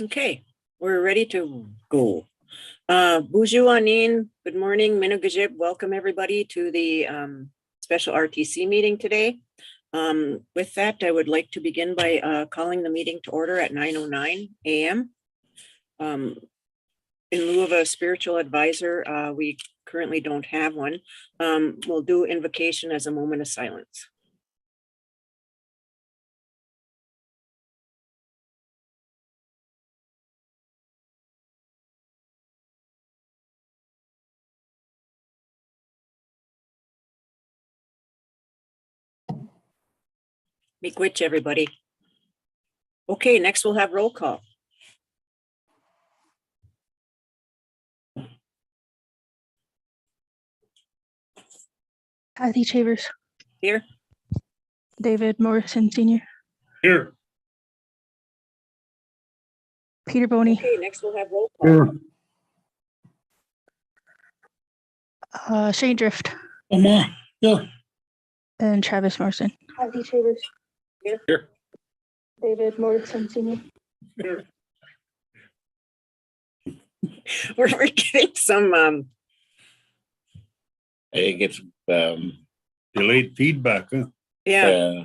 Okay, we're ready to go. Bonjour, Anin. Good morning, Minugajib. Welcome everybody to the special RTC meeting today. With that, I would like to begin by calling the meeting to order at 9:09 a.m. In lieu of a spiritual advisor, we currently don't have one. We'll do invocation as a moment of silence. Miigwech, everybody. Okay, next we'll have roll call. Kathy Chavers. Here. David Morrison Sr. Here. Peter Boney. Okay, next we'll have roll call. Here. Shane Drift. Here. And Travis Morrison. Kathy Chavers. Here. David Morrison Sr. Here. We're getting some I get some delayed feedback, huh? yeah.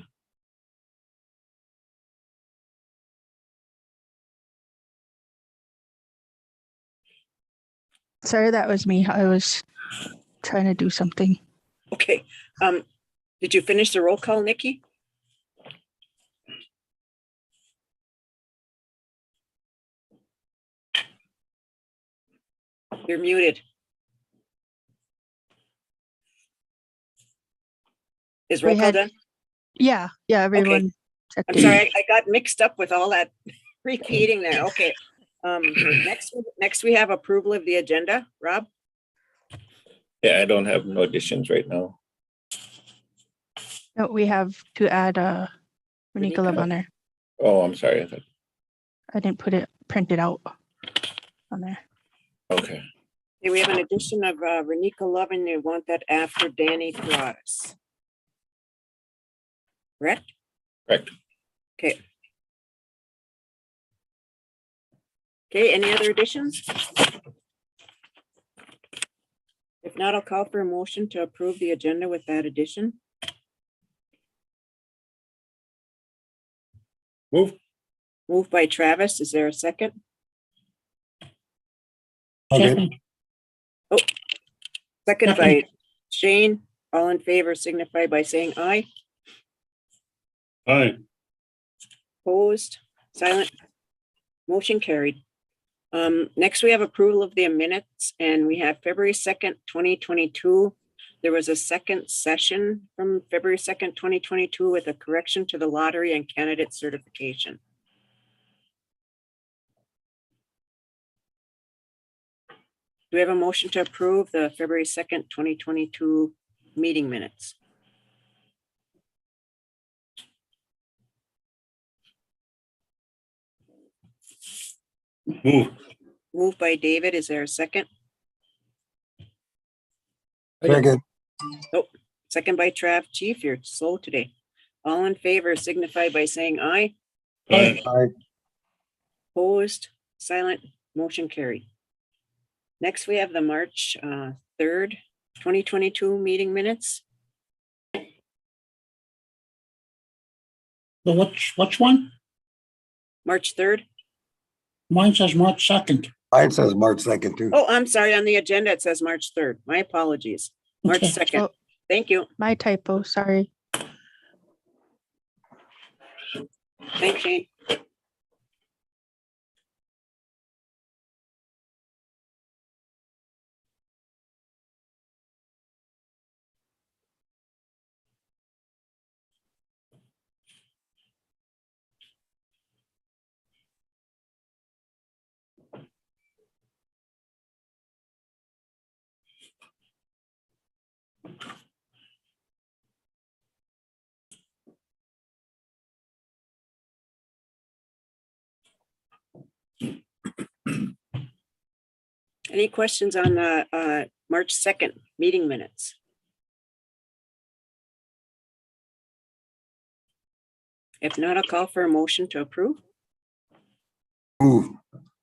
Sorry, that was me. I was trying to do something. Okay. Did you finish the roll call, Nikki? You're muted. Is roll call done? Yeah, everyone. Okay. I'm sorry, I got mixed up with all that repeating there. Okay. Next we have approval of the agenda. Rob? Yeah, I don't have no additions right now. No, we have to add Renika Love on there. Oh, I'm sorry. I didn't print it out on there. Okay. Okay, we have an addition of Renika Love, and they want that after Danny Pilatus. Correct? Correct. Okay. Okay, any other additions? If not, I'll call for a motion to approve the agenda with that addition. Moved by Travis. Is there a second? Second. Oh, second by Shane. All in favor signify by saying aye. Aye. Opposed? Silent? Motion carried. Next, we have approval of the minutes, and we have February 2nd, 2022. There was a second session from February 2nd, 2022 with a correction to the lottery and candidate certification. Do we have a motion to approve the February 2nd, 2022 meeting minutes? Moved by David. Is there a second? Second. Oh, second by Trav. Chief, you're slow today. All in favor signify by saying aye. Aye. Aye. Opposed? Silent? Motion carried. Next, we have the March 3rd, 2022 meeting minutes. Which one? March 3rd. Mine says March 2nd. Mine says March 2nd too. Oh, I'm sorry. On the agenda, it says March 3rd. My apologies. March Okay. 2nd. Oh. Thank you. My typo, sorry. Thanks, Shane. Any questions on the March 2nd meeting minutes? If not, I'll call for a motion to approve. Move.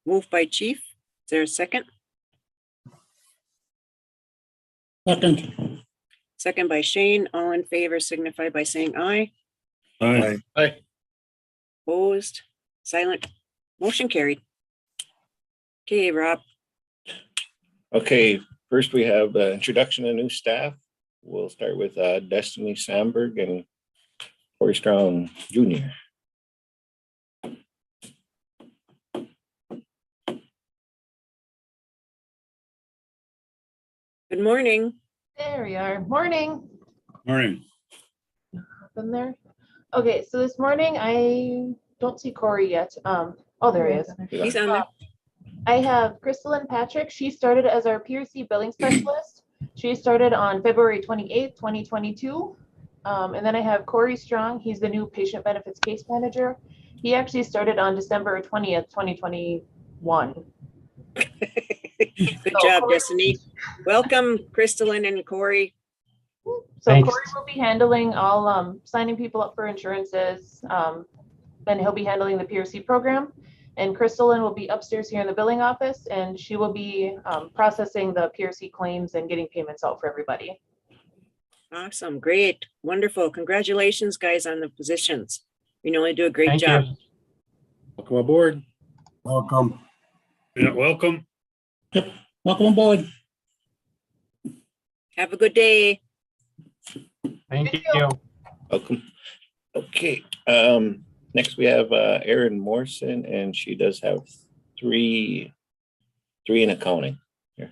Moved by Chief. Is there a second? Second. Second by Shane. All in favor signify by saying aye. Aye. Aye. Opposed, silent, motion carried. Okay, Rob. Okay, first we have introduction of new staff. We'll start with Destiny Sandberg and Corey Strong Jr. Good morning. There we are. Morning. Morning. Been there. Okay, so this morning I don't see Corey yet. Oh, there he is. He's on there. I have Crystal and Patrick. She started as our PRC billing specialist. She started on February 28th, 2022. And then I have Corey Strong. He's the new patient benefits case manager. He actually started on December 20th, 2021. Good job, Destiny. Welcome, Crystalline and Corey. So Thanks. Corey will be handling all signing people up for insurances. And he'll be handling the PRC program. And Crystalline will be upstairs here in the billing office, and she will be processing the PRC claims and getting payments out for everybody. Awesome, great, wonderful. Congratulations, guys, on the positions. You know, they do a great Thank job. you. Welcome aboard. Welcome. Yeah, welcome. Yep. Welcome aboard. Have a good day. Thank Thank you. Welcome. Okay, next we have Erin Morrison, and she does have three in accounting here.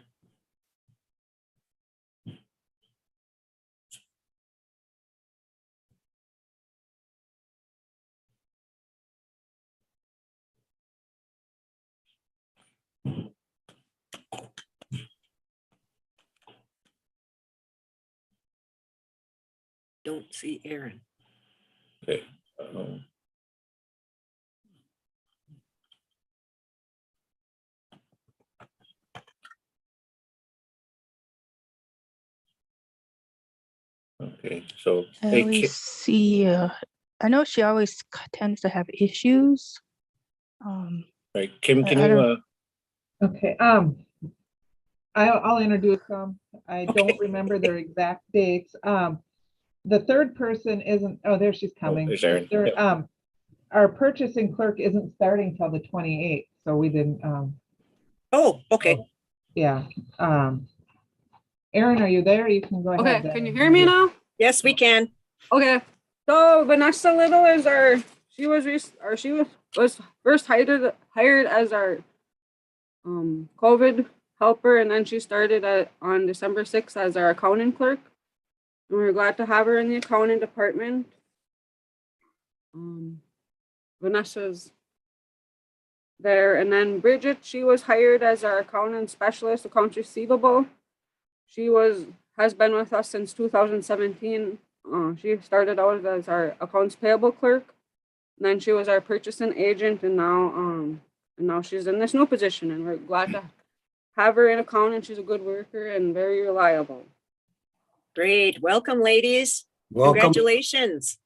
Don't see Aaron. Okay. Okay, so I hey, always see, I know she always tends to have issues. right, Kim, can I you don't- Okay, I'll introduce them. I don't remember their exact dates. The third person isn't, oh, there she's coming. there's Erin. There, Yep. our purchasing clerk isn't starting till the 28th, so we didn't, Oh, okay. yeah. Erin, are you there? You can go ahead. Okay, can you hear me now? Yes, we can. Okay, so Vanessa Little is she was first hired as our COVID helper, and then she started on December 6th as our accounting clerk. And we're glad to have her in the accounting department. Vanessa's there, and then Bridget, she was hired as our accountant specialist, accounts receivable. She has been with us since 2017. She started out as our accounts payable clerk, and then she was our purchasing agent, and now she's in this new position, and we're glad to have her in accounting. She's a good worker and very reliable. Great. Welcome, ladies. Welcome. Congratulations.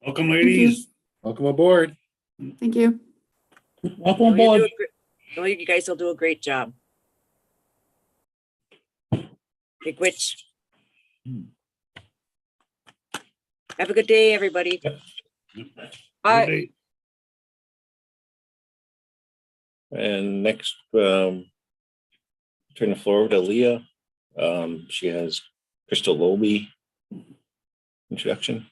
Welcome, ladies. Welcome aboard. Thank you. Welcome No, aboard. you guys will do a great job. Big witch. Have a good day, everybody. Bye. And next, turn the floor over to Leah. She has Crystal Loby introduction.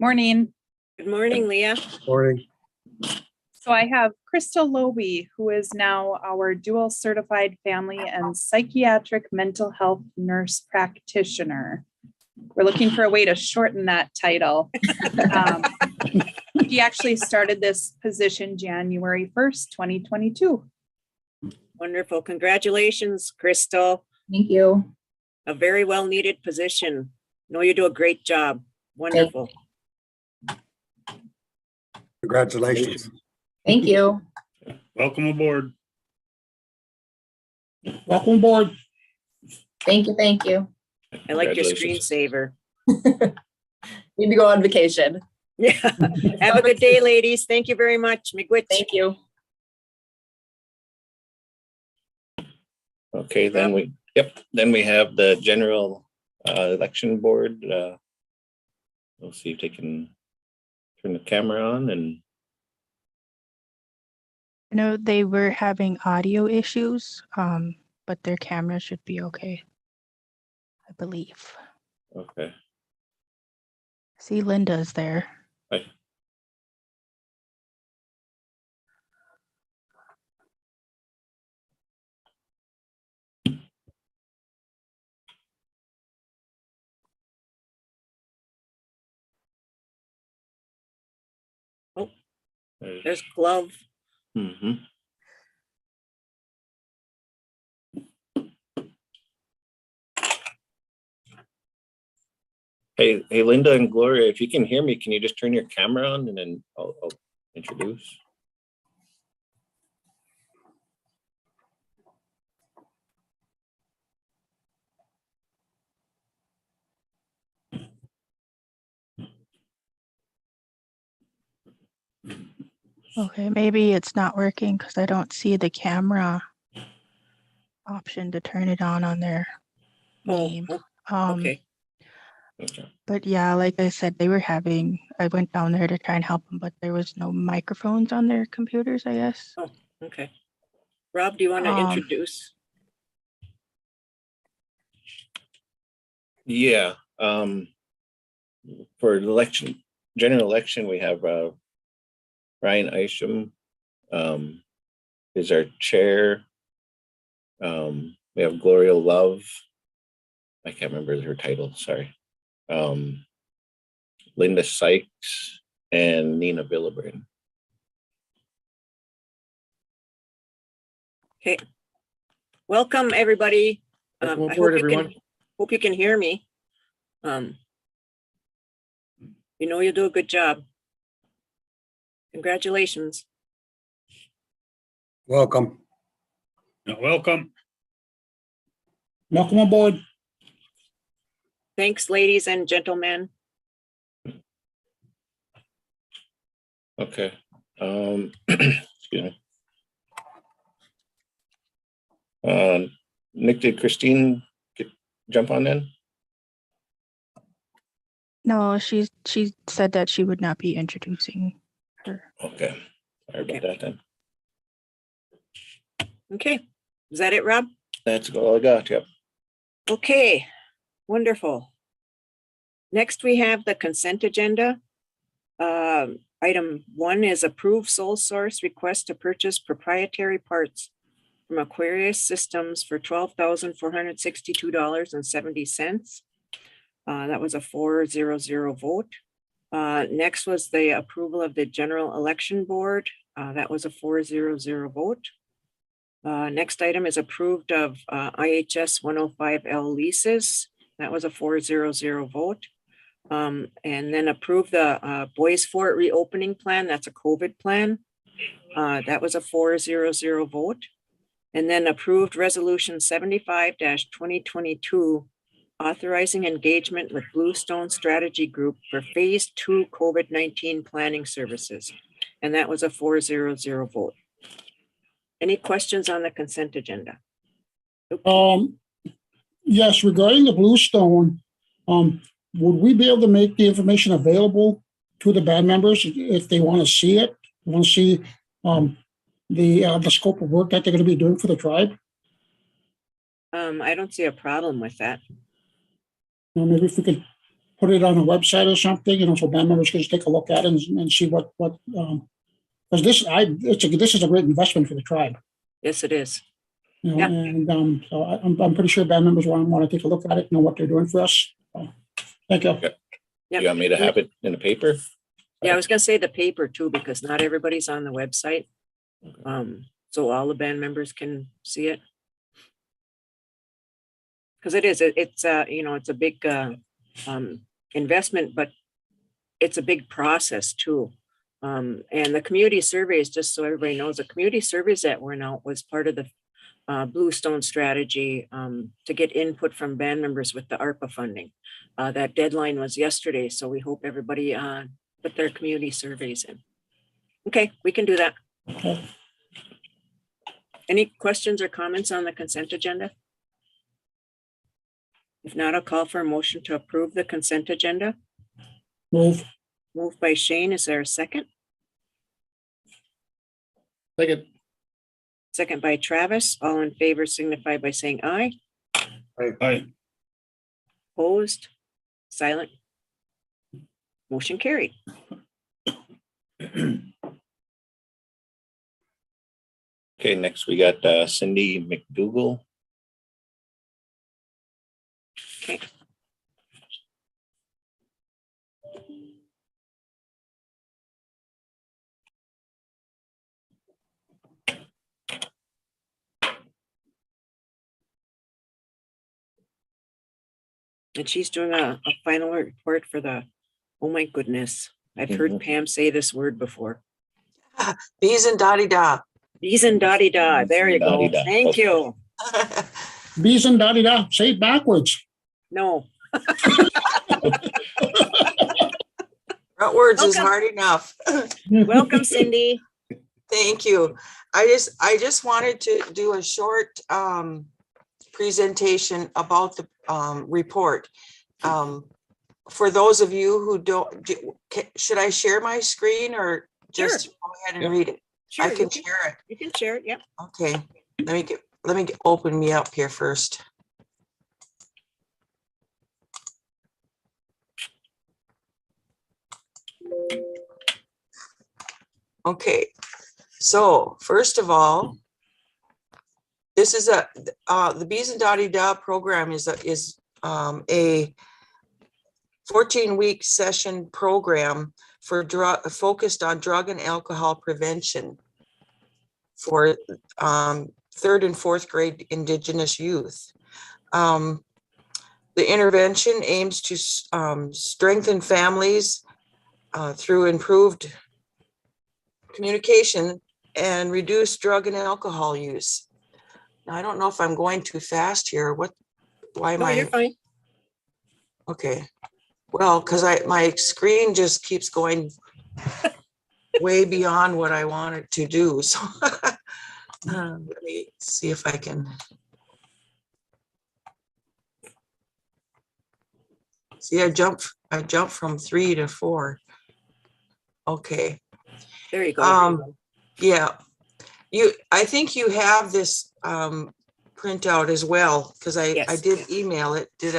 Morning. Good morning, Leah. Morning. So I have Crystal Loby, who is now our dual certified family and psychiatric mental health nurse practitioner. We're looking for a way to shorten that title. She actually started this position January 1st, 2022. Wonderful. Congratulations, Crystal. Thank you. A very well needed position. No, you do a great job. Wonderful. Congratulations. Thank you. Welcome aboard. Welcome aboard. Thank you. Thank you. I like your Congratulations. screensaver. Need to go on vacation. Yeah. Have a good day, ladies. Thank you very much. Miigwech. Thank you. Okay, then we have the general election board. We'll see if they can turn the camera on and I know they were having audio issues, but their camera should be okay, I believe. okay. See, Linda's there. Hi. Oh, there's Glove. Mm-hmm. Hey, Linda and Gloria, if you can hear me, can you just turn your camera on and then I'll introduce? Okay, maybe it's not working because I don't see the camera option to turn it on their name. Okay. Okay. But yeah, like I said, I went down there to try and help them, but there was no microphones on their computers, I guess. Oh, okay. Rob, do you want to introduce? Yeah. For the general election, we have Ryan Isham is our chair. We have Gloria Love. I can't remember her title, sorry. Linda Sykes and Nina Villebrain. Okay. Welcome, everybody. Welcome I aboard, everyone. Hope you can hear me. You do a good job. Congratulations. Welcome. Welcome. Welcome aboard. Thanks, ladies and gentlemen. Okay. Excuse me. Nick, did Christine jump on then? No, she said that she would not be introducing her. Okay. Sorry about that then. Okay. Is that it, Rob? That's all I got. Yep. Okay. Wonderful. Next, we have the consent agenda. Item 1 is approve sole source request to purchase proprietary parts from Aquarius Systems for $12,462.70. That was a 4-0-0 vote. Next was the approval of the general election board. That was a 4-0-0 vote. Next item is approved of IHS 105L leases. That was a 4-0-0 vote. And then approve the Boys Fort reopening plan. That's a COVID plan. That was a 4-0-0 vote. And then approved resolution 75-2022, authorizing engagement with Bluestone Strategy Group for phase 2 COVID-19 planning services. And that was a 4-0-0 vote. Any questions on the consent agenda? Yes, regarding the Bluestone, would we be able to make the information available to the band members if they want to see it, want to see the scope of work that they're going to be doing for the tribe? I don't see a problem with that. Maybe if we could put it on a website or something, so band members can just take a look at it and see what because this is a great investment for the tribe. Yes, it is. Yeah. And so I'm pretty sure band members want to take a look at it, know what they're doing for us. So, thank you. Yep. You want me to have it in the paper? Yeah, I was going to say the paper too, because not everybody's on the website. So all the band members can see it. Because it's a big investment, but it's a big process too. And the community surveys, just so everybody knows, the community surveys that went out was part of the Bluestone strategy to get input from band members with the ARPA funding. That deadline was yesterday, so we hope everybody put their community surveys in. Okay, we can do that. Okay. Any questions or comments on the consent agenda? If not, I'll call for a motion to approve the consent agenda. Move. Moved by Shane. Is there a second? Second. Second by Travis. All in favor signify by saying aye. Aye. Opposed? Silent? Motion carried. Okay, next we got Cindy McDougal. Okay. And she's doing a final report for the, oh my goodness, I've heard Pam say this word before. Bees and da-di-da. Bees and da-di-da. There you go. Da-di-da. Thank Okay. you. Bees and da-di-da. Say it backwards. No. Front words is Welcome. hard enough. Welcome, Cindy. Thank you. I just wanted to do a short presentation about the report. For those of you who don't, should I share my screen or just go ahead and read it? Sure, I can share it. You can share it. Yep. Okay. Let me open me up here first. Okay. So first of all, this is the Bees and Da-di-da program is a 14-week session program for focused on drug and alcohol prevention for third and fourth grade Indigenous youth. The intervention aims to strengthen families through improved communication and reduce drug and alcohol use. Now, I don't know if I'm going too fast here. Why am No, you're fine. Okay. Well, because my screen just keeps going way beyond what I wanted to do. So let me see if I can. See, I jumped from 3 to 4. Okay. There you go. Yeah. I think you have this printout as well, because I did email it. Do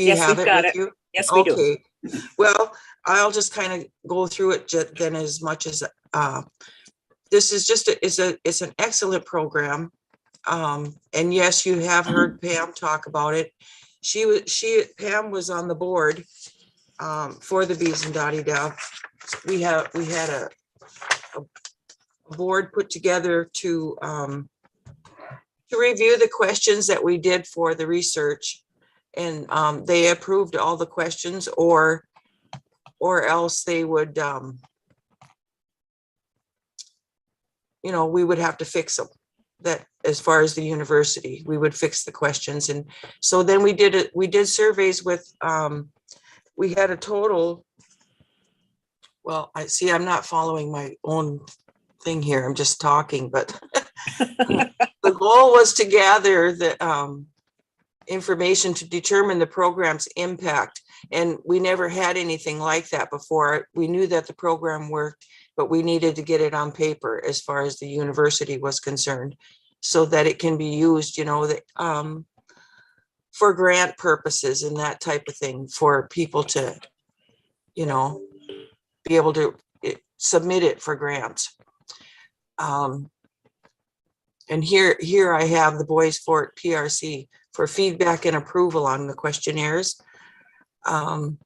you have it with you? Yes, we do. Okay. Well, I'll just kind of go through it then as much as this is just it's an excellent program. And yes, you have heard Pam talk about it. Pam was on the board for the Bees and Da-di-da. We had a board put together to review the questions that we did for the research, and they approved all the questions, or else they would we would have to fix them. That as far as the university, we would fix the questions. And so then we did surveys with we had a total. Well, I'm not following my own thing here. I'm just talking, but the goal was to gather the information to determine the program's impact. And we never had anything like that before. We knew that the program worked, but we needed to get it on paper as far as the university was concerned, so that it can be used, for grant purposes and that type of thing, for people to, be able to submit it for grants. And here I have the Boys Fort PRC for feedback and approval on the questionnaires. The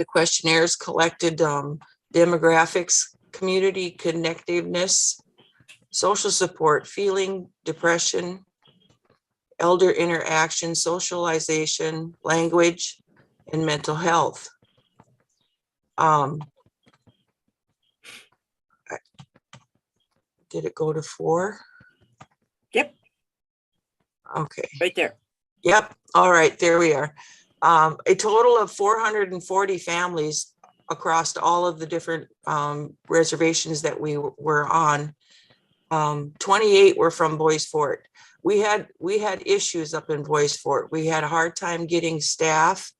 questionnaires collected demographics, community connectiveness, social support, feeling, depression, elder interaction, socialization, language, and mental health. Did it go to 4? Yep. Okay. Right there. Yep. All right. There we are. A total of 440 families across all of the different reservations that we were on. 28 were from Bois Forte. We had issues up in Bois Forte. We had a hard time getting staff,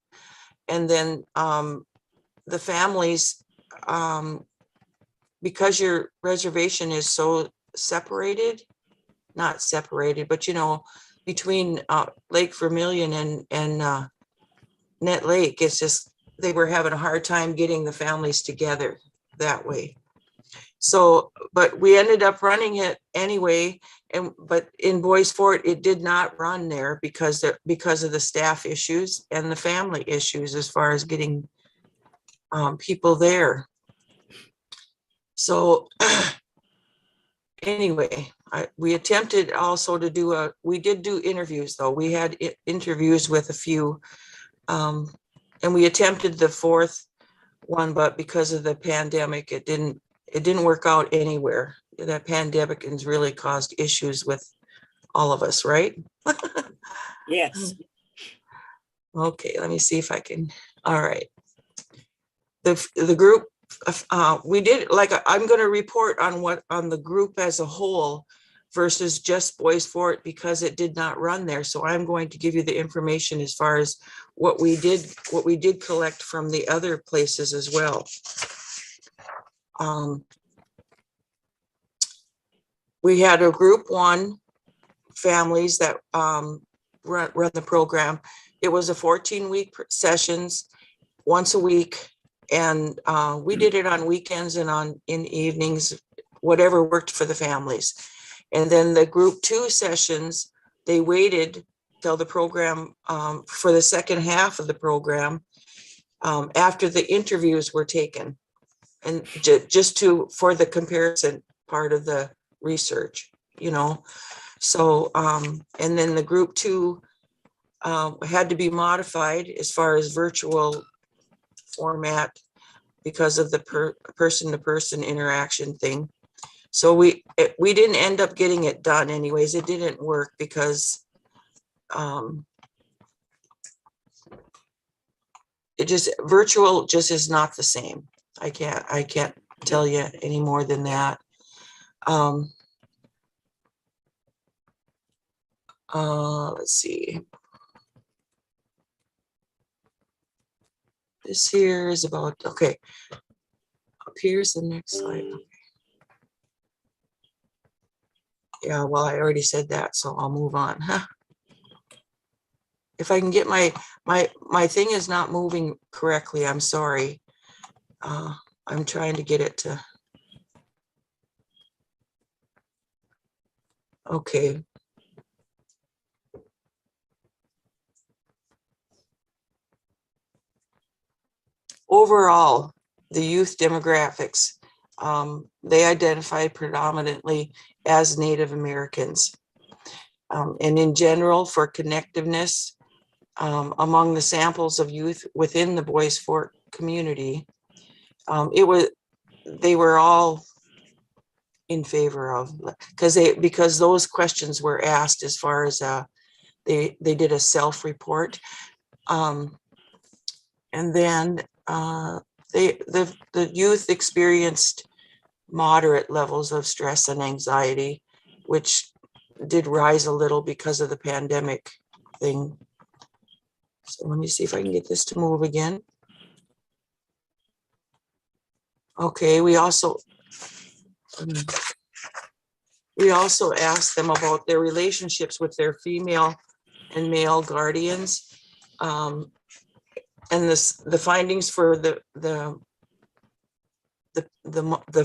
and then the families, because your reservation is so separated, not separated, but you know, between Lake Vermilion and Net Lake, it's just they were having a hard time getting the families together that way. So, but we ended up running it anyway. But in Bois Forte, it did not run there because of the staff issues and the family issues as far as getting people there. So anyway, we attempted also to do we did do interviews though. We had interviews with a few, and we attempted the fourth one, but because of the pandemic, it didn't work out anywhere. That pandemic has really caused issues with all of us, right? Yes. Okay, let me see if I can. All right. The group, we did, like, I'm going to report on the group as a whole versus just Bois Forte because it did not run there. So I'm going to give you the information as far as what we did collect from the other places as well. We had a group 1 families that run the program. It was a 14-week sessions, once a week, and we did it on weekends and in evenings, whatever worked for the families. And then the group 2 sessions, they waited till the program for the second half of the program after the interviews were taken, and just for the comparison part of the research, you know. So and then the group 2 had to be modified as far as virtual format because of the person-to-person interaction thing. So we didn't end up getting it done anyways. It didn't work because virtual just is not the same. I can't tell you any more than that. Let's see. This here is about, okay. Up here's the next slide. Yeah, well, I already said that, so I'll move on. Huh? If I can get my thing is not moving correctly, I'm sorry. I'm trying to get it to. Okay. Overall, the youth demographics, they identify predominantly as Native Americans. And in general, for connectiveness, among the samples of youth within the Bois Forte community, they were all in favor of, because those questions were asked as far as they did a self-report, and then the youth experienced moderate levels of stress and anxiety, which did rise a little because of the pandemic thing. So let me see if I can get this to move again. Okay, we also asked them about their relationships with their female and male guardians. And the findings for the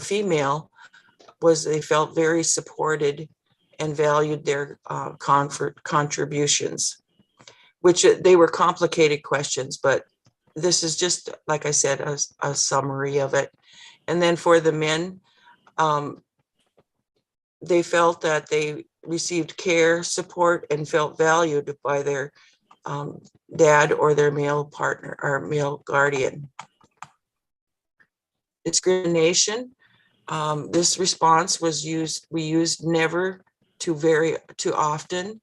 female was they felt very supported and valued their contributions, which they were complicated questions, but this is just, like I said, a summary of it. And then for the men, they felt that they received care, support, and felt valued by their dad or their male partner or male guardian. Discrimination, this response was we used never too often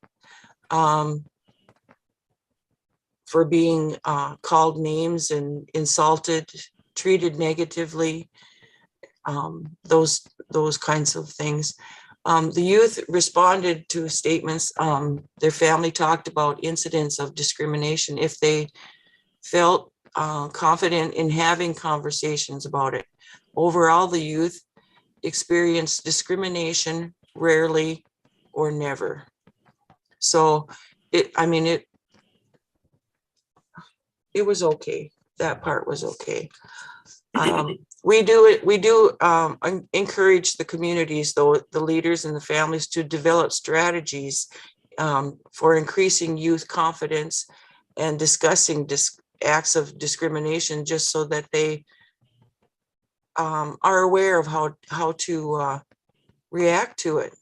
for being called names and insulted treated negatively, those kinds of things. The youth responded to statements. Their family talked about incidents of discrimination if they felt confident in having conversations about it. Overall, the youth experienced discrimination rarely or never. So it was okay. That part was okay. We do encourage the communities, though, the leaders and the families, to develop strategies for increasing youth confidence and discussing acts of discrimination, just so that they are aware of how to react to it,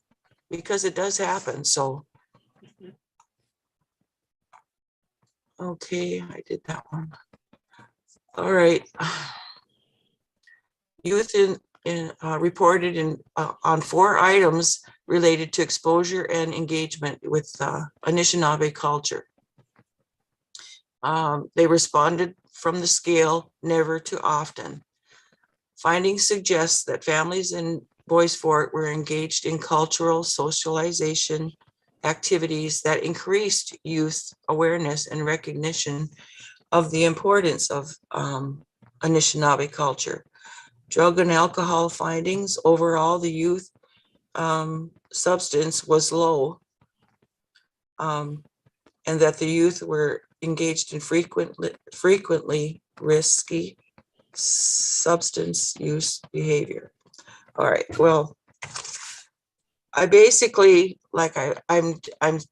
because it does happen. So, okay, I did that one. All right. Youth reported on 4 items related to exposure and engagement with Anishinaabe culture. They responded from the scale never to often. Findings suggest that families in Bois Forte were engaged in cultural socialization activities that increased youth awareness and recognition of the importance of Anishinaabe culture. Drug and alcohol findings: overall, the youth substance was low, and that the youth were engaged in frequently risky substance use behavior. All right, well, I basically, like I'm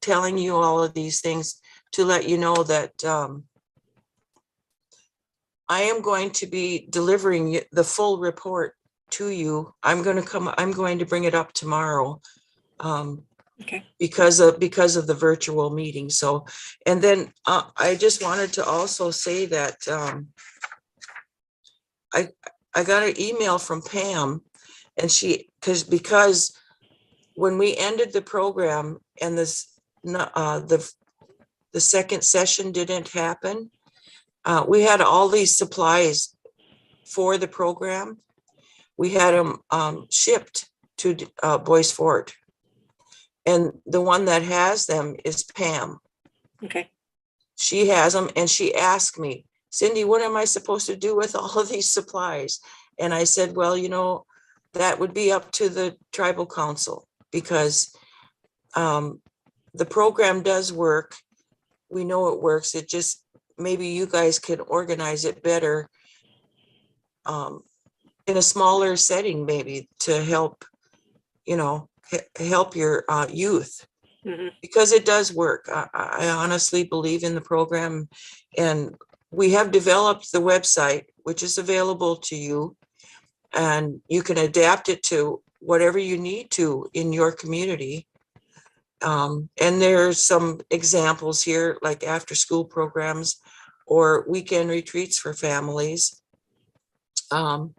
telling you all of these things to let you know that I am going to be delivering the full report to you. I'm going to bring it up tomorrow. Okay. Because of the virtual meeting. So, and then I just wanted to also say that I got an email from Pam, and because when we ended the program and the second session didn't happen, we had all these supplies for the program. We had them shipped to Bois Forte. And the one that has them is Pam. Okay. She has them, and she asked me, Cindy, what am I supposed to do with all of these supplies? And I said, well, that would be up to the tribal council, because the program does work. We know it works. It just, maybe you guys can organize it better in a smaller setting, maybe, to help, help your youth, because it does work. I honestly believe in the program, and we have developed the website, which is available to you, and you can adapt it to whatever you need to in your community. And there's some examples here, like after school programs or weekend retreats for families. The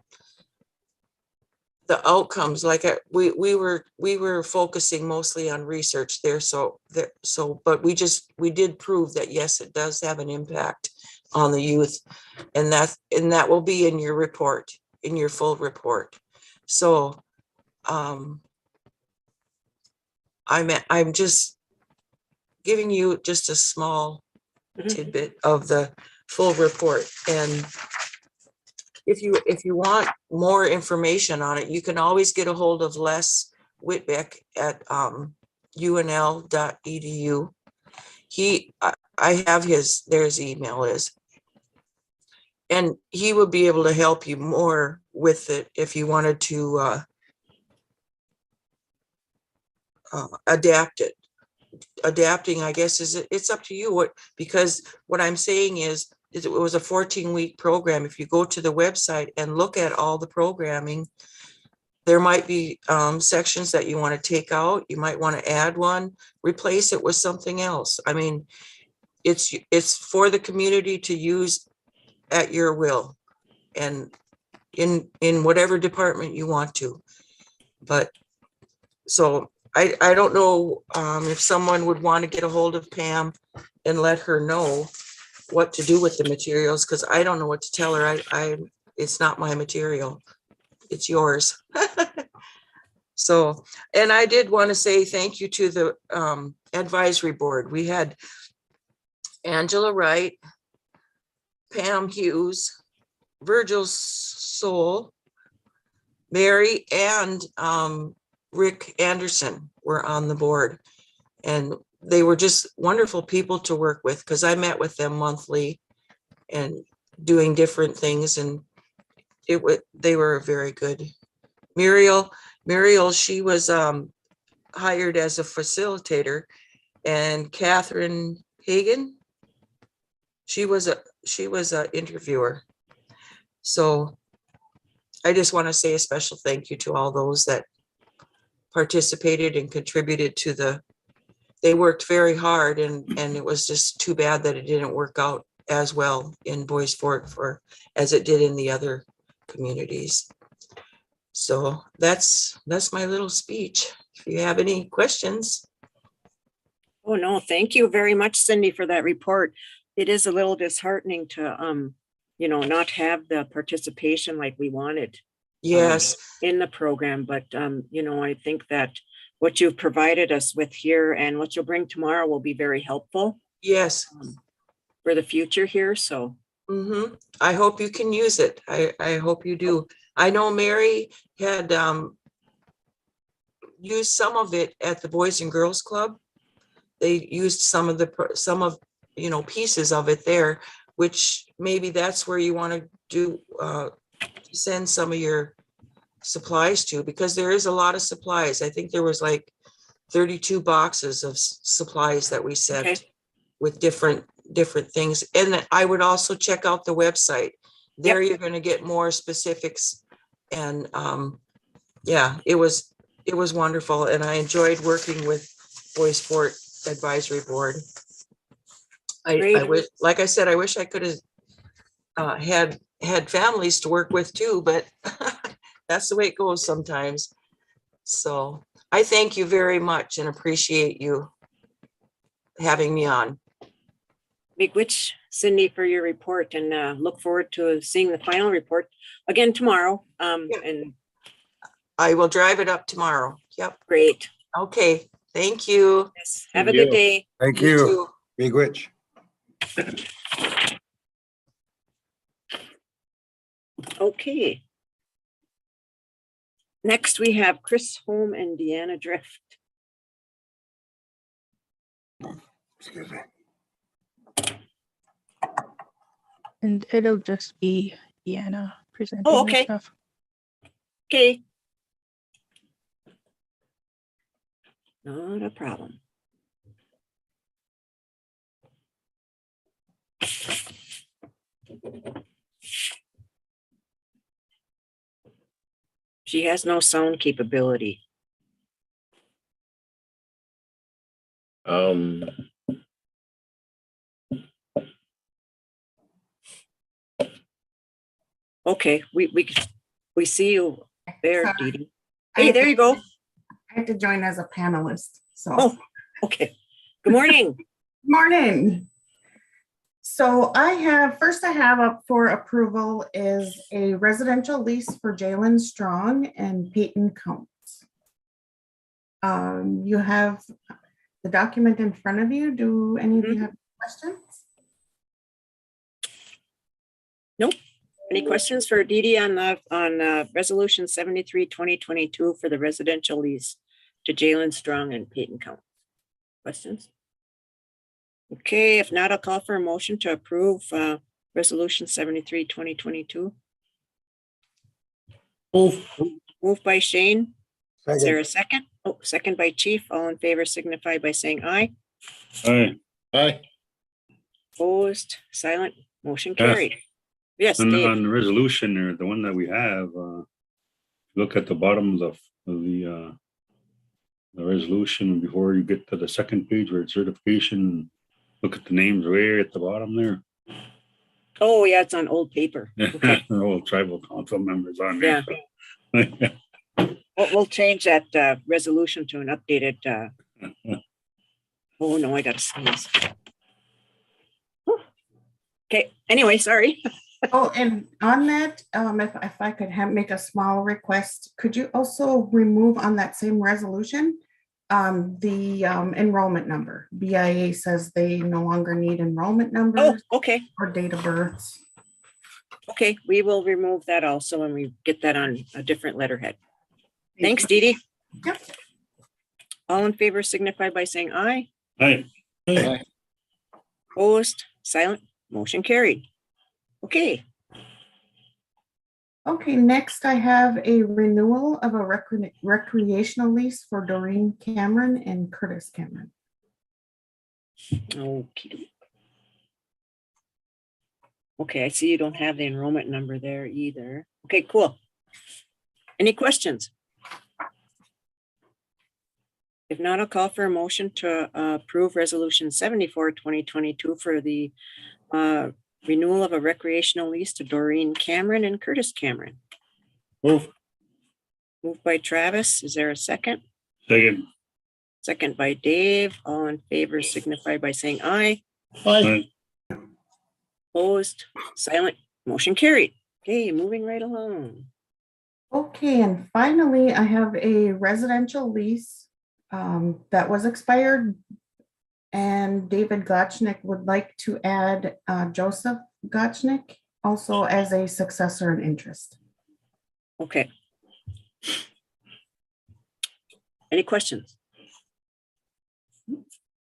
outcomes, like we were focusing mostly on research there, but we did prove that yes, it does have an impact on the youth, and that will be in your report, in your full report. So I'm just giving you just a small tidbit of the full report. And if you want more information on it, you can always get a hold of Les Whitbeck at unl.edu. I have his email is, and he would be able to help you more with it if you wanted to adapt it. Adapting, I guess, it's up to you. Because what I'm saying is it was a 14-week program. If you go to the website and look at all the programming, there might be sections that you want to take out. You might want to add one, replace it with something else. I mean, it's for the community to use at your will, and in whatever department you want to. But so I don't know if someone would want to get a hold of Pam and let her know what to do with the materials, because I don't know what to tell her. it's not my material. It's yours. So, and I did want to say thank you to the advisory board. We had Angela Wright, Pam Hughes, Virgil Soul, Mary, and Rick Anderson were on the board. And they were just wonderful people to work with, because I met with them monthly and doing different things, and they were very good. Muriel, she was hired as a facilitator, and Catherine Hagan, she was a interviewer. So I just want to say a special thank you to all those that participated and contributed to they worked very hard, and it was just too bad that it didn't work out as well in Boys Fort as it did in the other communities. So that's my little speech. If you have any questions. Oh, no, thank you very much, Cindy, for that report. It is a little disheartening to, not have the participation like we wanted. Yes. In the program, but, I think that what you've provided us with here and what you'll bring tomorrow will be very helpful. Yes. For the future here, so. Mm-hmm. I hope you can use it. I hope you do. I know Mary had used some of it at the Boys and Girls Club. They used some of pieces of it there, which maybe that's where you want to do send some of your supplies to, because there is a lot of supplies. I think there was like 32 boxes of supplies that we sent with different things. And I would also check out the website. There you're going to get more specifics. And it was wonderful. And I enjoyed working with Boys Fort Advisory Board. I wish, like I said, I wish I could have had families to work with too, but that's the way it goes sometimes. So I thank you very much and appreciate you having me on. Big witch, Cindy, for your report, and look forward to seeing the final report again tomorrow. And I will drive it up tomorrow. Yep. Great. Okay. Thank you. Yes. Have a good day. Thank You you. too. Big witch. Okay. Next, we have Chris Holm and Deanna Drift. Excuse me. And it'll just be Deanna presenting Oh, the okay. stuff. Okay. Not a problem. She has no sound capability. Okay, we see you there, Sorry. Dee Dee. Hey, there you go. I have to join as a panelist. So, Oh, okay. Good morning. Morning. So I have up for approval is a residential lease for Jalen Strong and Peyton Counts. You have the document in front of you. Do any of you have questions? Nope. Any questions for Dee Dee on resolution 73/2022 for the residential lease to Jalen Strong and Peyton Count? Questions? Okay, if not, I'll call for a motion to approve resolution 73/2022. Moved by Shane. Is there a second? Oh, second by Chief. All in favor signify by saying aye. Aye. Aye. Opposed, silent, motion Yes. carried. Yes, And Dave. on the resolution there, the one that we have, look at the bottom of the resolution before you get to the second page where it's certification. Look at the names way at the bottom there. Oh, yeah, it's on old paper. Okay. All tribal council members on there. Yeah. We'll change that resolution to an updated. Oh no, I got to sneeze. Okay. Anyway, sorry. Oh, and on that, if I could make a small request, could you also remove on that same resolution, the enrollment number? BIA says they no longer need enrollment Oh, numbers okay. or date of births. Okay, we will remove that also when we get that on a different letterhead. Thanks, Dee Dee. Yep. All in favor signify by saying aye. Aye. Aye. Opposed, silent, motion carried. Okay, Okay, next I have a renewal of a recreational lease for Doreen Cameron and Curtis Cameron. okay. Okay, I see you don't have the enrollment number there either. Okay, cool. Any questions? If not, I'll call for a motion to approve resolution 74, 2022 for the renewal of a recreational lease to Doreen Cameron and Curtis Cameron. Move. Moved by Travis. Is there a second? Second. Second by Dave. All in favor signify by saying aye. Aye. Opposed, silent, motion carried. Okay, moving right along. Okay, and finally, I have a residential lease that was expired. And David Gotchnick would like to add Joseph Gotchnick also as a successor in interest. Okay. Any questions?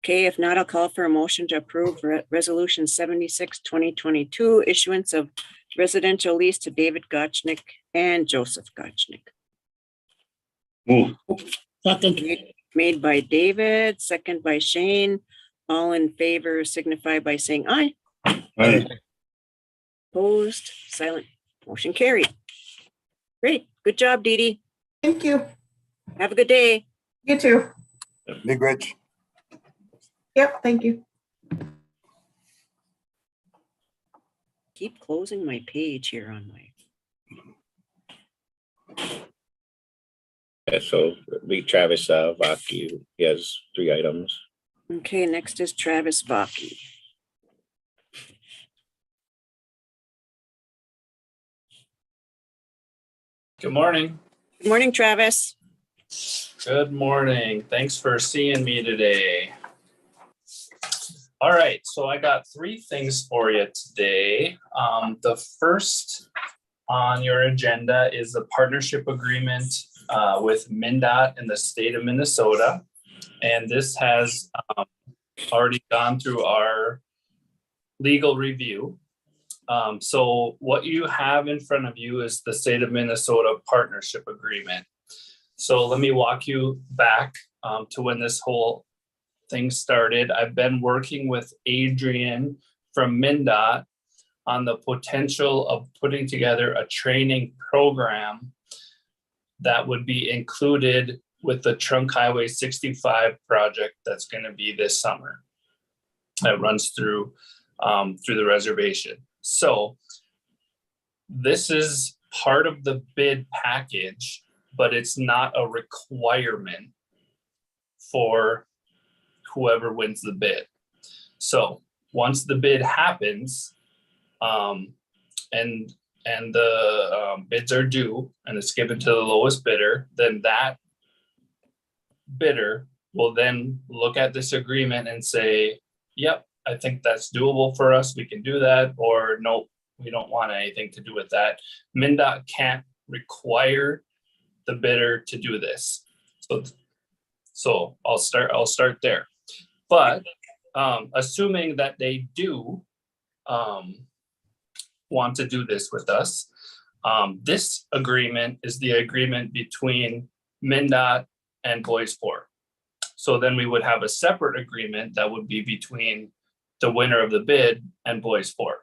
Okay, if not, I'll call for a motion to approve resolution 76, 2022, issuance of residential lease to David Gotchnick and Joseph Gotchnick. Move. Second. Made by David, second by Shane. All in favor signify by saying aye. Aye. Opposed, silent, motion carried. Great, good job, Dee Dee. Thank you. Have a good day. You too. Big Rich. Yep, thank you. Keep closing my page here on my. Yeah, so be Travis Vaki, he has 3 items. Okay, next is Travis Vaki. Good morning. Good morning, Travis. Good morning. Thanks for seeing me today. All right, so I got 3 things for you today. The first on your agenda is the partnership agreement with MnDOT in the state of Minnesota. And this has already gone through our legal review. So what you have in front of you is the state of Minnesota partnership agreement. So let me walk you back to when this whole thing started. I've been working with Adrian from MnDOT on the potential of putting together a training program that would be included with the Trunk Highway 65 project that's going to be this summer. That runs through the reservation. So this is part of the bid package, but it's not a requirement for whoever wins the bid. So once the bid happens, and the bids are due and it's given to the lowest bidder, then that bidder will then look at this agreement and say, yep, I think that's doable for us. We can do that. Or nope, we don't want anything to do with that. MnDOT can't require the bidder to do this. So I'll start there. But assuming that they do want to do this with us, this agreement is the agreement between MnDOT and Boys 4. So then we would have a separate agreement that would be between the winner of the bid and Boys 4.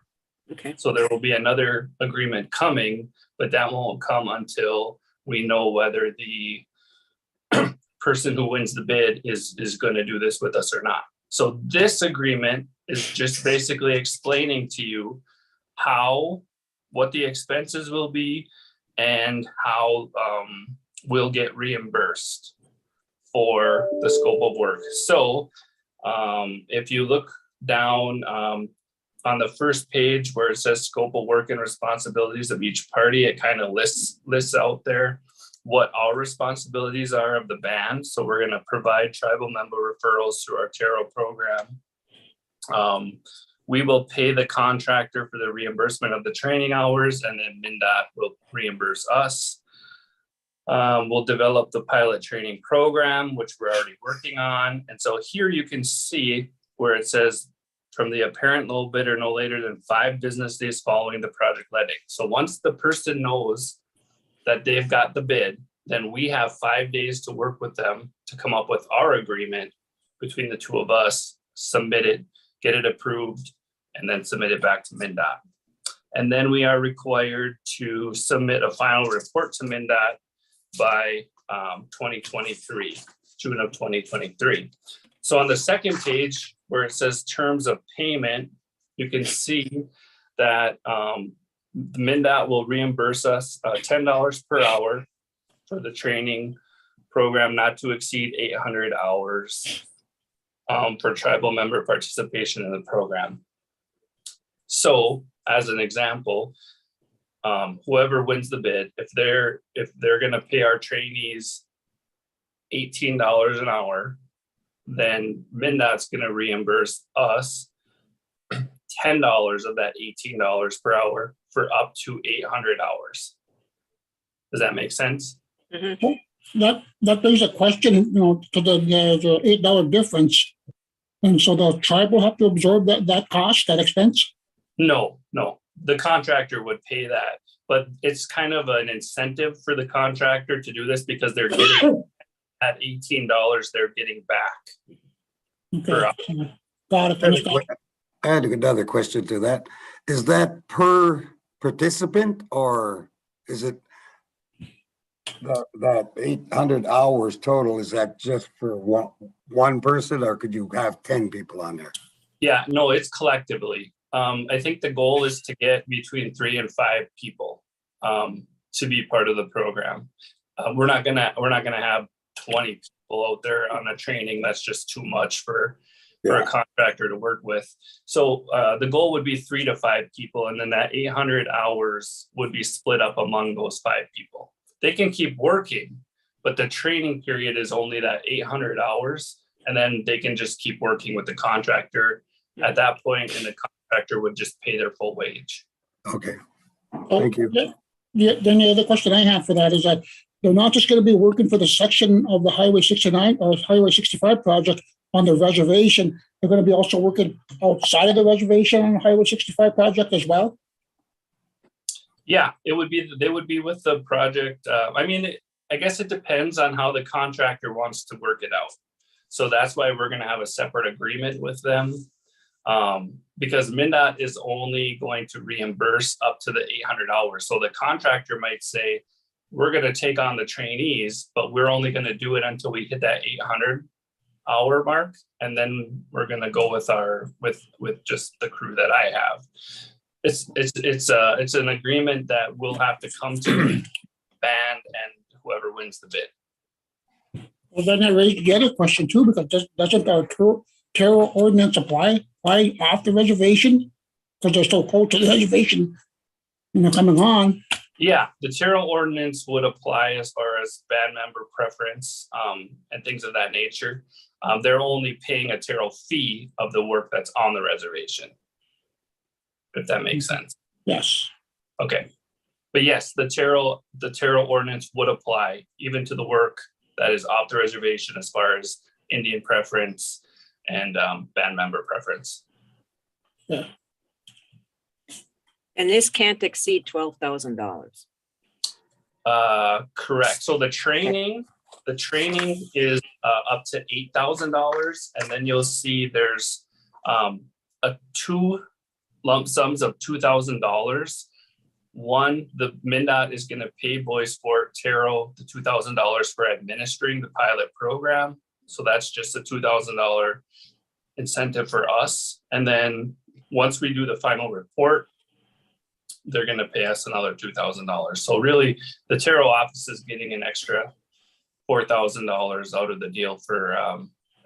Okay. So there will be another agreement coming, but that won't come until we know whether the person who wins the bid is going to do this with us or not. So this agreement is just basically explaining to you what the expenses will be and how we'll get reimbursed for the scope of work. So if you look down on the first page where it says scope of work and responsibilities of each party, it kind of lists out there what our responsibilities are of the band. So we're going to provide tribal member referrals through our TARO program. We will pay the contractor for the reimbursement of the training hours, and then MnDOT will reimburse us. We'll develop the pilot training program, which we're already working on. And so here you can see where it says from the apparent low bidder no later than 5 business days following the project letting. So once the person knows that they've got the bid, then we have 5 days to work with them to come up with our agreement between the two of us, submit it, get it approved, and then submit it back to MnDOT. And then we are required to submit a final report to MnDOT by 2023, June of 2023. So on the second page where it says terms of payment, you can see that the MnDOT will reimburse us $10 per hour for the training program not to exceed 800 hours for tribal member participation in the program. So as an example, whoever wins the bid, if they're going to pay our trainees $18 an hour, then MnDOT's going to reimburse us $10 of that $18 per hour for up to 800 hours. Does that make sense? Mm-hmm. That brings a question, to the $8 difference. And so the tribe will have to absorb that cost, that expense? No. The contractor would pay that, but it's kind of an incentive for the contractor to do this because they're getting at $18, they're getting back. Okay. Got it. I had another question to that. Is that per participant, or is it that 800 hours total? Is that just for one person, or could you have 10 people on there? Yeah, no, it's collectively. I think the goal is to get between 3 and 5 people to be part of the program. We're not gonna have 20 people out there on a training. That's just too much for a contractor to work with. So the goal would be 3 to 5 people, and then that 800 hours would be split up among those 5 people. They can keep working, but the training period is only that 800 hours, and then they can just keep working with the contractor at that point, and the contractor would just pay their full wage. Okay, thank you. Then the other question I have for that is that they're not just going to be working for the section of the Highway 69 or Highway 65 project on the reservation. They're going to be also working outside of the reservation on the Highway 65 project as well? Yeah, they would be with the project. I guess it depends on how the contractor wants to work it out. So that's why we're going to have a separate agreement with them. Because MnDOT is only going to reimburse up to the 800 hours. So the contractor might say, we're going to take on the trainees, but we're only going to do it until we hit that 800 hour mark. And then we're going to go with just the crew that I have. It's an agreement that we'll have to come to the band and whoever wins the bid. Well, then I raised the other question too, because doesn't our TARO ordinance apply off the reservation? Because they're so close to the reservation, coming on. Yeah, the TARO ordinance would apply as far as band member preference and things of that nature. They're only paying a TARO fee of the work that's on the reservation, if that makes sense. Yes. Okay. But yes, the TARO ordinance would apply even to the work that is off the reservation as far as Indian preference and band member preference. Yeah. And this can't exceed $12,000. Correct. So the training is up to $8,000, and then you'll see there's 2 lump sums of $2,000. One, the MnDOT is going to pay Boys Fort TARO the $2,000 for administering the pilot program. So that's just a $2,000 incentive for us. And then once we do the final report, they're going to pay us another $2,000. So really, the TARO office is getting an extra $4,000 out of the deal for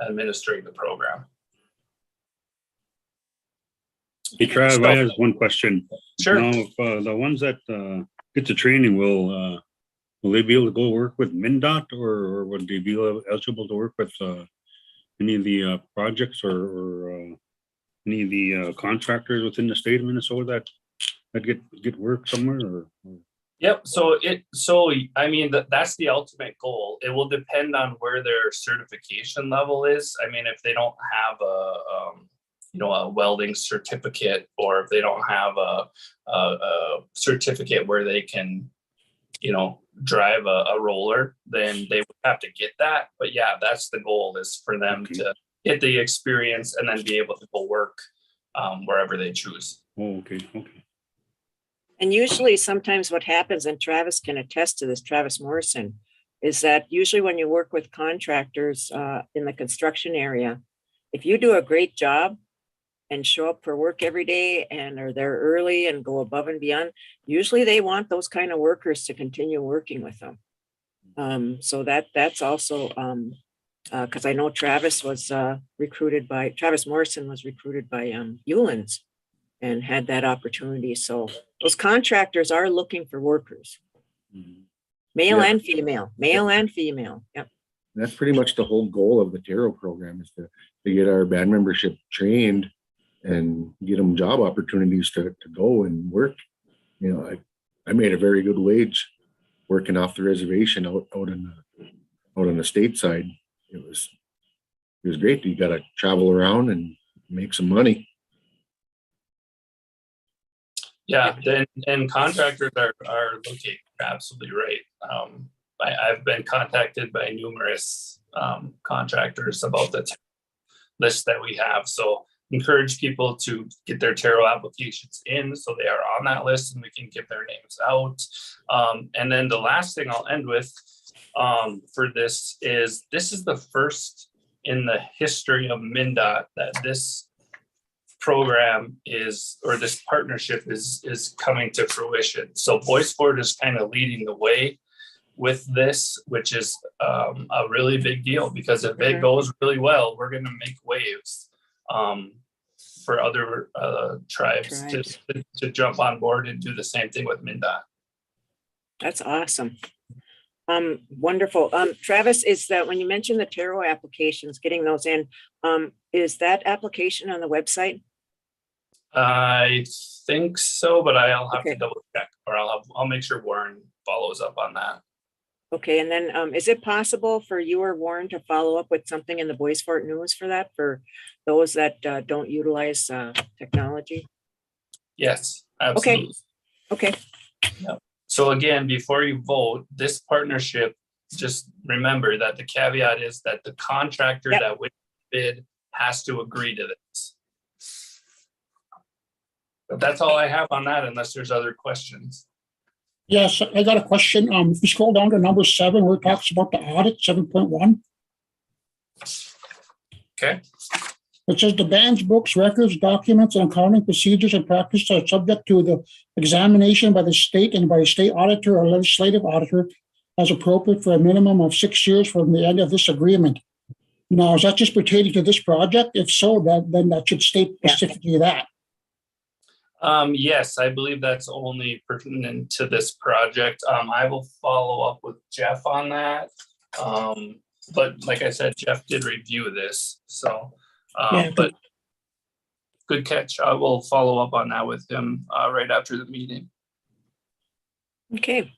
administering the program. Hey, Trav, I have one question. Sure. Now, if the ones that get the training, will they be able to go work with MnDOT, or would they be eligible to work with any of the projects or any of the contractors within the state of Minnesota that get work somewhere? Or? Yep. So I mean, that's the ultimate goal. It will depend on where their certification level is. I mean, if they don't have a welding certificate, or if they don't have a certificate where they can, drive a roller, then they would have to get that. But yeah, that's the goal, is for them to get the experience and then be able to go work wherever they choose. Oh, okay. And usually sometimes what happens, and Travis can attest to this, Travis Morrison, is that usually when you work with contractors in the construction area, if you do a great job and show up for work every day and are there early and go above and beyond, usually they want those kind of workers to continue working with them. So that's also, because I know Travis Morrison was recruited by Hewlands and had that opportunity. So those contractors are looking for workers, male and female. Yep. That's pretty much the whole goal of the Taro program, is to get our band membership trained and get them job opportunities to go and work. I made a very good wage working off the reservation out on the state side. It was great. You got to travel around and make some money. Yeah, and contractors are looking, absolutely right. I've been contacted by numerous contractors about the list that we have. So encourage people to get their Taro applications in so they are on that list and we can get their names out. And then the last thing I'll end with for this is the first in the history of MnDOT that this program this partnership is coming to fruition. So Bois Forte is kind of leading the way with this, which is a really big deal, because if it goes really well, we're going to make waves for other tribes to jump on board and do the same thing with MnDOT. That's awesome. Wonderful. Travis, is that when you mentioned the Taro applications, getting those in, is that application on the website? I think so, but I'll have to double check, or I'll make sure Warren follows up on that. Okay, and then is it possible for you or Warren to follow up with something in the Bois Forte News for that, for those that don't utilize technology? Yes, absolutely. Okay. Yep. So again, before you vote, this partnership, just remember that the caveat is that the contractor that wins the bid has to agree to this. But that's all I have on that, unless there's other questions. Yes, I got a question. If you scroll down to number 7, where it talks about the audit, 7.1. Okay. It says the band's books, records, documents, and accounting procedures and practices are subject to the examination by the state and by a state auditor or legislative auditor as appropriate for a minimum of 6 years from the end of this agreement. Now, is that just pertaining to this project? If so, then that should state specifically that. Yes, I believe that's only pertinent to this project. I will follow up with Jeff on that. But like I said, Jeff did review this, so. But good catch. I will follow up on that with him right after the meeting. Okay.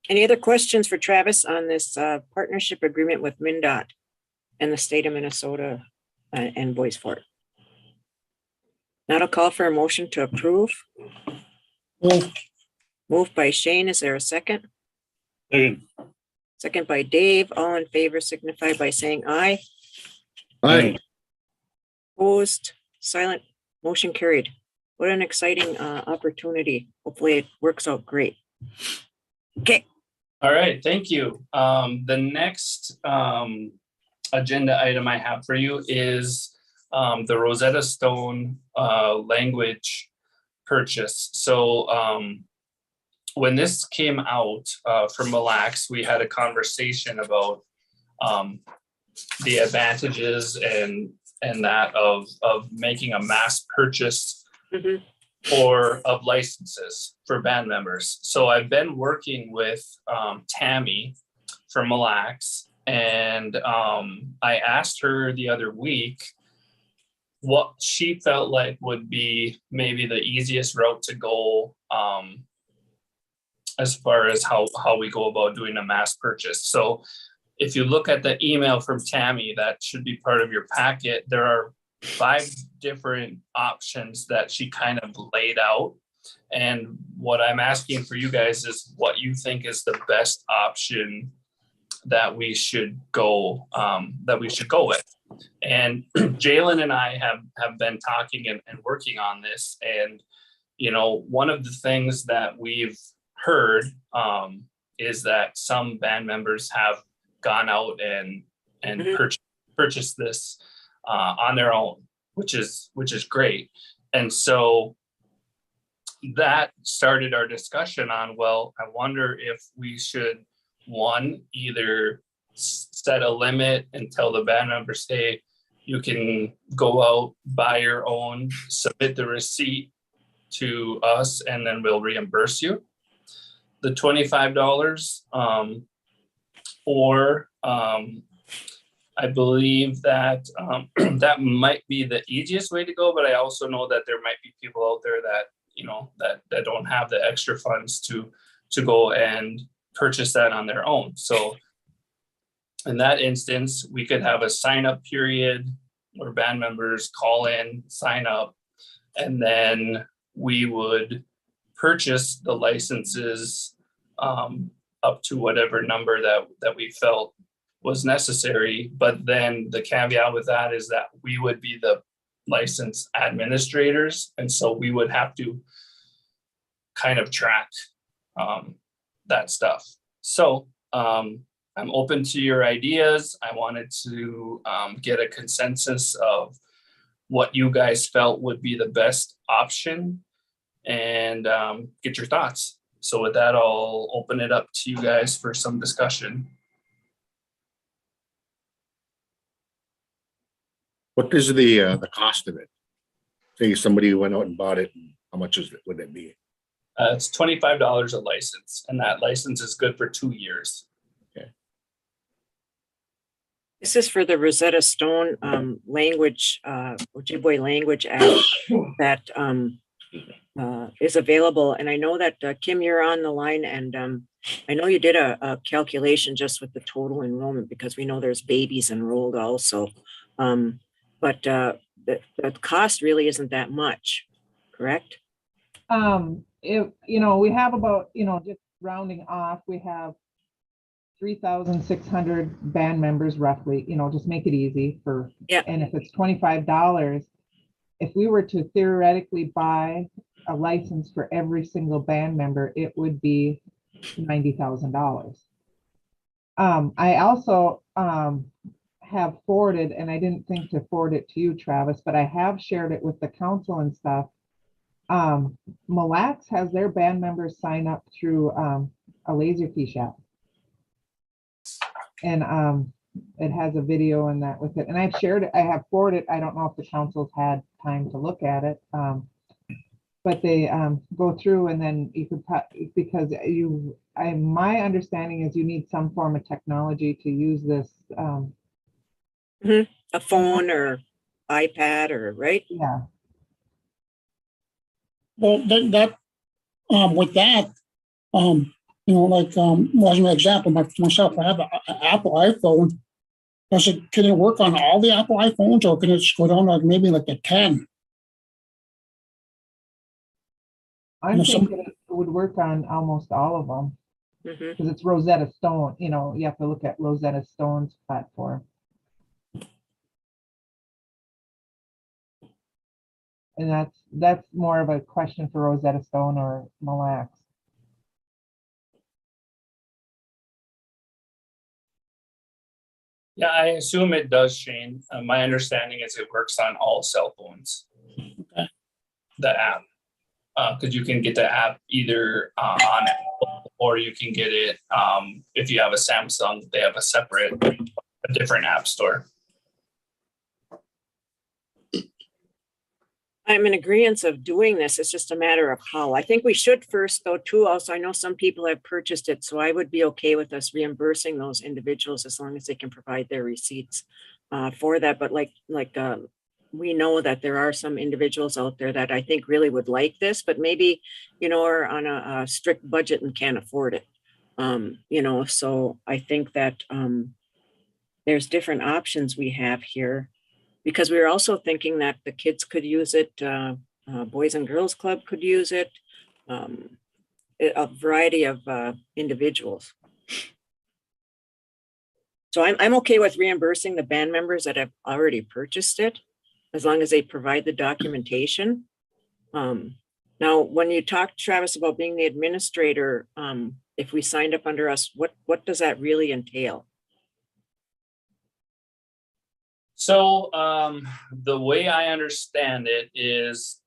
Any other questions for Travis on this partnership agreement with MnDOT and the state of Minnesota and Bois Forte? Now I'll call for a motion to approve. Moved by Shane. Is there a second? Second. Second by Dave. All in favor signify by saying aye. Aye. Opposed, silent, motion carried. What an exciting opportunity. Hopefully it works out great. Okay. All right, thank you. The next agenda item I have for you is the Rosetta Stone language purchase. So when this came out from Mille Lacs, we had a conversation about the advantages and that of making a mass purchase Mhm. or of licenses for band members. So I've been working with Tammy from Mille Lacs, and I asked her the other week what she felt like would be maybe the easiest route to go as far as how we go about doing a mass purchase. So if you look at the email from Tammy, that should be part of your packet. There are 5 different options that she kind of laid out. And what I'm asking for you guys is what you think is the best option that we should go with. And Jalen and I have been talking and working on this. And, you know, one of the things that we've heard is that some band members have gone out and purchased this on their own, which is great. And so that started our discussion on, well, I wonder if we should, one, either set a limit and tell the band members, hey, you can go out, buy your own, submit the receipt to us, and then we'll reimburse you the $25, or I believe that that might be the easiest way to go, but I also know that there might be people out there that, you know, that don't have the extra funds to go and purchase that on their own. So in that instance, we could have a sign up period where band members call in, sign up, and then we would purchase the licenses up to whatever number that we felt was necessary. But then the caveat with that is that we would be the license administrators. And so we would have to kind of track that stuff. So I'm open to your ideas. I wanted to get a consensus of what you guys felt would be the best option and get your thoughts. So with that, I'll open it up to you guys for some discussion. What is the cost of it? Say somebody went out and bought it, how much would it be? It's $25 a license, and that license is good for 2 years. This is for the Rosetta Stone language, Ojibwe language app that is available. And I know that Kim, you're on the line, and I know you did a calculation just with the total enrollment, because we know there's babies enrolled also. But the cost really isn't that much, correct? If, you know, we have about, you know, just rounding off, we have 3,600 band members roughly, you know, just make it easy for, and if it's $25, if we were to theoretically buy a license for every single band member, it would be $90,000. I also have forwarded, and I didn't think to forward it to you, Travis, but I have shared it with the council and stuff. Mille Lacs has their band members sign up through a laser key shop. And it has a video and that with it. And I've shared it, I have forwarded, I don't know if the council's had time to look at it. But they go through, and then you could, because my understanding is you need some form of technology to use this. A phone or iPad or, right? Yeah. Well, that with that, you know, like as an example, myself, I have an Apple iPhone. Can it work on all the Apple iPhones, or can it just go down to maybe like a 10? I'm thinking it would work on almost all of them, because it's Rosetta Stone. You know, you have to look at Rosetta Stone's platform. And that's more of a question for Rosetta Stone or Mille Lacs. Yeah, I assume it does, Shane. My understanding is it works on all cell phones. Okay. The app, because you can get the app either on Apple, or you can get it if you have a Samsung. They have a different app store. I'm in agreement of doing this. It's just a matter of how. I think we should first though too. Also, I know some people have purchased it, so I would be okay with us reimbursing those individuals as long as they can provide their receipts for that. But we know that there are some individuals out there that I think really would like this, but maybe, are on a strict budget and can't afford it. So I think that there's different options we have here. Because we were also thinking that the kids could use it, Boys and Girls Club could use it, a variety of individuals. So I'm okay with reimbursing the band members that have already purchased it, as long as they provide the documentation. Now, when you talk, Travis, about being the administrator, if we signed up under us, what does that really entail? So the way I understand it is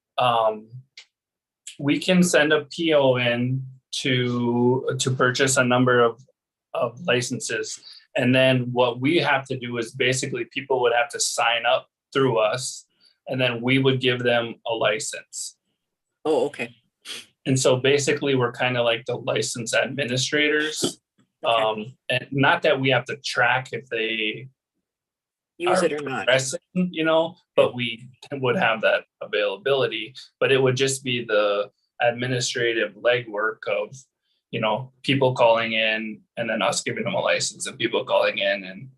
we can send a PO in to purchase a number of licenses. And then what we have to do is basically people would have to sign up through us, and then we would give them a license. Oh, okay. And so basically we're kind of like the license administrators. Okay. And not that we have to track if they use it or not, but we would have that availability. But it would just be the administrative legwork of, people calling in and then us giving them a license, and people calling in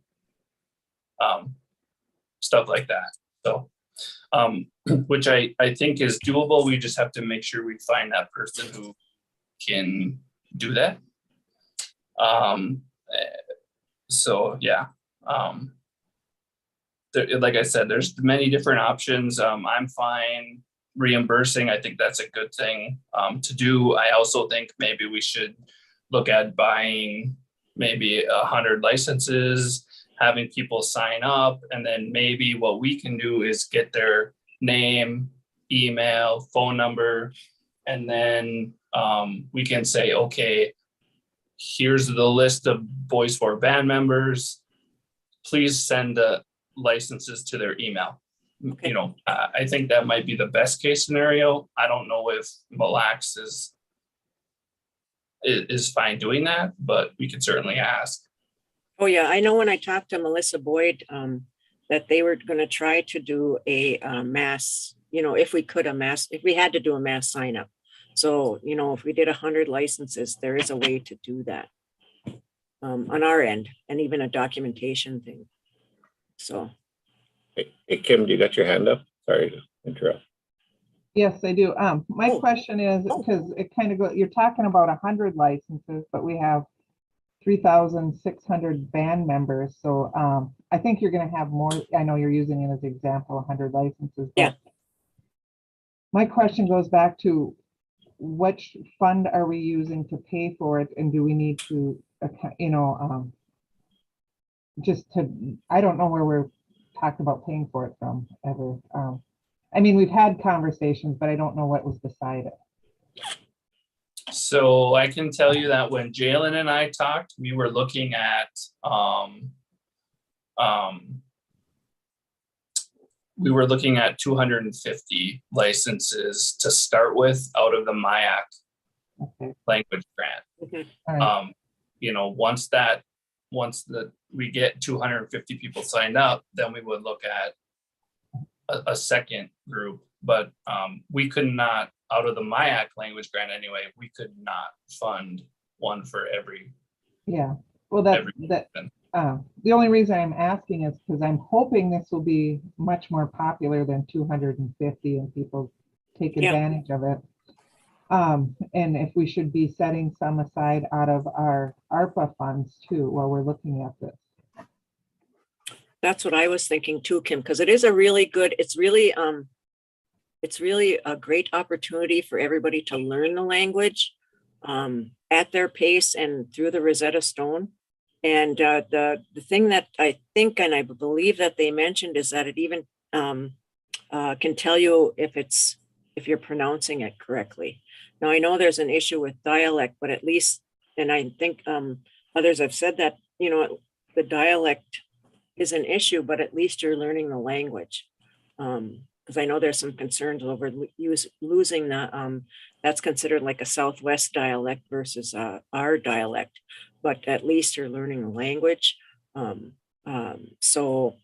and stuff like that. So, which I think is doable. We just have to make sure we find that person who can do that. So yeah. Like I said, there's many different options. I'm fine reimbursing. I think that's a good thing to do. I also think maybe we should look at buying maybe 100 licenses, having people sign up, and then maybe what we can do is get their name, email, phone number, and then we can say, okay, here's the list of Boys for band members. Please send the licenses to their email. Okay. I think that might be the best case scenario. I don't know if Mille Lacs is fine doing that, but we can certainly ask. Oh yeah, I know when I talked to Melissa Boyd, that they were going to try to do a mass, if we had to do a mass sign up. So, if we did 100 licenses, there is a way to do that on our end, and even a documentation thing. So. Hey, Kim, you got your hand up? Sorry to interrupt. Yes, I do. My question is, because it kind of you're talking about 100 licenses, but we have 3,600 band members. So I think you're going to have more. I know you're using it as an example, 100 licenses. Yeah. My question goes back to which fund are we using to pay for it? And do we need to, I don't know where we're talked about paying for it from ever. I mean, we've had conversations, but I don't know what was decided. So I can tell you that when Jalen and I talked, we were looking at we were looking at 250 licenses to start with out of the MIAC language grant. Okay. Once we get 250 people signed up, then we would look at a second group. But we could not, out of the MIAC language grant anyway, we could not fund one for every. Yeah, well, the only reason I'm asking is because I'm hoping this will be much more popular than 250 and people take advantage of it. And if we should be setting some aside out of our ARPA funds too, while we're looking at this. That's what I was thinking too, Kim, because it is it's really a great opportunity for everybody to learn the language at their pace and through the Rosetta Stone. And the thing that I think, and I believe that they mentioned, is that it even can tell you if you're pronouncing it correctly. Now, I know there's an issue with dialect, but at least, and I think others have said that, the dialect is an issue, but at least you're learning the language. because I know there's some concerns over losing the, that's considered like a Southwest dialect versus our dialect, but at least you're learning the language. So,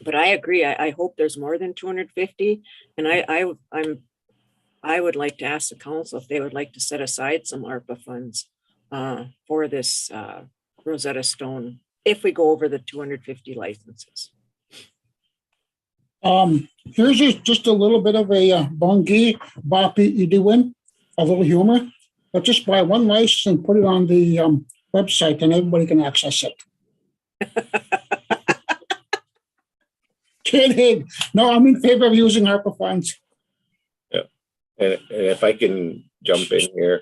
but I agree. I hope there's more than 250, and I would like to ask the council if they would like to set aside some ARPA funds for this Rosetta Stone if we go over the 250 licenses. Here's just a little bit of a bungie bop you do win, a little humor, but just buy one license and put it on the website and everybody can access it. Kidding. No, I'm in favor of using ARPA funds. Yeah. And if I can jump in here,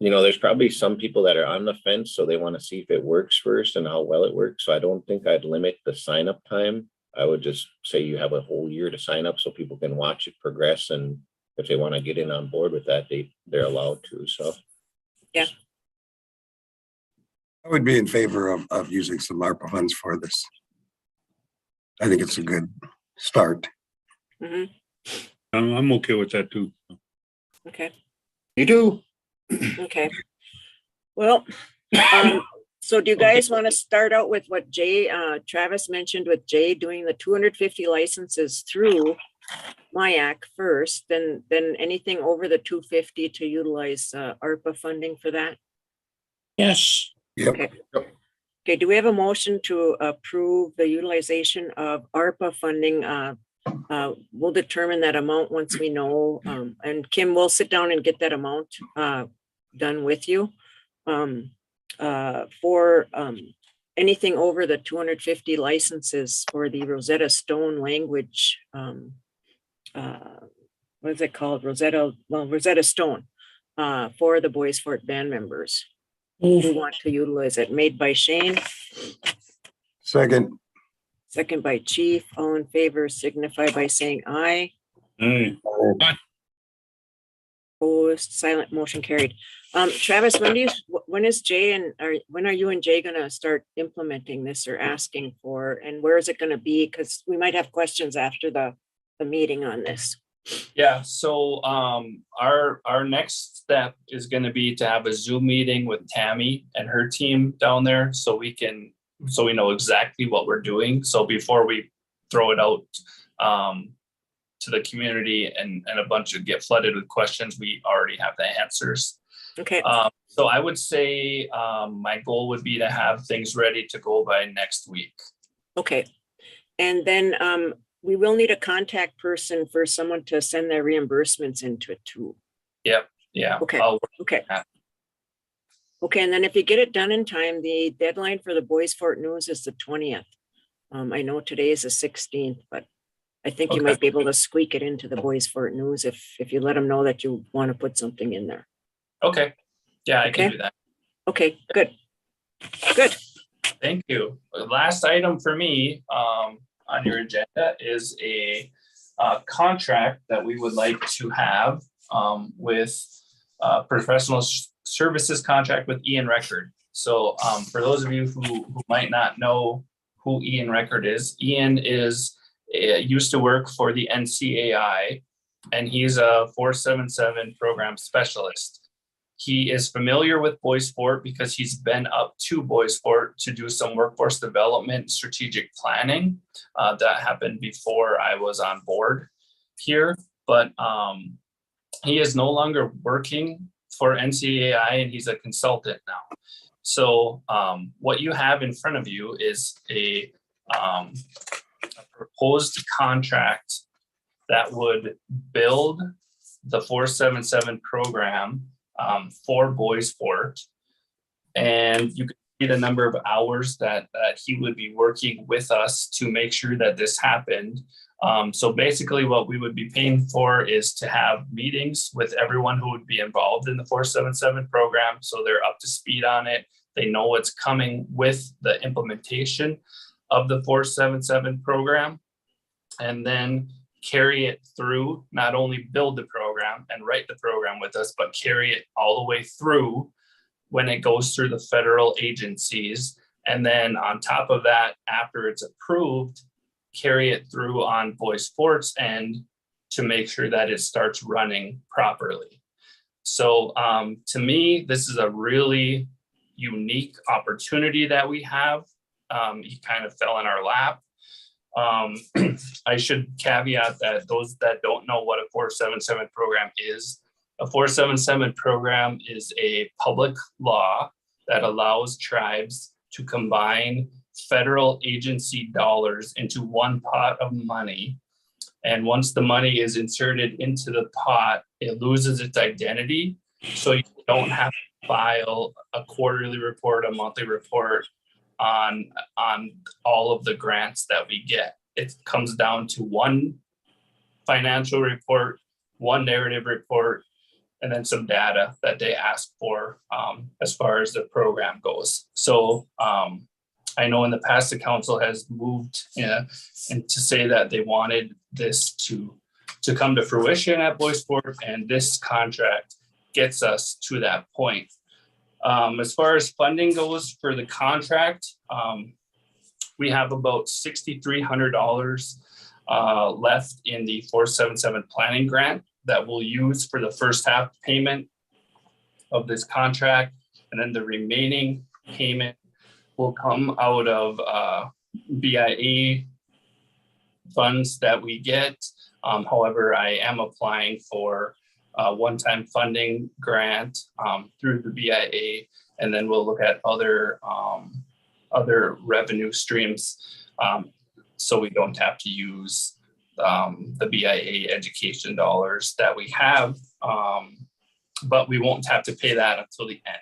there's probably some people that are on the fence, so they want to see if it works first and how well it works. So I don't think I'd limit the sign up time. I would just say you have a whole year to sign up so people can watch it progress. And if they want to get in on board with that, they're allowed to. So yeah. I would be in favor of using some ARPA funds for this. I think it's a good start. Mm-hmm. I'm okay with that too. Okay. You do. Okay. Well, so do you guys want to start out with what Travis mentioned with Jay doing the 250 licenses through MIAC first, then anything over the 250 to utilize ARPA funding for that? Yes. Yep. Okay. Okay, do we have a motion to approve the utilization of ARPA funding? We'll determine that amount once we know, and Kim will sit down and get that amount done with you. For anything over the 250 licenses for the Rosetta Stone language, what is it called? Rosetta Stone for the Boys Fort band members who want to utilize it. Made by Shane. Second. Second by Chief. All in favor signify by saying aye. Aye. Opposed, silent, motion carried. Travis, when is Jay when are you and Jay gonna start implementing this or asking for, and where is it gonna be? Because we might have questions after the meeting on this. Yeah, so our next step is going to be to have a Zoom meeting with Tammy and her team down there so we know exactly what we're doing. So before we throw it out to the community and a bunch of get flooded with questions, we already have the answers. Okay. So I would say my goal would be to have things ready to go by next week. Okay. And then we will need a contact person for someone to send their reimbursements into it too. Yep. Yeah. Okay. Okay. Okay. And then if you get it done in time, the deadline for the Boys Fort News is the 20th. I know today is the 16th, but I think you might be able to squeak it into the Boys Fort News if you let them know that you want to put something in there. Okay. Yeah, I can do that. Okay, good. Good. Thank you. Last item for me on your agenda is a contract that we would like to have with professional services contract with Ian Record. So for those of you who might not know who Ian Record is, Ian used to work for the NCAI, and he's a 477 program specialist. He is familiar with Boys Fort because he's been up to Boys Fort to do some workforce development, strategic planning that happened before I was on board here. But he is no longer working for NCAI, and he's a consultant now. So what you have in front of you is a proposed contract that would build the 477 program for Boys Fort, and you can see the number of hours that he would be working with us to make sure that this happened. So basically what we would be paying for is to have meetings with everyone who would be involved in the 477 program, so they're up to speed on it. They know what's coming with the implementation of the 477 program, and then carry it through, not only build the program and write the program with us, but carry it all the way through when it goes through the federal agencies. And then on top of that, after it's approved, carry it through on Boys Fort's end to make sure that it starts running properly. So to me, this is a really unique opportunity that we have. He kind of fell in our lap. I should caveat that those that don't know what a 477 program is, a 477 program is a public law that allows tribes to combine federal agency dollars into one pot of money. And once the money is inserted into the pot, it loses its identity. So you don't have to file a quarterly report, a monthly report on all of the grants that we get. It comes down to one financial report, one narrative report, and then some data that they ask for as far as the program goes. So I know in the past the council has moved and to say that they wanted this to come to fruition at Boys Fort, and this contract gets us to that point. As far as funding goes for the contract, we have about $6,300 left in the 477 planning grant that we'll use for the first half payment of this contract. And then the remaining payment will come out of BIA funds that we get. However, I am applying for a one-time funding grant through the BIA, and then we'll look at other revenue streams so we don't have to use the BIA education dollars that we have, but we won't have to pay that until the end.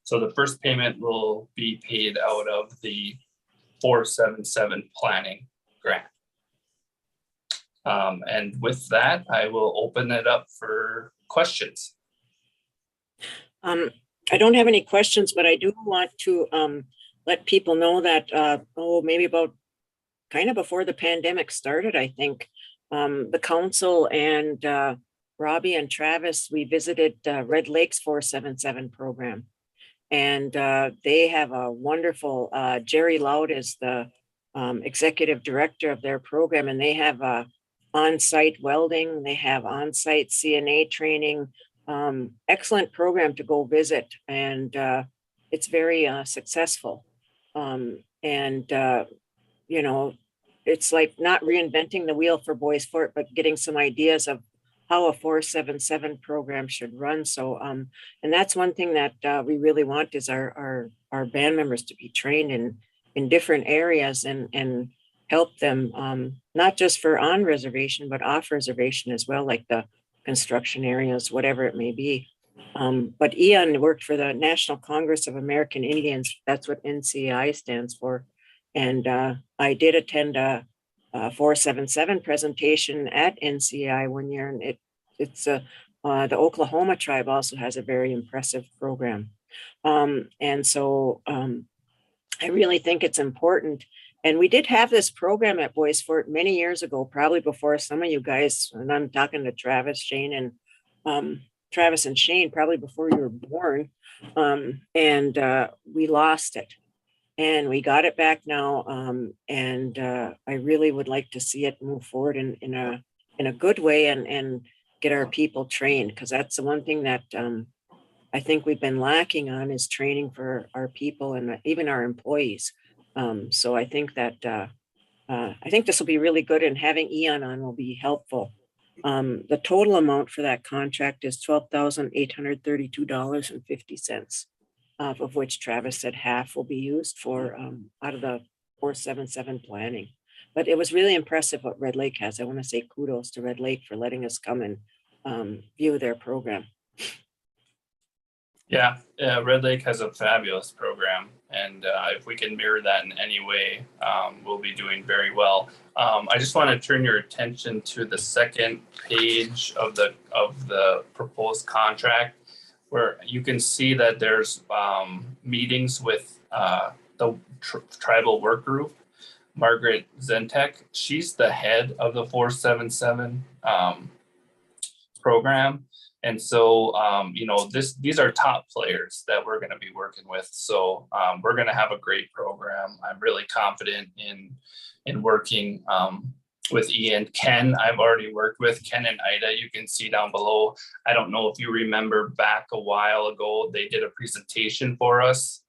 So the first payment will be paid out of the 477 planning grant. And with that, I will open it up for questions. I don't have any questions, but I do want to let people know that, maybe about kind of before the pandemic started, I think, the council and Robbie and Travis, we visited Red Lake's 477 program. And they have a wonderful, Jerry Loud is the executive director of their program, and they have on-site welding, they have on-site CNA training, excellent program to go visit, and it's very successful. You know, it's like not reinventing the wheel for Boys Fort, but getting some ideas of how a 477 program should run. So, and that's one thing that we really want is our band members to be trained in different areas and help them, not just for on reservation, but off reservation as well, like the construction areas, whatever it may be. But Ian worked for the National Congress of American Indians. That's what NCI stands for. And I did attend a 477 presentation at NCI one year, and it's the Oklahoma tribe also has a very impressive program. And so I really think it's important. And we did have this program at Boys Fort many years ago, probably before some of you guys, and I'm talking to Travis, Shane, and Travis and Shane, probably before you were born. And we lost it. And we got it back now, and I really would like to see it move forward in a good way and get our people trained, because that's the one thing that I think we've been lacking on is training for our people and even our employees. So I think that I think this will be really good, and having Ian on will be helpful. The total amount for that contract is $12,832.50. Of which Travis said half will be used for out of the 477 planning. But it was really impressive what Red Lake has. I want to say kudos to Red Lake for letting us come and view their program. Yeah, Red Lake has a fabulous program, and if we can mirror that in any way, we'll be doing very well. I just want to turn your attention to the second page of the proposed contract, where you can see that there's meetings with the tribal work group. Margaret Zentek, she's the head of the 477 program. And so, these are top players that we're going to be working with. So we're going to have a great program. I'm really confident in working with Ian. Ken, I've already worked with Ken and Ida. You can see down below. I don't know if you remember back a while ago, they did a presentation for us.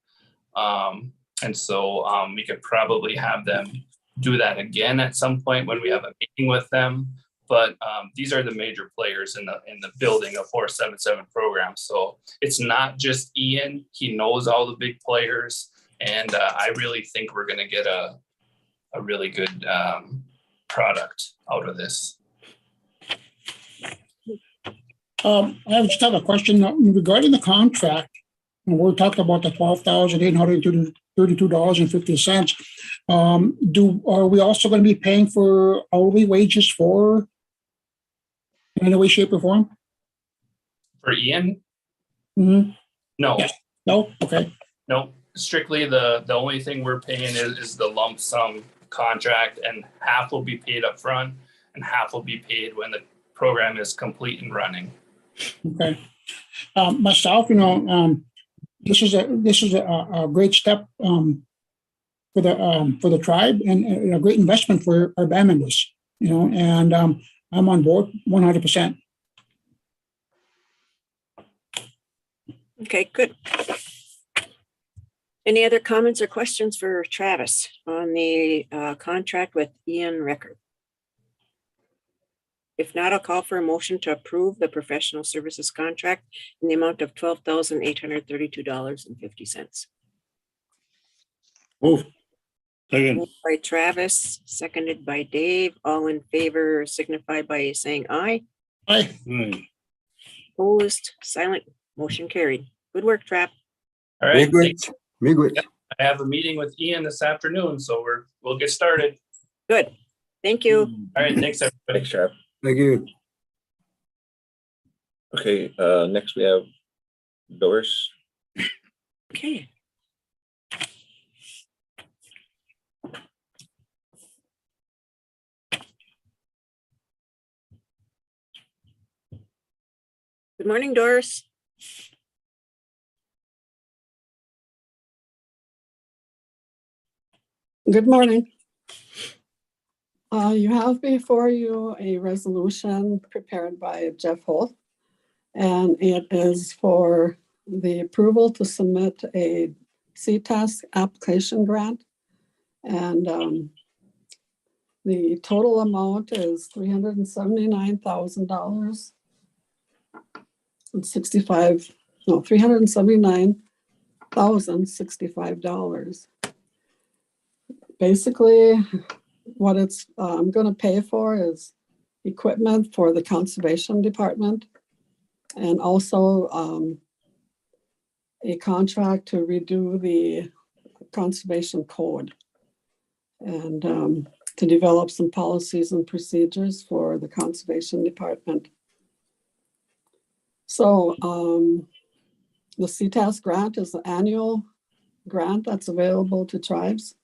And so we could probably have them do that again at some point when we have a meeting with them. But these are the major players in the building of 477 program. So it's not just Ian. He knows all the big players. And I really think we're going to get a really good product out of this. I just have a question regarding the contract. We're talking about the $12,832.50. Are we also going to be paying for hourly wages for in any way, shape, or form? For Ian? Mm-hmm. No. Yes. No? Okay. No. Strictly the only thing we're paying is the lump sum contract, and half will be paid up front and half will be paid when the program is complete and running. Okay. Myself, this is a great step for the tribe and a great investment for our band members. And I'm on board 100%. Okay, good. Any other comments or questions for Travis on the contract with Ian Record? If not, I'll call for a motion to approve the professional services contract in the amount of $12,832.50. Move. Second. Moved by Travis, seconded by Dave. All in favor signify by saying aye. Aye. Aye. Opposed, silent, motion carried. Good work, Trap. All right. Me good. I have a meeting with Ian this afternoon, so we'll get started. Good. Thank you. All right. Thanks, everybody. Thanks, Trav. Thank you. Okay, next we have Doris. Okay. Good morning, Doris. Good morning. You have before you a resolution prepared by Jeff Holt, and it is for the approval to submit a Ctas application grant. And the total amount is $379,000 and $379,065. Basically, what it's going to pay for is equipment for the conservation department, and also a contract to redo the conservation code, and to develop some policies and procedures for the conservation department. So the Ctas Grant is the annual grant that's available to tribes,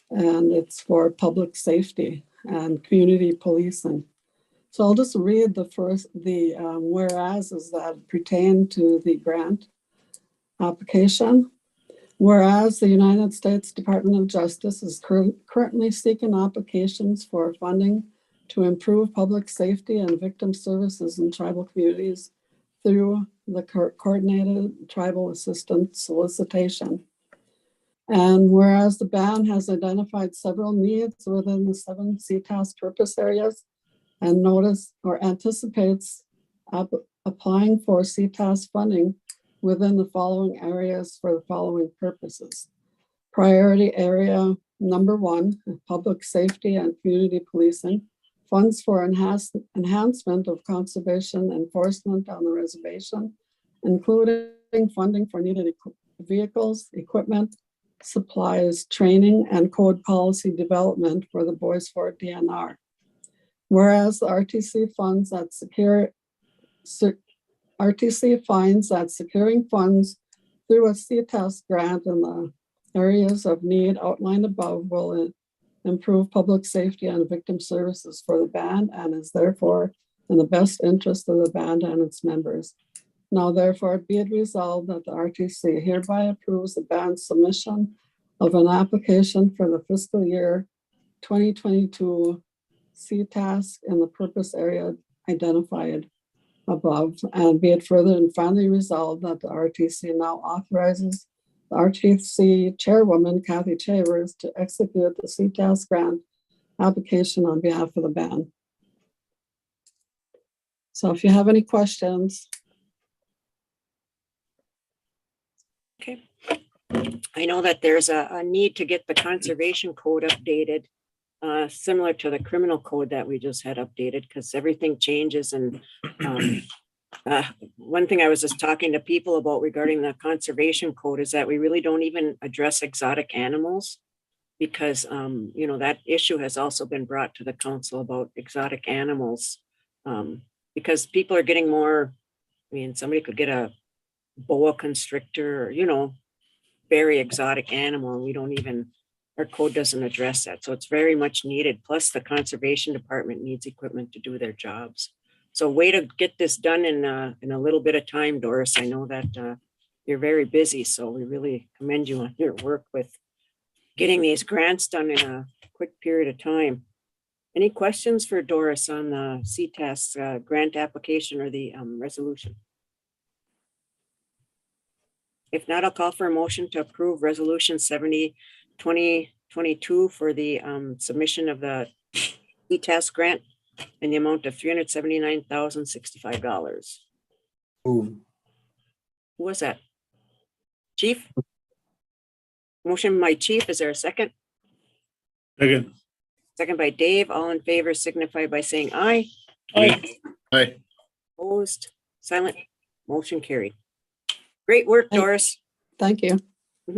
and it's for public safety and community policing. So I'll just read the whereases that pertain to the grant application. Whereas the United States Department of Justice is currently seeking applications for funding to improve public safety and victim services in tribal communities through the Coordinated Tribal Assistance Solicitation. And whereas the band has identified several needs within the 7 Ctas purpose areas and notice or anticipates applying for Ctas funding within the following areas for the following purposes. Priority area number 1, public safety and community policing, funds for enhancement of conservation enforcement on the reservation, including funding for needed vehicles, equipment, supplies, training, and code policy development for the Boys Fort DNR. Whereas the RTC finds that securing funds through a Ctas grant in the areas of need outlined above will improve public safety and victim services for the band, and is therefore in the best interest of the band and its members. Now therefore be it resolved that the RTC hereby approves the band's submission of an application for the fiscal year 2022 Ctas in the purpose area identified above, and be it further and finally resolved that the RTC now authorizes the RTC chairwoman, Kathy Chavers, to execute the Ctas Grant application on behalf of the band. So if you have any questions. Okay. I know that there's a need to get the conservation code updated, similar to the criminal code that we just had updated, because everything changes. And one thing I was just talking to people about regarding the conservation code is that we really don't even address exotic animals, because you know, that issue has also been brought to the council about exotic animals, because people are getting more. I mean, somebody could get a boa constrictor, or, you know, very exotic animal, and we don't even, our code doesn't address that. So it's very much needed. Plus the conservation department needs equipment to do their jobs. So way to get this done in a little bit of time, Doris. I know that you're very busy, so we really commend you on your work with getting these grants done in a quick period of time. Any questions for Doris on the Ctas grant application or the resolution? If not, I'll call for a motion to approve resolution 70/2022 for the submission of the Ctas grant in the amount of $379,065. Move. Who was that? Chief? Motion by Chief. Is there a second? Second. Second by Dave. All in favor signify by saying aye. Aye. Opposed? Silent? Motion carried. Great work, Doris. Thank you.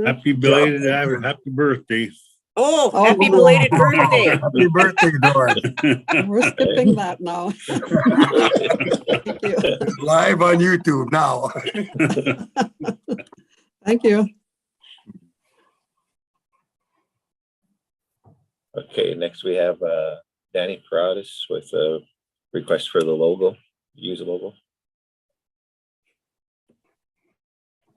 Happy belated happy birthday. Oh, happy belated birthday. Happy birthday, Doris. We're skipping that now. Thank you. Live on YouTube now. Thank you. Okay, next we have Danny Paradas with a request for the logo, use a logo.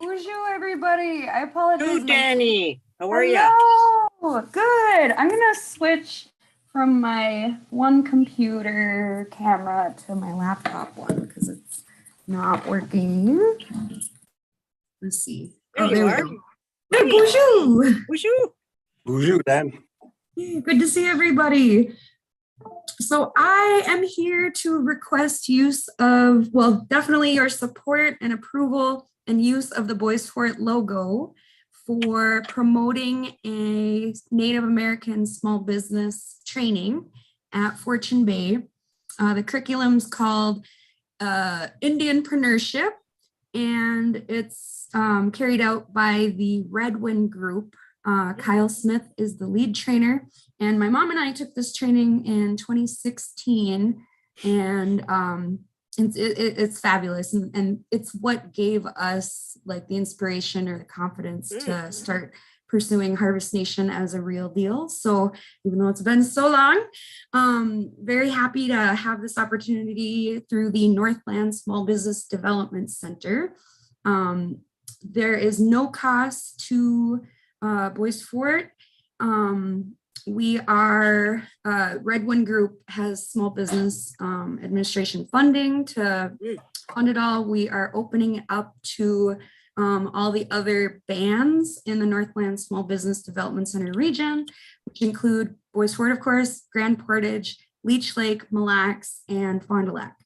Bonjour, everybody. I apologize. Hello, Danny. How are you? Hello. Good. I'm gonna switch from my one computer camera to my laptop one because it's not working. Let's see. There you are. Good. Bonjour. Bonjour. Bonjour, Dan. Good to see everybody. So I am here to request use of, well, definitely your support and approval and use of the Boys for It logo for promoting a Native American small business training at Fortune Bay. The curriculum's called Indianpreneurship, and it's carried out by the Redwind Group. Kyle Smith is the lead trainer, and my mom and I took this training in 2016, and it's fabulous, and it's what gave us like the inspiration or the confidence to start pursuing Harvest Nation as a real deal. So even though it's been so long, very happy to have this opportunity through the Northland Small Business Development Center. There is no cost to Boys for It. We are, Redwind Group has small business administration funding to fund it all. We are opening up to all the other bands in the Northland Small Business Development Center region, which include Boys for It, of course, Grand Portage, Leech Lake, Mille Lacs, and Fond du Lac.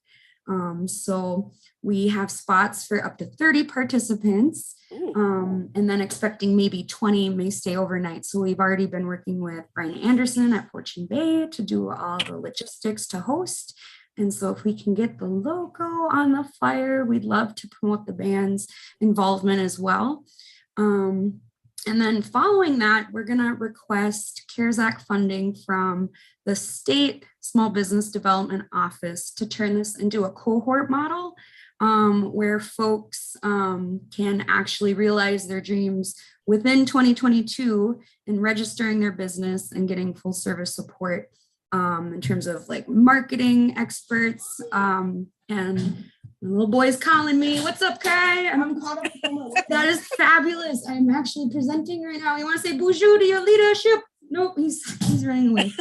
So we have spots for up to 30 participants, and then expecting maybe 20 may stay overnight. So we've already been working with Brian Anderson at Fortune Bay to do all the logistics to host. And so if we can get the logo on the flyer, we'd love to promote the band's involvement as well. And then following that, we're going to request CARES Act funding from the State Small Business Development Office to turn this into a cohort model where folks can actually realize their dreams within 2022 in registering their business and getting full service support in terms of like marketing experts. And the little boy's calling me. What's up, Kai? That is fabulous. I'm actually presenting right now. You want to say bonjour to your leadership? Nope, he's running away.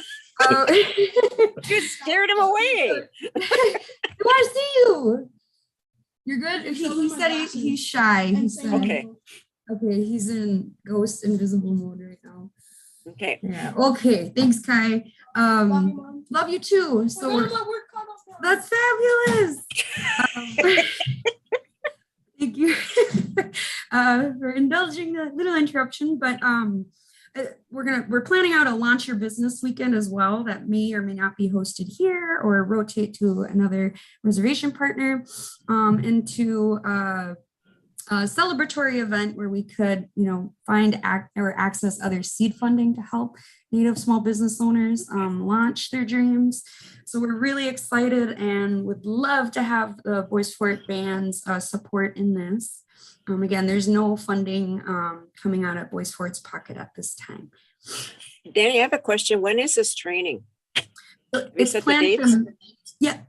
You scared him away. I want to see you. You're good? He said he's shy. He said, Okay. Okay, he's in ghost invisible mode right now. Okay. Yeah. Okay. Thanks, Kai. Love you too. So that's fabulous. Thank you for indulging the little interruption, but we're planning out a launch your business weekend as well that may or may not be hosted here or rotate to another reservation partner, into a celebratory event where we could, find or access other seed funding to help Native small business owners launch their dreams. So we're really excited and would love to have the Boys Fort band's support in this. Again, there's no funding coming out of Boys Fort's pocket at this time. Danny, I have a question. When is this training? It's planned from,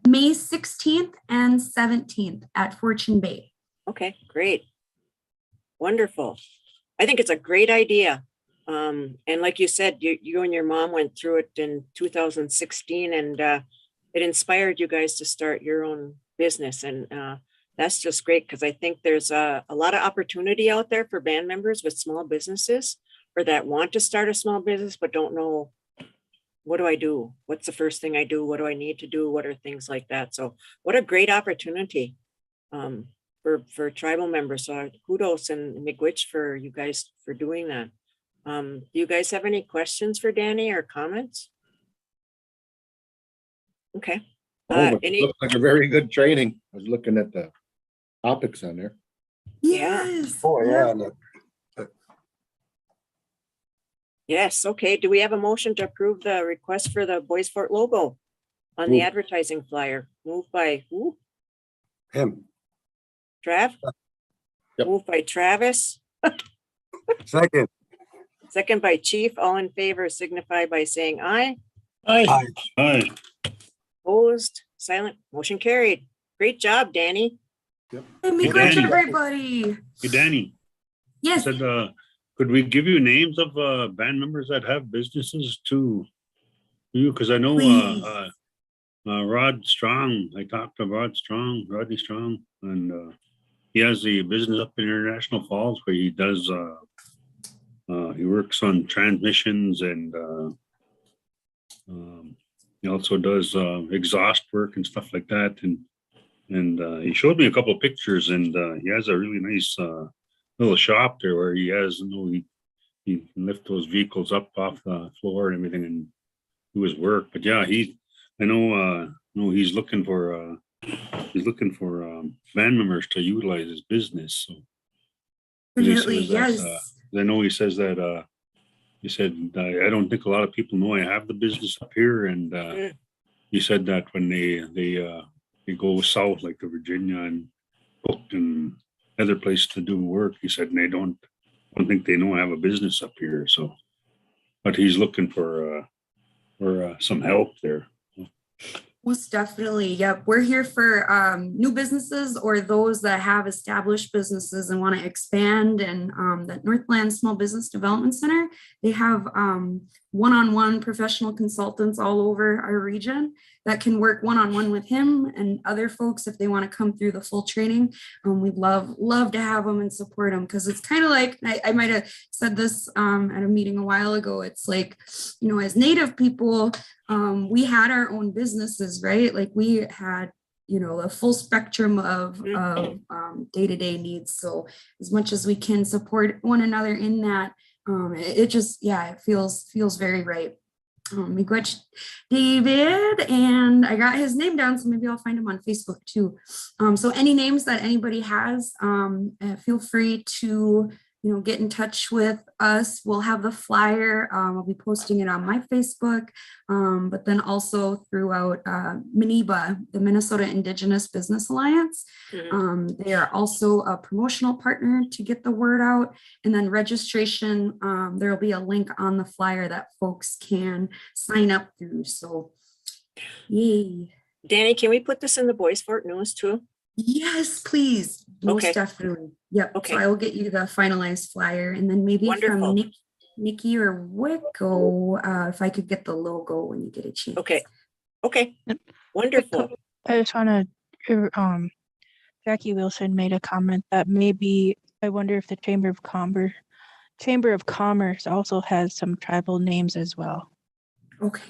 May 16th and 17th at Fortune Bay. Okay, great. Wonderful. I think it's a great idea. And like you said, you and your mom went through it in 2016 and it inspired you guys to start your own business. And that's just great because I think there's a lot of opportunity out there for band members with small businesses or that want to start a small business but don't know, what do I do? What's the first thing I do? What do I need to do? What are things like that? So what a great opportunity for tribal members. So kudos and miigwech for you guys for doing that. Do you guys have any questions for Danny or comments? Okay. Looks like a very good training. I was looking at the topics on there. Yes. Oh, yeah. Yes. Okay. Do we have a motion to approve the request for the Boys Fort logo on the advertising flyer? Moved by who? Him. Trav? Yep. Moved by Travis. Second. Second by Chief. All in favor signify by saying aye. Aye. Aye. Opposed, silent, motion carried. Great job, Danny. Yep. Hey, miigwech, everybody. Hey, Danny. Yes. I said, could we give you names of band members that have businesses too? You, because I know Rod Strong. I talked to Rodney Strong, and he has the business up in International Falls where he does. He works on transmissions and he also does exhaust work and stuff like that. And he showed me a couple of pictures, and he has a really nice little shop there where he has, he can lift those vehicles up off the floor and everything and do his work. But yeah, I know he's looking for band members to utilize his business. So Definitely, yes. I know he says that he said, I don't think a lot of people know I have the business up here. And he said that when they go south, like to Virginia and Cook and other places to do work, he said, and I don't think they know I have a business up here. So, but he's looking for some help there. Most definitely. Yep. We're here for new businesses or those that have established businesses and want to expand. And that Northland Small Business Development Center, they have one-on-one professional consultants all over our region that can work one-on-one with him and other folks if they want to come through the full training. We'd love to have them and support them, because it's kind of like, I might have said this at a meeting a while ago. It's like, as Native people, we had our own businesses, right? Like we had, a full spectrum of day-to-day needs. So as much as we can support one another in that, it just, it feels very right. Miigwech David, and I got his name down, so maybe I'll find him on Facebook too. So any names that anybody has, feel free to get in touch with us. We'll have the flyer. I'll be posting it on my Facebook, but then also throughout MINEBA, the Minnesota Indigenous Business Alliance. They are also a promotional partner to get the word out. And then registration, there will be a link on the flyer that folks can sign up through. So Yay. Danny, can we put this in the Boys Fort News too? Yes, please. Most Okay. definitely. Yep. Okay. So I will get you the finalized flyer, and then maybe Wonderful. from Nikki or Wicco, if I could get the logo when you get a chance. Okay. Okay. Wonderful. I just want to, Jackie Wilson made a comment that maybe, I wonder if the Chamber of Commerce also has some tribal names as well. Okay.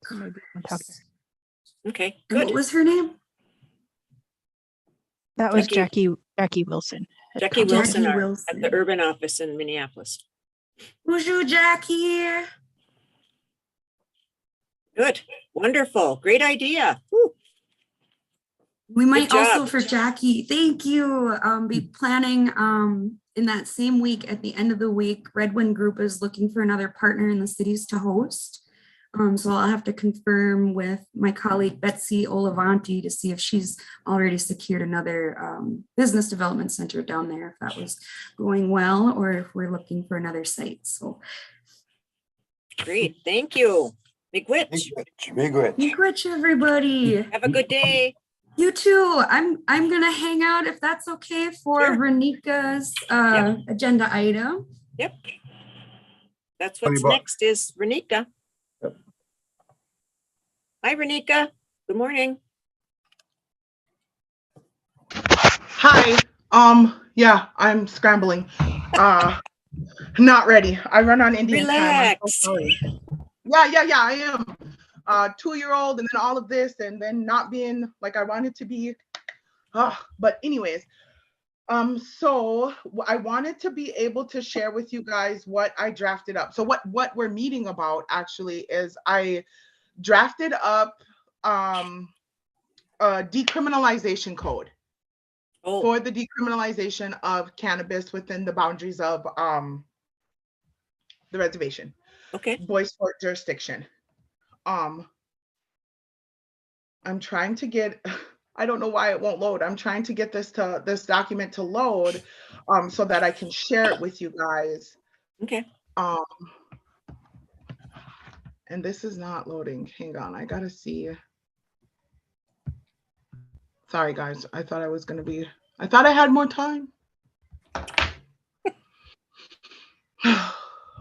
So maybe we can talk to her. Okay, And good. what was her name? That was Jackie Wilson. Jackie Wilson, Jackie at Wilson. the urban office in Minneapolis. Bonjour, Jackie. Good. Wonderful. Great idea. Woo. We might Good also job. for Jackie, thank you, be planning in that same week, at the end of the week, Red Wind Group is looking for another partner in the cities to host. So I'll have to confirm with my colleague Betsy Olivanti to see if she's already secured another business development center down there, if that was going well, or if we're looking for another site. So Great. Thank you. Miigwech. Miigwech, everybody. Have a good day. You too. I'm gonna hang out if that's okay for Sure. Renika's Yep. agenda item. Yep. That's what's next is Renika. Hi, Renika. Good morning. Hi. Yeah, I'm scrambling. Not ready. I run on Indian time. I'm so sorry. Yeah, I am. 2-year-old and then all of this and then not being like I wanted to be. But anyways, so I wanted to be able to share with you guys what I drafted up. So what we're meeting about actually is I drafted up a decriminalization code for the decriminalization of cannabis within the boundaries of the reservation. Okay. Boys Fort jurisdiction. I'm trying to get, I don't know why it won't load. I'm trying to get this document to load so that I can share it with you guys. Okay. And this is not loading. Hang on, I gotta see. Sorry guys, I thought I had more time.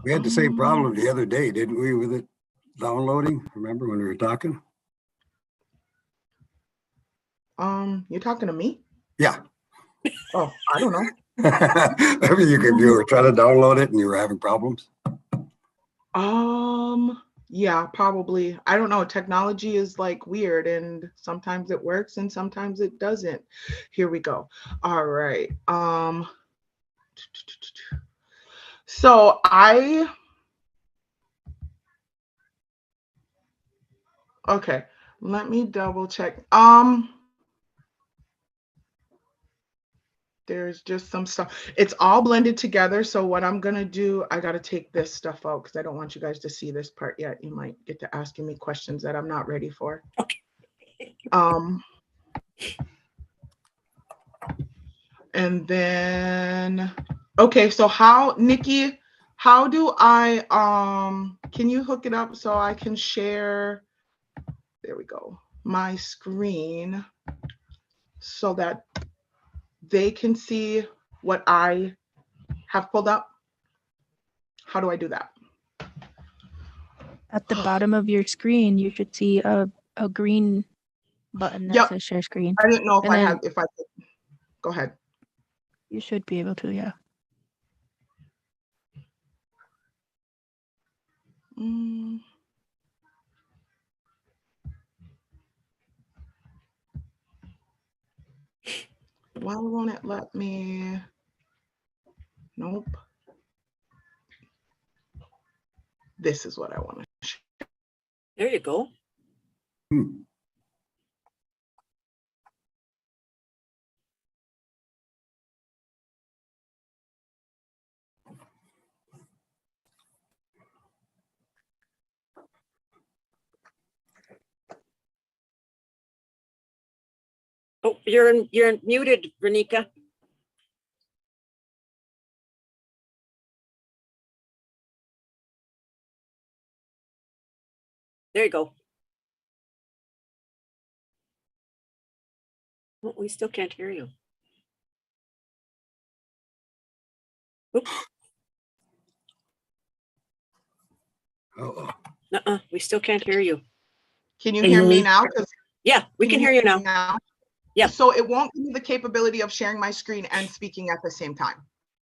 We had the same problem the other day, didn't we, with it downloading? Remember when we were talking? You're talking to me? Yeah. Oh, I don't know. Maybe you were trying to download it and you were having problems. Yeah, probably. I don't know. Technology is like weird and sometimes it works and sometimes it doesn't. Here we go. All right. So okay, let me double check. There's just some stuff. It's all blended together. So what I'm gonna do, I gotta take this stuff out because I don't want you guys to see this part yet. You might get to asking me questions that I'm not ready for. Okay. And then, okay, so Nikki, how do I, can you hook it up so I can share, there we go, my screen so that they can see what I have pulled up? How do I do that? At the bottom of your screen, you should see a green button that says share screen. I didn't know if I could. Go ahead. You should be able to, yeah. Why won't it let me? Nope. This is what I want to share. There you go. Oh, you're muted, Renika. There you go. Oh, we still can't hear you. Oop. We still can't hear you. Can you hear me now? Yeah, we can hear you now. Yeah. So it won't give me the capability of sharing my screen and speaking at the same time.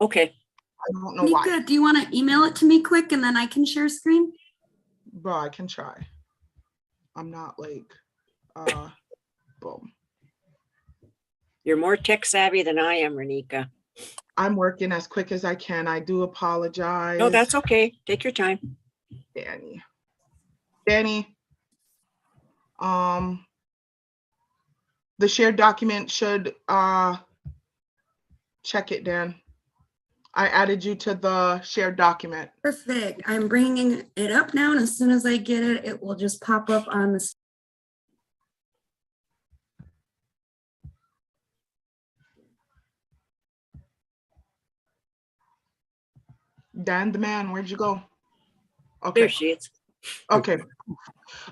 Okay. I don't know why. Nika, do you want to email it to me quick and then I can share screen? Bro, I can try. I'm not like, boom. You're more tech savvy than I am, Renika. I'm working as quick as I can. I do apologize. No, that's okay. Take your time. Danny, the shared document should, check it, Dan. I added you to the shared document. Perfect. I'm bringing it up now, and as soon as I get it, it will just pop up on the. Dan the man, where'd you go? Okay. There she is. Okay.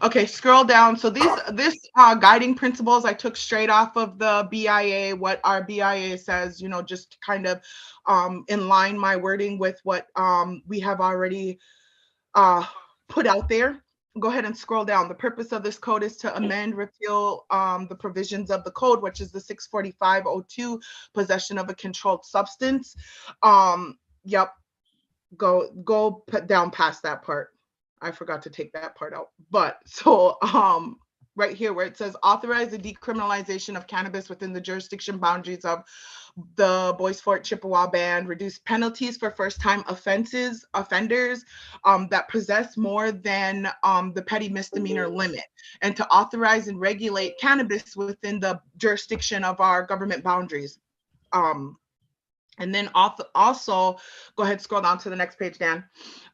Okay, scroll down. So this guiding principles I took straight off of the BIA, what our BIA says, you know, just kind of in line my wording with what we have already put out there. Go ahead and scroll down. The purpose of this code is to amend, repeal the provisions of the code, which is the 64502, possession of a controlled substance. Yep, go put down past that part. I forgot to take that part out. But so right here where it says authorize the decriminalization of cannabis within the jurisdiction boundaries of the Bois Forte Chippewa Band, reduce penalties for first-time offenders that possess more than the petty misdemeanor limit, and to authorize and regulate cannabis within the jurisdiction of our government boundaries. And then also, go ahead, scroll down to the next page, Dan.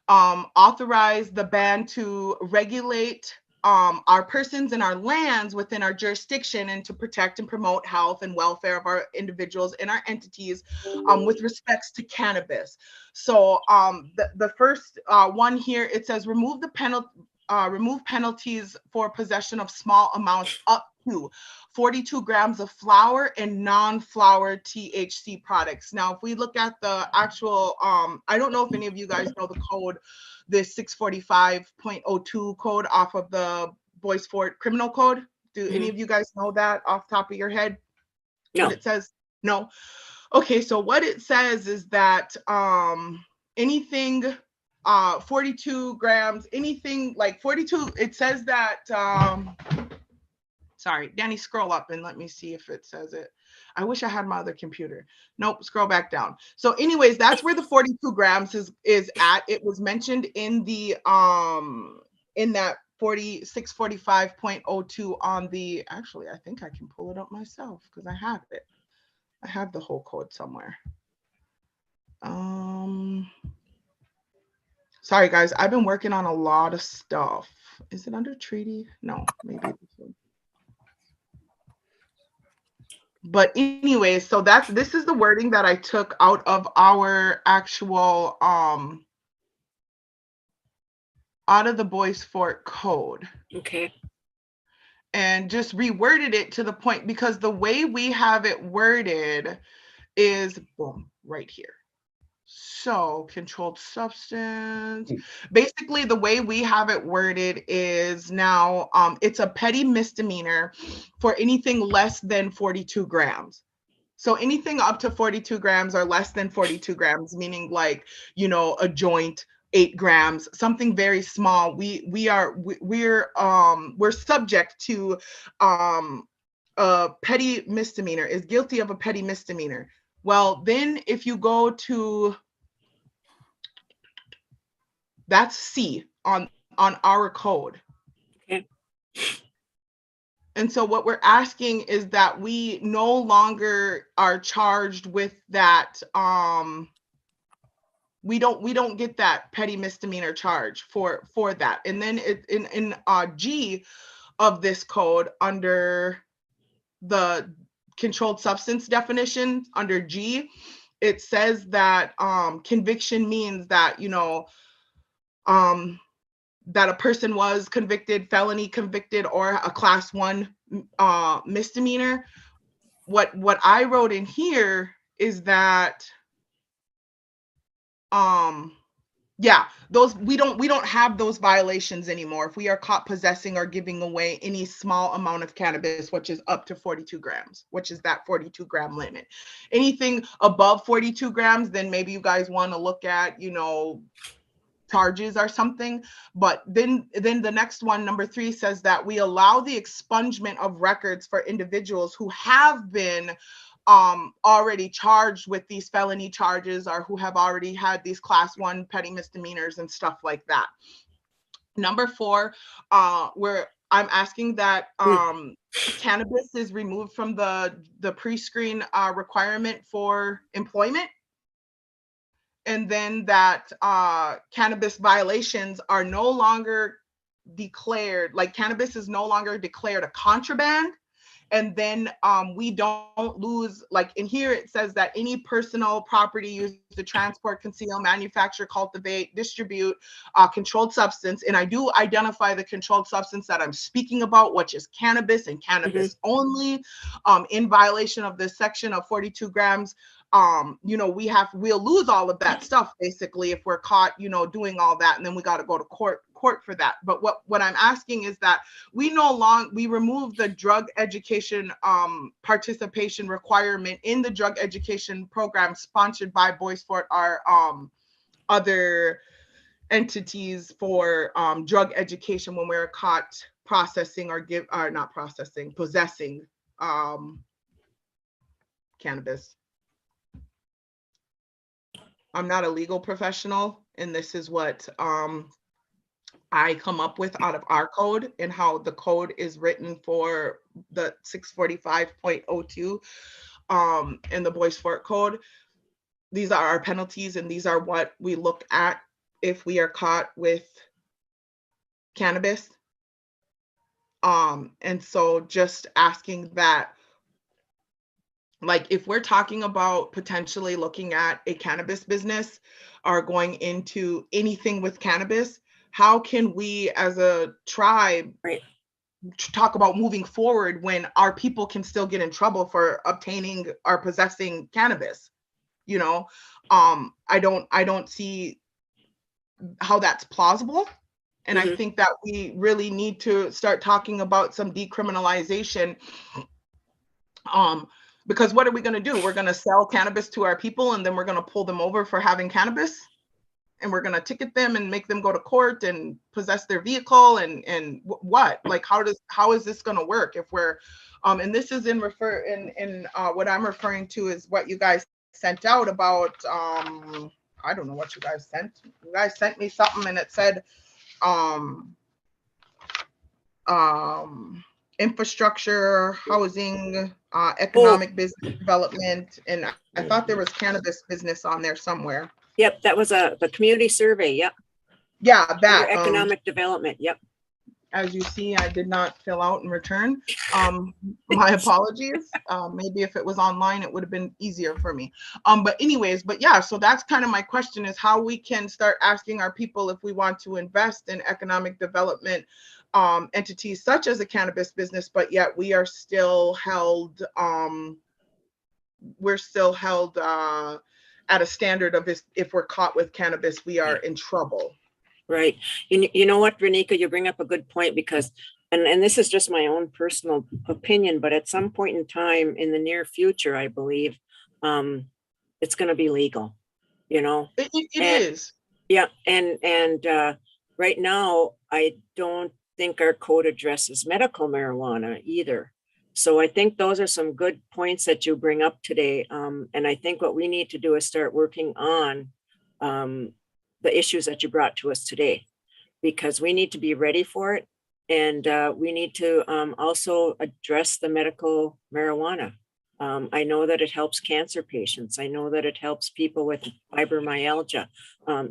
Authorize the band to regulate our persons and our lands within our jurisdiction and to protect and promote health and welfare of our individuals and our entities with respects to cannabis. So the first one here, it says remove penalties for possession of small amounts up to 42 grams of flour and non-flour THC products. Now, if we look at the actual, I don't know if any of you guys know the code, this 645.02 code off of the Bois Forte criminal code. Do any of you guys know that off the top of your head? No. What it says? No. Okay, so what it says is that anything 42 grams, anything like 42, it says that, sorry, Danny, scroll up and let me see if it says it. I wish I had my other computer. Nope, scroll back down. So anyways, that's where the 42 grams is at. It was mentioned in the in that 645.02 on the, actually, I think I can pull it up myself because I have it. I have the whole code somewhere. Sorry guys, I've been working on a lot of stuff. Is it under treaty? No, maybe this one. But anyway, so this is the wording that I took out of our actual out of the Bois Forte code. Okay. And just reworded it to the point, because the way we have it worded is boom right here. So controlled substance, basically the way we have it worded is now it's a petty misdemeanor for anything less than 42 grams. So anything up to 42 grams or less than 42 grams, meaning like, you know, a joint, 8 grams, something very small, we're subject to a petty misdemeanor, is guilty of a petty misdemeanor. Well, then if you go to, that's C on our code. Okay. And so what we're asking is that we no longer are charged with that. We don't get that petty misdemeanor charge for that. And then in G of this code, under the controlled substance definition, under G, it says that conviction means that, you know, that a person was convicted, felony convicted, or a class 1 misdemeanor. what I wrote in here is that, yeah, those we don't have those violations anymore. If we are caught possessing or giving away any small amount of cannabis, which is up to 42 grams, which is that 42 gram limit. Anything above 42 grams, then maybe you guys want to look at, you know, charges or something. But then the next one, number 3, says that we allow the expungement of records for individuals who have been already charged with these felony charges, or who have already had these class 1 petty misdemeanors and stuff like that. Number 4, where I'm asking that cannabis is removed from the pre-screen requirement for employment. And then that cannabis violations are no longer declared, like cannabis is no longer declared a contraband. And then we don't lose, like in here, it says that any personal property used to transport, conceal, manufacture, cultivate, distribute controlled substance. And I do identify the controlled substance that I'm speaking about, which is cannabis and cannabis only, in violation of this section of 42 grams. You know, we'll lose all of that stuff basically if we're caught, you know, doing all that, and then we got to go to court for that. But what I'm asking is that we remove the drug education participation requirement in the drug education program sponsored by Boys Fort, our other entities for drug education, when we're caught processing or not processing, possessing cannabis. I'm not a legal professional, and this is what I come up with out of our code and how the code is written for the 645.02 in the Boys Fort Code. These are our penalties, and these are what we look at if we are caught with cannabis. And so just asking that, like, if we're talking about potentially looking at a cannabis business or going into anything with cannabis, how can we as a tribe talk about moving forward when our people can still get in trouble for obtaining or possessing cannabis? You know, I don't see how that's plausible. And I think that we really need to start talking about some decriminalization. Because what are we going to do? We're going to sell cannabis to our people, and then we're going to pull them over for having cannabis, and we're going to ticket them and make them go to court and possess their vehicle, and what? Like, how is this going to work if we're and this is in what I'm referring to is what you guys sent out about I don't know what you guys sent. You guys sent me something, and it said infrastructure, housing, economic business development, and I thought there was cannabis business on there somewhere. Yep, that was the community survey. Yep. Yeah, that economic development. Yep. As you see, I did not fill out and return. My apologies. Maybe if it was online, it would have been easier for me. But anyways, but yeah, so that's kind of my question, is how we can start asking our people if we want to invest in economic development entities such as a cannabis business, but yet we are still held at a standard of if we're caught with cannabis, we are in trouble. Right. You know what, Renika, you bring up a good point, because, and this is just my own personal opinion, but at some point in time in the near future, I believe it's going to be legal, you know. It is. Yeah. And right now, I don't think our code addresses medical marijuana either. So I think those are some good points that you bring up today. And I think what we need to do is start working on the issues that you brought to us today, because we need to be ready for it. And we need to also address the medical marijuana. I know that it helps cancer patients. I know that it helps people with fibromyalgia.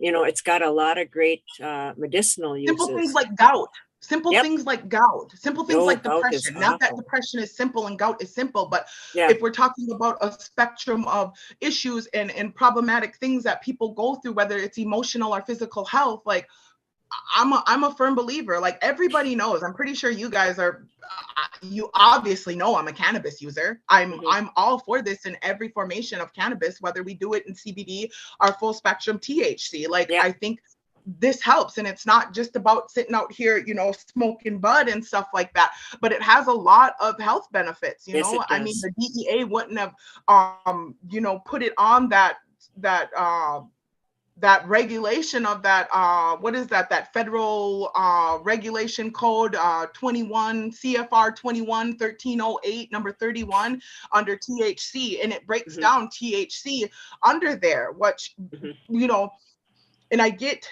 You know, it's got a lot of great medicinal uses. Simple things like gout. Simple things like gout. Simple things like depression. Not that depression is simple and gout is simple, but if we're talking about a spectrum of issues and problematic things that people go through, whether it's emotional or physical health, like I'm a firm believer. Like everybody knows, I'm pretty sure you guys are. You obviously know I'm a cannabis user. I'm all for this in every formation of cannabis, whether we do it in CBD or full spectrum THC. Like I think this helps, and it's not just about sitting out here, you know, smoking bud and stuff like that, but it has a lot of health benefits. You know, I mean, the DEA wouldn't have, you know, put it on that regulation of that what is that federal regulation code 21 CFR 21-1308 number 31 under THC, and it breaks down THC under there, which you know, and I get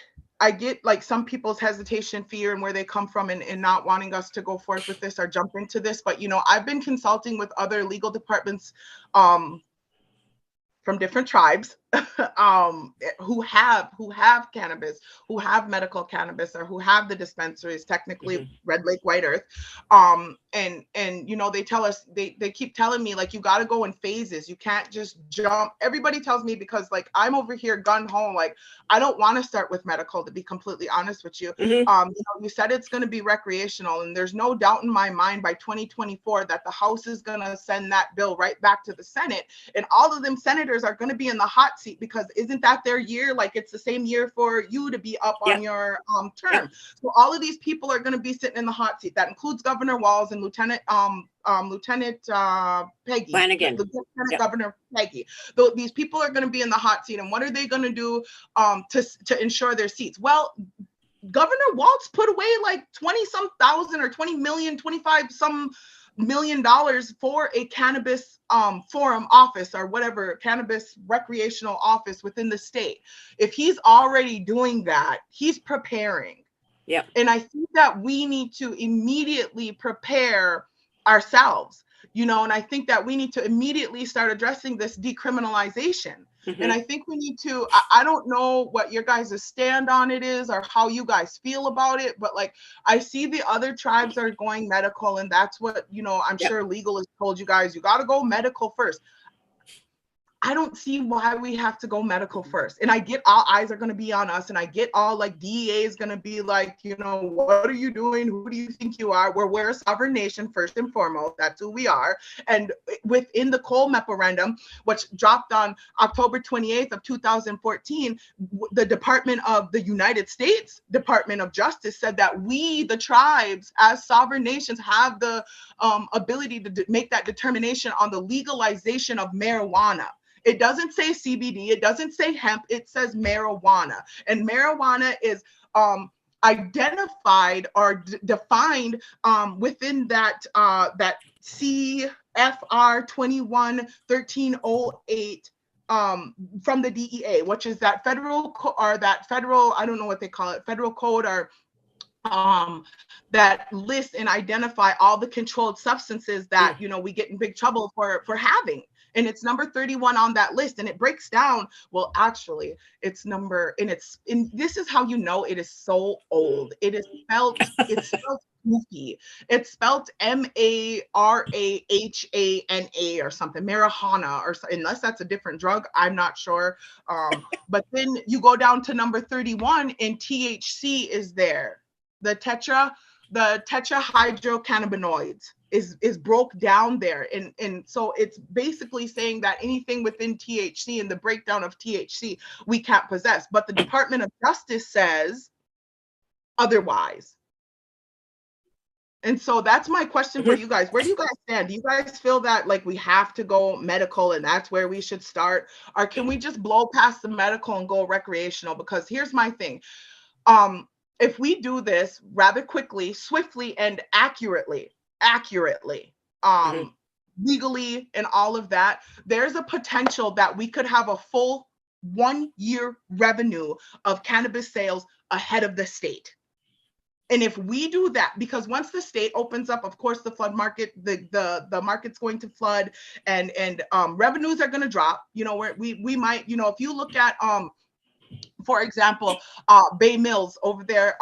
like some people's hesitation, fear, and where they come from, and not wanting us to go forth with this or jump into this. But you know, I've been consulting with other legal departments from different tribes who have cannabis, who have medical cannabis, or who have the dispensaries, technically Red Lake, White Earth. And you know, they tell us, they keep telling me, like, you got to go in phases. You can't just jump. Everybody tells me, because like I'm over here gun ho, like I don't want to start with medical, to be completely honest with you. You know, you said it's going to be recreational, and there's no doubt in my mind by 2024 that the House is going to send that bill right back to the Senate, and all of them senators are going to be in the hot seat, because isn't that their year? Like it's the same year for you to be up on your term. So all of these people are going to be sitting in the hot seat. That includes Governor Walz and Lieutenant Peggy, Flanagan. Lieutenant Governor Peggy. These people are going to be in the hot seat, and what are they going to do to ensure their seats? Well, Governor Walz put away like 20-some thousand or 20 million, 25-some million dollars for a cannabis forum office, or whatever, cannabis recreational office within the state. If he's already doing that, he's preparing. Yeah. And I think that we need to immediately prepare ourselves, you know, and I think that we need to immediately start addressing this decriminalization. And I think we need to, I don't know what your guys' stand on it is, or how you guys feel about it, but like I see the other tribes are going medical, and that's what, you know, I'm sure legal has told you guys, you got to go medical first. I don't see why we have to go medical first. And I get all eyes are going to be on us, and I get all like DEA is going to be like, you know, what are you doing? Who do you think you are? We're a sovereign nation first and foremost. That's who we are. And within the Cole Memorandum, which dropped on October 28th of 2014, the Department of the United States Department of Justice said that we, the tribes, as sovereign nations, have the ability to make that determination on the legalization of marijuana. It doesn't say CBD, it doesn't say hemp, it says marijuana. And marijuana is identified or defined within that that CFR 21-1308 from the DEA, which is that federal I don't know what they call it, federal code, or that lists and identify all the controlled substances that, you know, we get in big trouble for having. And it's number 31 on that list, and it breaks down. Well, actually, it's number, and this is how you know it is so old. It's spelled goofy. It's spelled MARAHANA or something, marijuana, or unless that's a different drug, I'm not sure. But then you go down to number 31, and THC is there. The tetrahydrocannabinoids is broke down there, and so it's basically saying that anything within THC and the breakdown of THC we can't possess, but the Department of Justice says otherwise. And so that's my question for you guys. Where do you guys stand? Do you guys feel that like we have to go medical and that's where we should start, or can we just blow past the medical and go recreational? Because here's my thing. If we do this rather quickly, swiftly, and accurately, legally and all of that, there's a potential that we could have a full 1 year revenue of cannabis sales ahead of the state. And if we do that, because once the state opens up, of course, the flood market, the market's going to flood, and revenues are going to drop. You know, we might, you know, if you look at for example, Bay Mills over there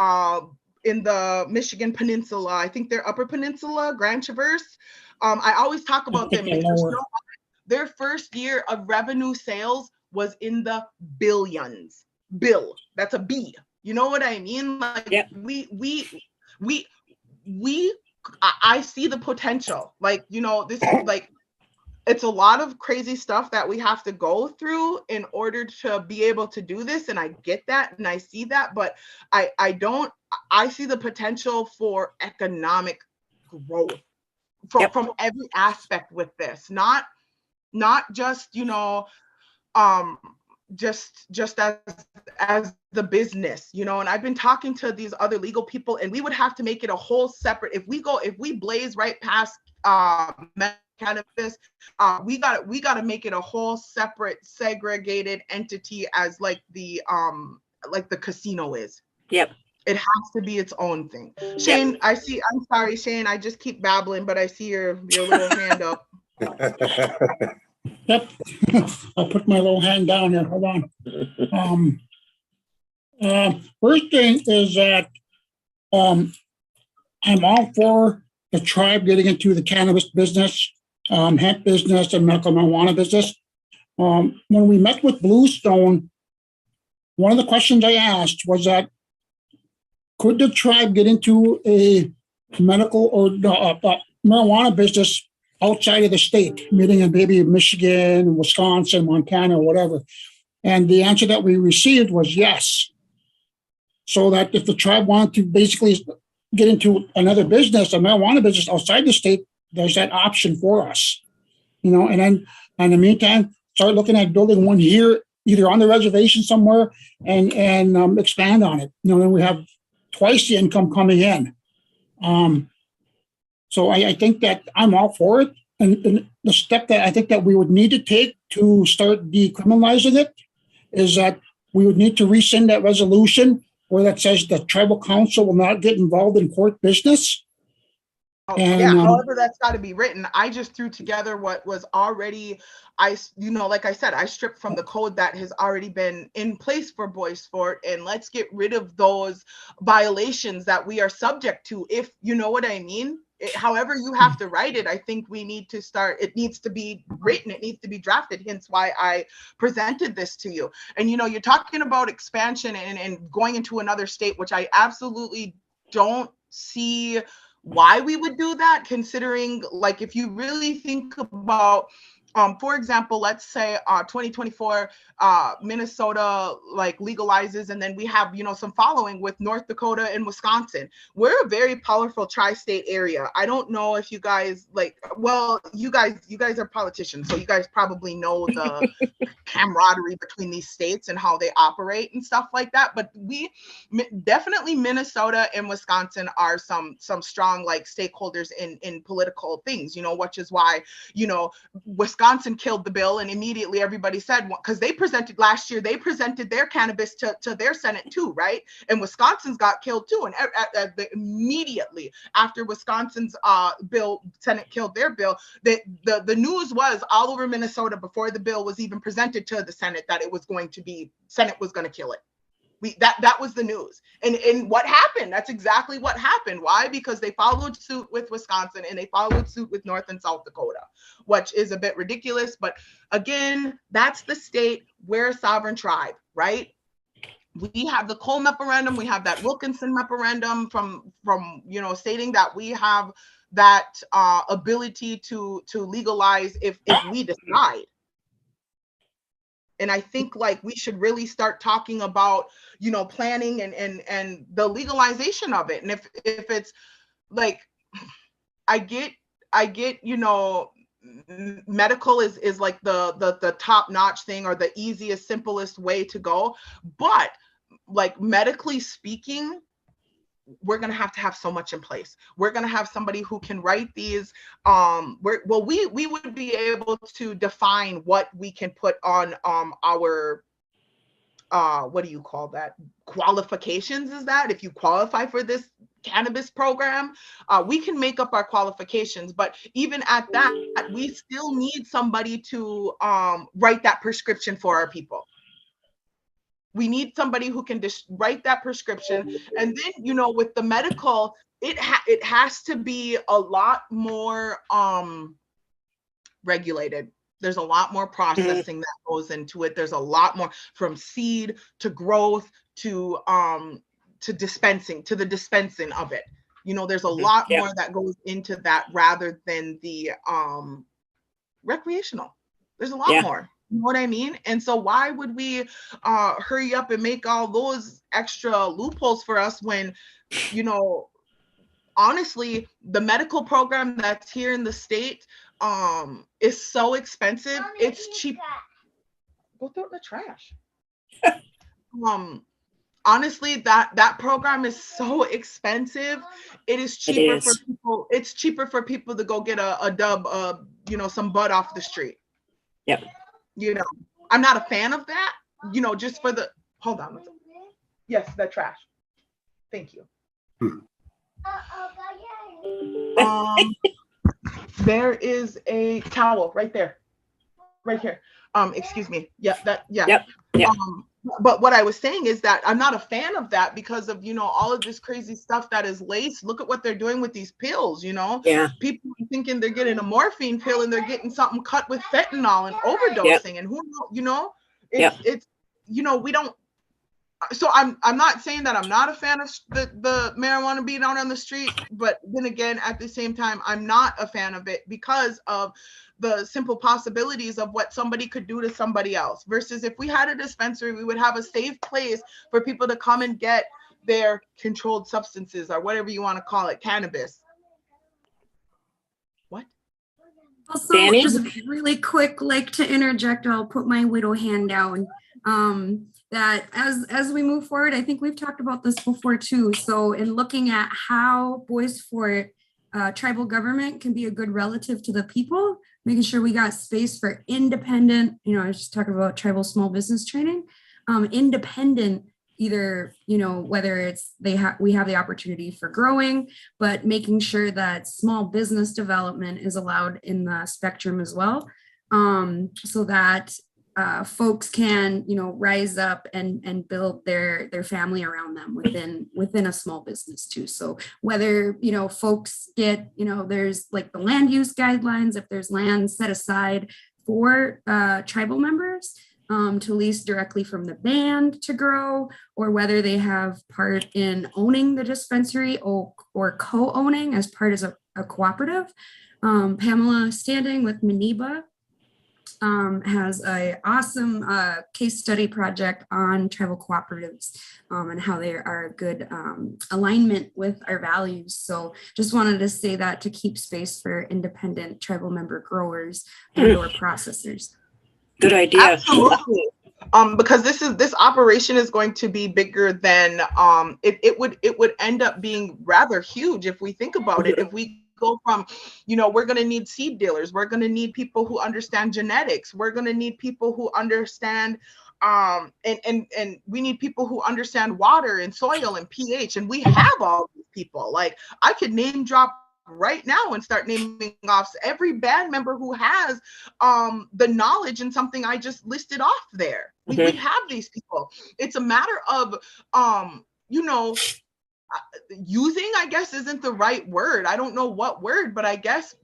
in the Michigan Peninsula, I think they're Upper Peninsula, Grand Traverse. I always talk about them because their first year of revenue sales was in the billions. That's a B. You know what I mean? Like Yep. I see the potential. Like, you know, this is like, it's a lot of crazy stuff that we have to go through in order to be able to do this. And I get that and I see that, but I see the potential for economic growth from every aspect with this, not just, you know, just as the business, you know. And I've been talking to these other legal people, and we would have to make it a whole separate, if we blaze right past cannabis, we got to make it a whole separate segregated entity, as like the casino is. Yep. It has to be its own thing. Shane, I'm sorry, Shane, I just keep babbling, but I see your little hand up. Yep. I'll put my little hand down here. Hold on. First thing is that I'm all for the tribe getting into the cannabis business, hemp business, and medical marijuana business. When we met with Bluestone, one of the questions I asked was that, could the tribe get into a medical or marijuana business outside of the state, meaning in maybe Michigan, Wisconsin, Montana, or whatever? And the answer that we received was yes. So that if the tribe wanted to basically get into another business, a marijuana business outside the state, there's that option for us, you know. And then in the meantime, start looking at building one here, either on the reservation somewhere, and expand on it. You know, then we have twice the income coming in. So I think that I'm all for it. And the step that I think that we would need to take to start decriminalizing it is that we would need to rescind that resolution where that says the tribal council will not get involved in court business. However that's got to be written. I just threw together what was already, like I said, I stripped from the code that has already been in place for Boy Sport, and let's get rid of those violations that we are subject to, if you know what I mean. However you have to write it, I think we need to start, it needs to be written, it needs to be drafted, hence why I presented this to you. And you know, you're talking about expansion and going into another state, which I absolutely don't see why we would do that, considering, like, if you really think about, for example, let's say 2024, Minnesota like legalizes, and then we have, you know, some following with North Dakota and Wisconsin. We're a very powerful tri-state area. I don't know if you guys you guys are politicians, so you guys probably know the camaraderie between these states and how they operate and stuff like that. But we definitely, Minnesota and Wisconsin are some strong like stakeholders in political things, you know, which is why, you know, Wisconsin killed the bill, and immediately everybody said, because they presented last year, they presented their cannabis to their Senate too, right? And Wisconsin's got killed too. And immediately after Wisconsin's bill, Senate killed their bill, the news was all over Minnesota before the bill was even presented to the Senate that it was going to be, Senate was going to kill it. That was the news. And what happened? That's exactly what happened. Why? Because they followed suit with Wisconsin, and they followed suit with North and South Dakota, which is a bit ridiculous. But again, that's the state. We're a sovereign tribe, right? We have the Cole memorandum. We have that Wilkinson memorandum from you know, stating that we have that ability to legalize if we decide. And I think like we should really start talking about, you know, planning and the legalization of it. And if it's like, I get, you know, medical is like the top notch thing, or the easiest, simplest way to go. But like, medically speaking, we're going to have so much in place. We're going to have somebody who can write these. We would be able to define what we can put on our what do you call that? Qualifications, is that if you qualify for this cannabis program, we can make up our qualifications. But even at that, we still need somebody to write that prescription for our people. We need somebody who can just write that prescription. And then, you know, with the medical, it has to be a lot more regulated. There's a lot more processing that goes into it. There's a lot more from seed to growth to dispensing, to the dispensing of it. You know, there's a lot more that goes into that rather than the recreational. There's a lot more. You know what I mean? And so why would we hurry up and make all those extra loopholes for us when, you know, honestly, the medical program that's here in the state is so expensive. It's cheap. Go throw it in the trash. Honestly, that program is so expensive. It is cheaper for people. It's cheaper for people to go get a dub, you know, some bud off the street. Yep. You know, I'm not a fan of that. You know, just for the hold on. Yes, the trash. Thank you. There is a towel right there, right here. Excuse me. Yeah, that. Yeah. Yep. Yep. But what I was saying is that I'm not a fan of that because of, you know, all of this crazy stuff that is laced. Look at what they're doing with these pills, you know? Yeah. People are thinking they're getting a morphine pill and they're getting something cut with fentanyl and overdosing and who knows, you know? It's, you know, we don't. So I'm not saying that I'm not a fan of the marijuana being out on the street, but then again, at the same time, I'm not a fan of it because of the simple possibilities of what somebody could do to somebody else. Versus if we had a dispensary, we would have a safe place for people to come and get their controlled substances or whatever you want to call it, cannabis. What? Also, Danny? just really quick, like to interject, I'll put my widow hand down. That as we move forward, I think we've talked about this before too. So in looking at how Boys Fort tribal government can be a good relative to the people, making sure we got space for independent, you know, I was just talking about tribal small business training, independent, either, you know, whether it's we have the opportunity for growing, but making sure that small business development is allowed in the spectrum as well, so that folks can, you know, rise up and build their family around them within a small business too. So whether, you know, folks get, you know, there's like the land use guidelines, if there's land set aside for tribal members to lease directly from the band to grow, or whether they have part in owning the dispensary or co-owning as part of a cooperative. Pamela Standing with Maniba has an awesome case study project on tribal cooperatives and how they are a good alignment with our values. So just wanted to say that to keep space for independent tribal member growers and or processors. Good idea. Absolutely. Because this operation is going to be bigger than it would end up being rather huge if we think about it. If we go from, you know, we're going to need seed dealers, we're going to need people who understand genetics, we're going to need people who understand and we need people who understand water and soil and pH, and we have all these people. Like I could name drop right now and start naming off every band member who has the knowledge in something I just listed off there. We have these people. It's a matter of you know, using, I guess, isn't the right word. I don't know what word, but I guess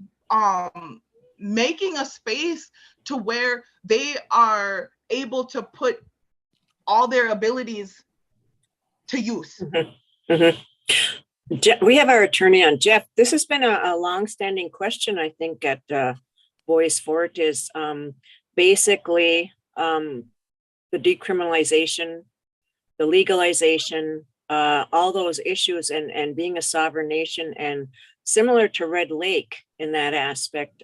making a space to where they are able to put all their abilities to use. We have our attorney on. Jeff, this has been a long-standing question, I think, at Boys Fort is basically the decriminalization, the legalization, all those issues and being a sovereign nation and similar to Red Lake in that aspect.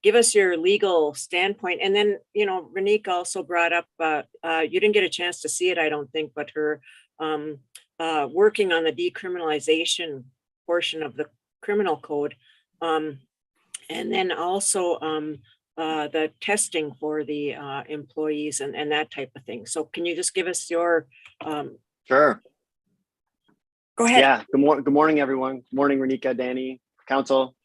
Give us your legal standpoint. And then, you know, Renique also brought up, you didn't get a chance to see it, I don't think, but her working on the decriminalization portion of the criminal code. And then also the testing for the employees and that type of thing. So can you just give us your... Sure. Go ahead. Yeah. Good morning, everyone. Good morning, Renika, Danny, council.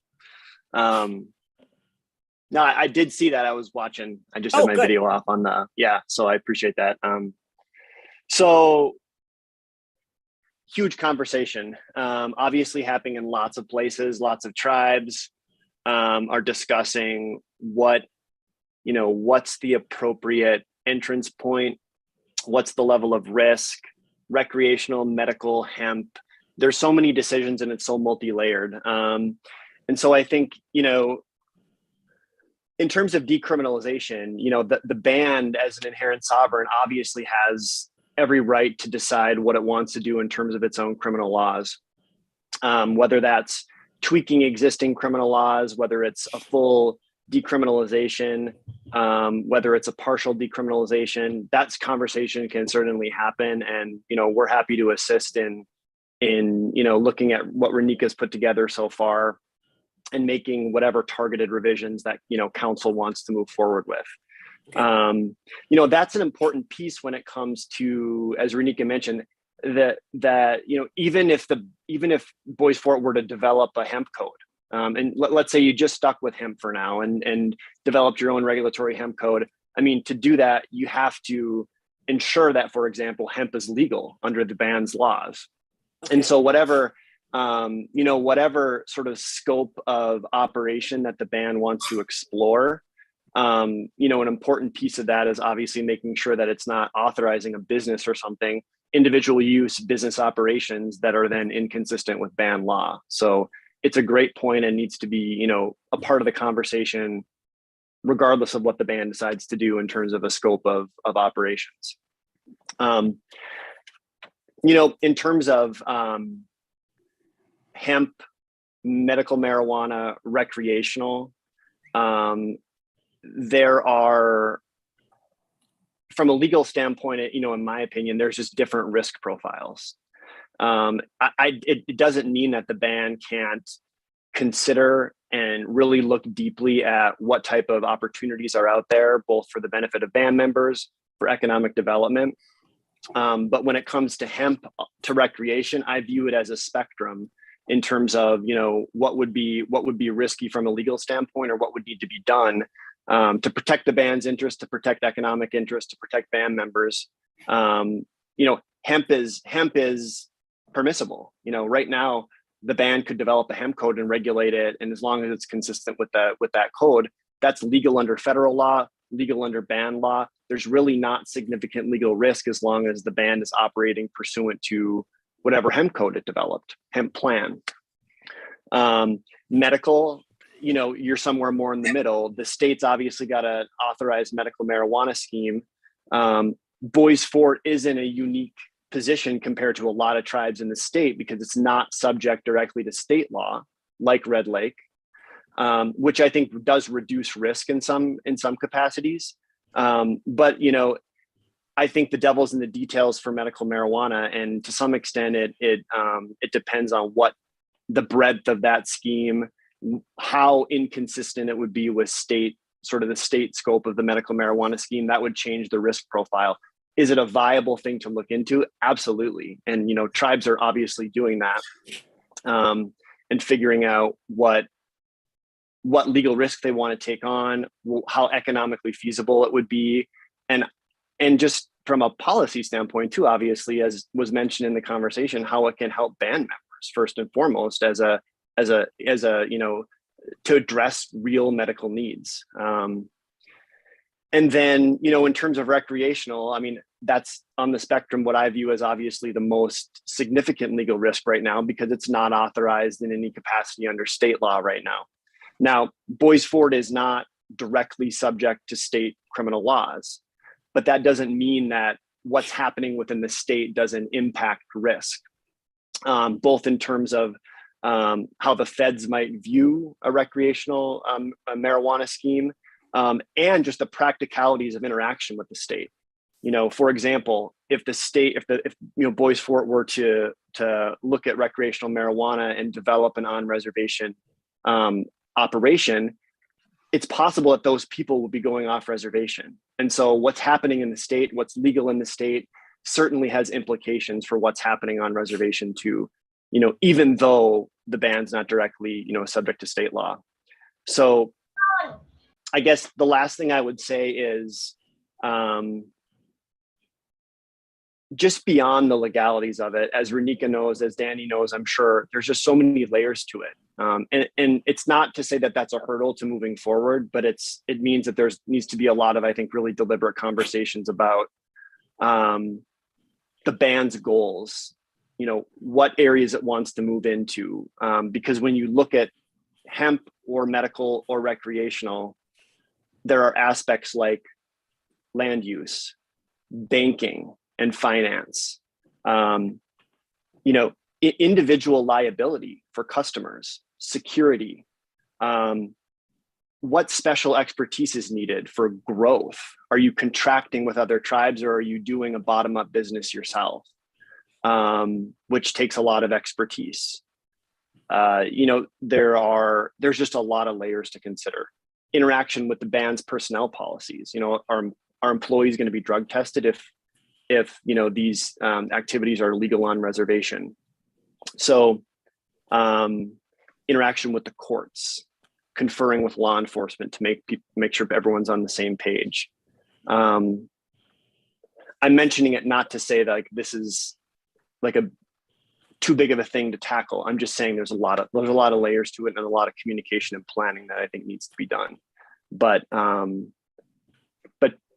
No, I did see that. I was watching. I just had my video off on the, so I appreciate that. So huge conversation, obviously happening in lots of places. Lots of tribes are discussing what what's the appropriate entrance point? What's the level of risk? Recreational, medical, hemp. There's so many decisions and it's so multi-layered. And so I think, in terms of decriminalization, the band as an inherent sovereign obviously has every right to decide what it wants to do in terms of its own criminal laws. Whether that's tweaking existing criminal laws, whether it's a full decriminalization, whether it's a partial decriminalization, that's conversation can certainly happen. And, we're happy to assist in looking at what Renika's put together so far and making whatever targeted revisions that, council wants to move forward with. That's an important piece when it comes to, as Renika mentioned, that even if Bois Forte were to develop a hemp code, and let's say you just stuck with hemp for now and developed your own regulatory hemp code. I mean, to do that, you have to ensure that, for example, hemp is legal under the ban's laws. And so whatever sort of scope of operation that the ban wants to explore, an important piece of that is obviously making sure that it's not authorizing a business or something, individual use business operations that are then inconsistent with ban law. So it's a great point and needs to be, a part of the conversation, regardless of what the ban decides to do in terms of a scope of operations. In terms of hemp, medical marijuana, recreational, there are, from a legal standpoint, in my opinion, there's just different risk profiles. It doesn't mean that the ban can't consider and really look deeply at what type of opportunities are out there, both for the benefit of band members, for economic development. But when it comes to hemp to recreation, I view it as a spectrum in terms of, what would be risky from a legal standpoint, or what would need to be done to protect the band's interest, to protect economic interest, to protect band members. Hemp is permissible. Right now, the band could develop a hemp code and regulate it, and as long as it's consistent with that code, that's legal under federal law, legal under band law. There's really not significant legal risk as long as the band is operating pursuant to whatever hemp code it developed, hemp plan. Medical, you're somewhere more in the middle. The state's obviously got an authorized medical marijuana scheme. Bois Forte is in a unique position compared to a lot of tribes in the state because it's not subject directly to state law like Red Lake, which I think does reduce risk in some capacities. But I think the devil's in the details for medical marijuana, and to some extent, it depends on what the breadth of that scheme, how inconsistent it would be with the state scope of the medical marijuana scheme. That would change the risk profile. Is it a viable thing to look into? Absolutely. And, tribes are obviously doing that and figuring out what legal risk they want to take on, how economically feasible it would be. And just from a policy standpoint too, obviously, as was mentioned in the conversation, how it can help band members first and foremost as a to address real medical needs. And then, in terms of recreational, I mean, that's on the spectrum, what I view as obviously the most significant legal risk right now, because it's not authorized in any capacity under state law right now. Now, Bois Forte is not directly subject to state criminal laws, but that doesn't mean that what's happening within the state doesn't impact risk, both in terms of how the feds might view a recreational marijuana scheme, and just the practicalities of interaction with the state. For example, if Bois Forte were to look at recreational marijuana and develop an on-reservation operation, it's possible that those people will be going off reservation. And so what's happening in the state, what's legal in the state, certainly has implications for what's happening on reservation too, even though the band's not directly, subject to state law. So I guess the last thing I would say is just beyond the legalities of it, as Renika knows, as Danny knows, I'm sure there's just so many layers to it. And it's not to say that that's a hurdle to moving forward, but it means that there's needs to be a lot of, I think, really deliberate conversations about the band's goals, what areas it wants to move into. Because when you look at hemp or medical or recreational, there are aspects like land use, banking, and finance, individual liability for customers, security, what special expertise is needed for growth. Are you contracting with other tribes, or are you doing a bottom-up business yourself, which takes a lot of expertise? There's just a lot of layers to consider. Interaction with the band's personnel policies. Are employees going to be drug tested if these activities are legal on reservation? So interaction with the courts, conferring with law enforcement to make sure everyone's on the same page. I'm mentioning it not to say that like this is like a too big of a thing to tackle. I'm just saying there's a lot of layers to it and a lot of communication and planning that I think needs to be done.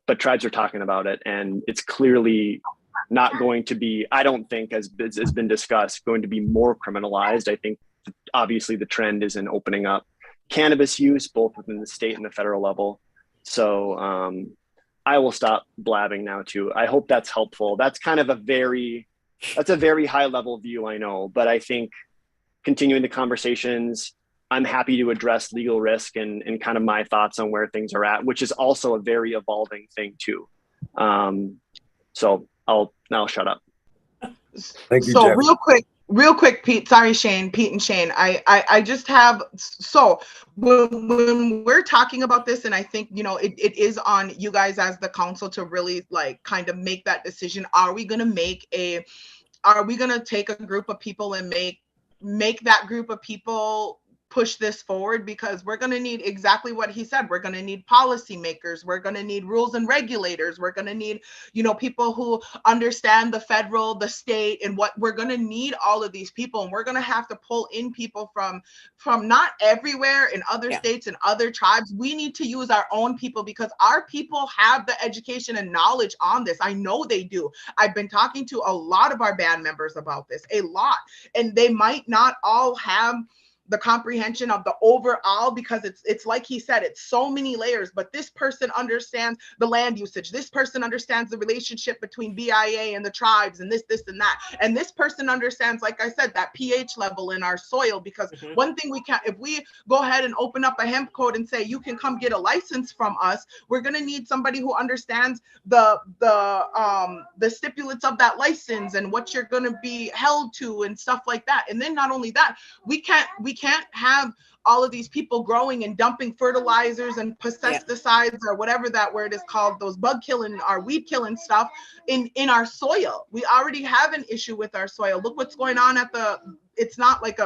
But tribes are talking about it, and it's clearly not going to be, I don't think, as has been discussed, going to be more criminalized. I think obviously the trend is in opening up cannabis use both within the state and the federal level. So I will stop blabbing now too. I hope that's helpful. That's kind of a very high level view, I know, but I think continuing the conversations, I'm happy to address legal risk and kind of my thoughts on where things are at, which is also a very evolving thing too. So I'll now shut up. Thank you, so Jeff. real quick, Pete, sorry, Pete and Shane, I just have, so when we're talking about this, and I think, it is on you guys as the council to really like kind of make that decision. Are we going to take a group of people and make that group of people push this forward? Because we're going to need exactly what he said. We're going to need policymakers. We're going to need rules and regulators. We're going to need, people who understand the federal, the state, and what we're going to need all of these people. And we're going to have to pull in people from not everywhere in other states and other tribes. We need to use our own people because our people have the education and knowledge on this. I know they do. I've been talking to a lot of our band members about this, a lot, and they might not all have the comprehension of the overall, because it's like he said, it's so many layers, but this person understands the land usage. This person understands the relationship between BIA and the tribes and this and that. And this person understands, like I said, that pH level in our soil, because one thing we can't, if we go ahead and open up a hemp code and say, you can come get a license from us, we're going to need somebody who understands the stipulates of that license and what you're going to be held to and stuff like that. And then not only that, we can't have all of these people growing and dumping fertilizers and pesticides or whatever that word is called, those bug killing, our weed killing stuff in our soil. We already have an issue with our soil. Look what's going on it's not like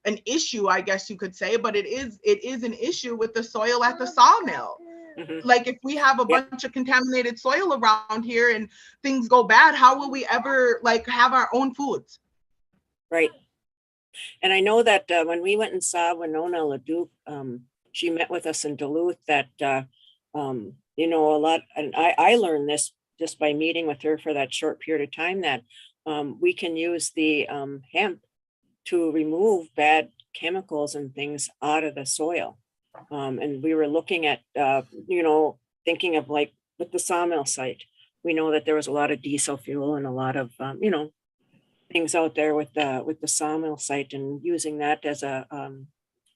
an issue, I guess you could say, but it is an issue with the soil at the sawmill. Like if we have a bunch of contaminated soil around here and things go bad, how will we ever like have our own foods? Right. And I know that when we went and saw Winona LaDuke, she met with us in Duluth, that, a lot, and I learned this just by meeting with her for that short period of time, that we can use the hemp to remove bad chemicals and things out of the soil. And we were looking at, thinking of like with the sawmill site, we know that there was a lot of diesel fuel and a lot of, things out there with the sawmill site, and using that as a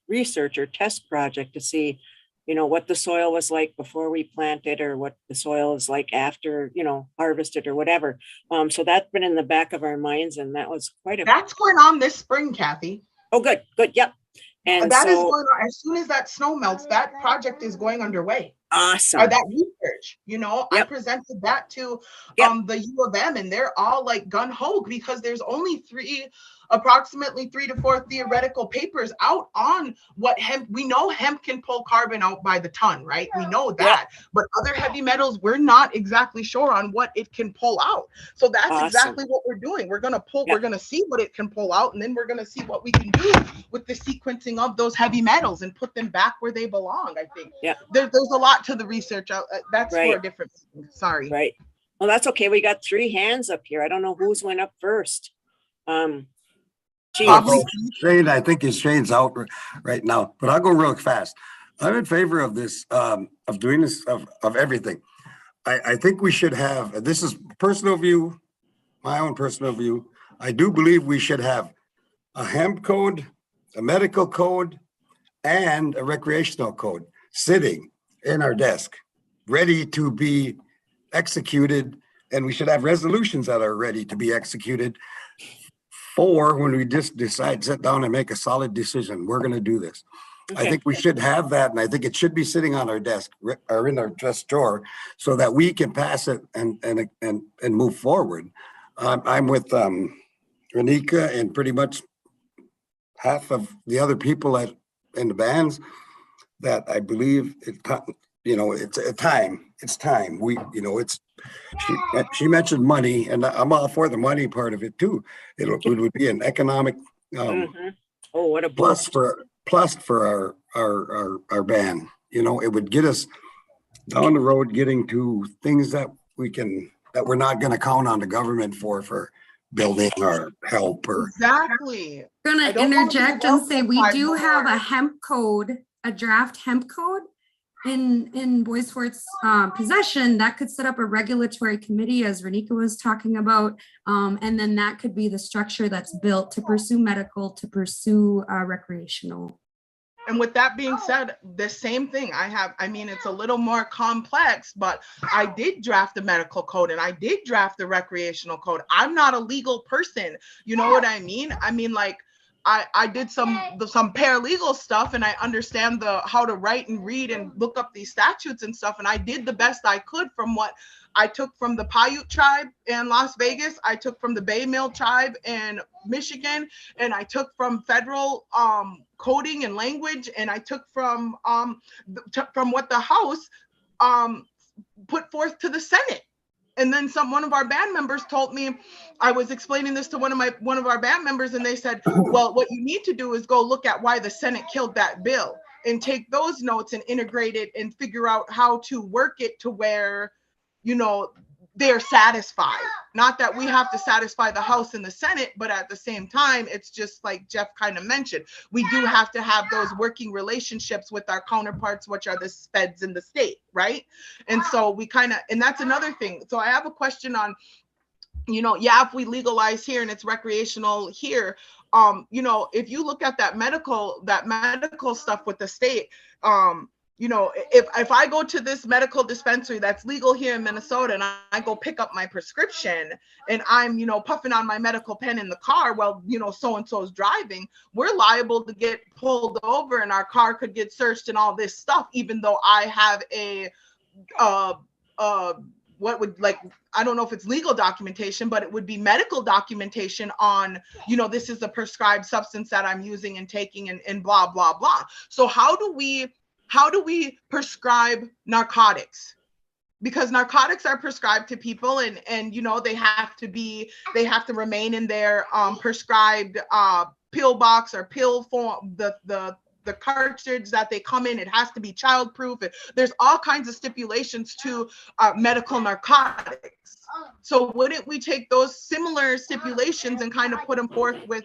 research or test project to see, what the soil was like before we planted, or what the soil is like after, harvested or whatever. So that's been in the back of our minds, and that was that's going on this spring, Kathy. Oh, good. Yep. And that is going on as soon as that snow melts. That project is going underway. Awesome. or that research. I presented that to the U of M, and they're all like gun ho because there's only approximately 3 to 4 theoretical papers out on what hemp. We know hemp can pull carbon out by the ton, right? We know that, but other heavy metals, we're not exactly sure on what it can pull out. So that's exactly what we're doing. We're going to we're going to see what it can pull out, and then we're going to see what we can do with the sequencing of those heavy metals and put them back where they belong. I think there's a lot to the research. That's for a different thing. Sorry. Right. Well, that's okay. We got 3 hands up here. I don't know who's went up first. Shane, I think Shane's out right now, but I'll go real fast. I'm in favor of this, of doing this, of everything. I think we should have, this is personal view, my own personal view. I do believe we should have a hemp code, a medical code, and a recreational code sitting in our desk, ready to be executed. And we should have resolutions that are ready to be executed for when we just decide, sit down and make a solid decision. We're going to do this. I think we should have that. And I think it should be sitting on our desk or in our desk drawer so that we can pass it and move forward. I'm with Renika and pretty much half of the other people in the bands that I believe it's a time. It's time. She mentioned money, and I'm all for the money part of it too. It would be an economic what a plus for our band. It would get us down the road, getting to things that we're not going to count on the government for building or help or exactly. I'm gonna interject and say we do have a hemp code, a draft hemp code in Bois Forte's possession that could set up a regulatory committee, as Renika was talking about, and then that could be the structure that's built to pursue medical, to pursue recreational. And with that being said, the same thing it's a little more complex, but I did draft the medical code and I did draft the recreational code. I'm not a legal person. You know what I mean? I did some paralegal stuff, and I understand how to write and read and look up these statutes and stuff. And I did the best I could from what I took from the Paiute tribe in Las Vegas. I took from the Bay Mill tribe in Michigan, and I took from federal coding and language, and I took from what the House put forth to the Senate. And then one of our band members told me, I was explaining this to one of our band members, and they said, well, what you need to do is go look at why the Senate killed that bill and take those notes and integrate it and figure out how to work it to where, they're satisfied. Not that we have to satisfy the House and the Senate, but at the same time, it's just like Jeff kind of mentioned, we do have to have those working relationships with our counterparts, which are the feds in the state, right? And so and that's another thing. So I have a question on, if we legalize here and it's recreational here, if you look at that medical stuff with the state, if I go to this medical dispensary that's legal here in Minnesota and I go pick up my prescription and I'm, puffing on my medical pen in the car while, so-and-so's driving, we're liable to get pulled over and our car could get searched and all this stuff, even though I have I don't know if it's legal documentation, but it would be medical documentation on, this is a prescribed substance that I'm using and taking and blah, blah, blah. So how do we prescribe narcotics? Because narcotics are prescribed to people and they have to remain in their prescribed pill box or pill form, the cartridge that they come in, it has to be childproof. There's all kinds of stipulations to medical narcotics. So wouldn't we take those similar stipulations and kind of put them forth with,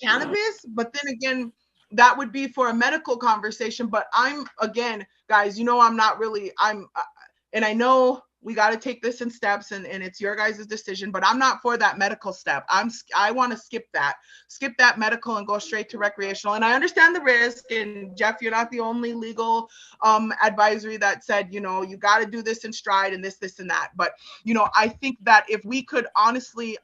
cannabis? But then again, that would be for a medical conversation. But again, guys, and I know we got to take this in steps and it's your guys' decision, but I'm not for that medical step. I want to skip that medical and go straight to recreational. And I understand the risk, and Jeff, you're not the only legal advisory that said, you got to do this in stride and this and that. But, I think that if we could honestly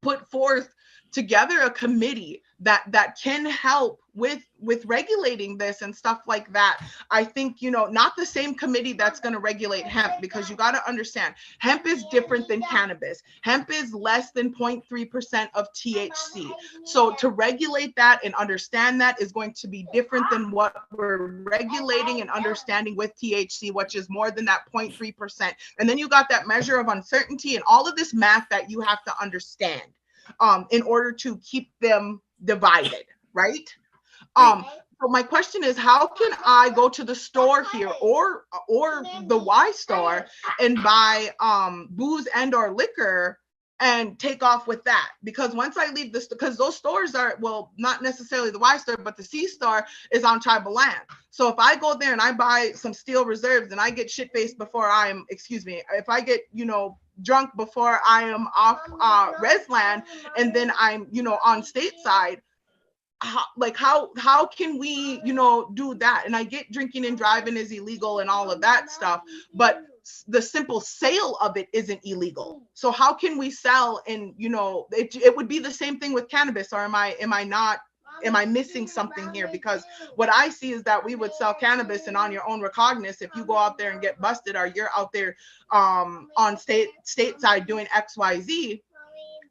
put forth together a committee that can help with regulating this and stuff like that. I think, you know, not the same committee that's going to regulate hemp, because you got to understand hemp is different than cannabis. Hemp is less than 0.3% of THC. So to regulate that and understand that is going to be different than what we're regulating and understanding with THC, which is more than that 0.3%. And then you got that measure of uncertainty and all of this math that you have to understand in order to keep them divided, right? So my question is, how can I go to the store here or the Y store and buy booze and or liquor and take off with that? Because once I leave this, because those stores are, well, not necessarily the Y store, but the C store is on tribal land. So if I go there and I buy some steel reserves and I get shit-faced before I'm, excuse me, if I get, you know, drunk before I am off res land and then I'm, you know, on stateside, how can we, you know, do that? And I get drinking and driving is illegal and all of that stuff, but the simple sale of it isn't illegal. So how can we sell? And, you know, it would be the same thing with cannabis, or am I missing something here? Because what I see is that we would sell cannabis and on your own recognizance, if you go out there and get busted, or you're out there on stateside doing XYZ,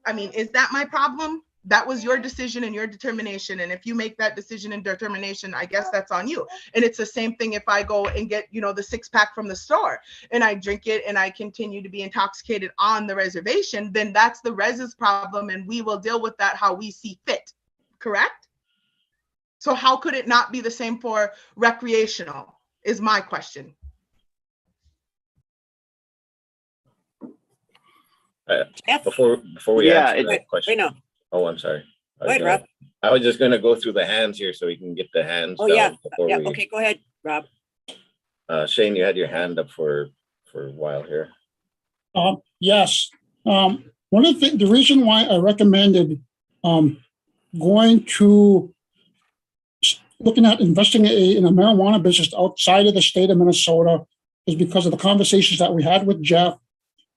I mean, is that my problem? That was your decision and your determination. And if you make that decision and determination, I guess that's on you. And it's the same thing if I go and get, you know, the 6-pack from the store and I drink it and I continue to be intoxicated on the reservation, then that's the res's problem and we will deal with that how we see fit. Correct? So how could it not be the same for recreational is my question. Before we Yeah, answer that question. Wait, no. Oh, I'm sorry. Go ahead, Rob. I was just gonna go through the hands here so we can get the hands. Oh, down yeah. before Yeah. we- Okay, go ahead, Rob. Shane, you had your hand up for a while here. Yes. One of the reason why I recommended going to looking at investing in a marijuana business outside of the state of Minnesota is because of the conversations that we had with Jeff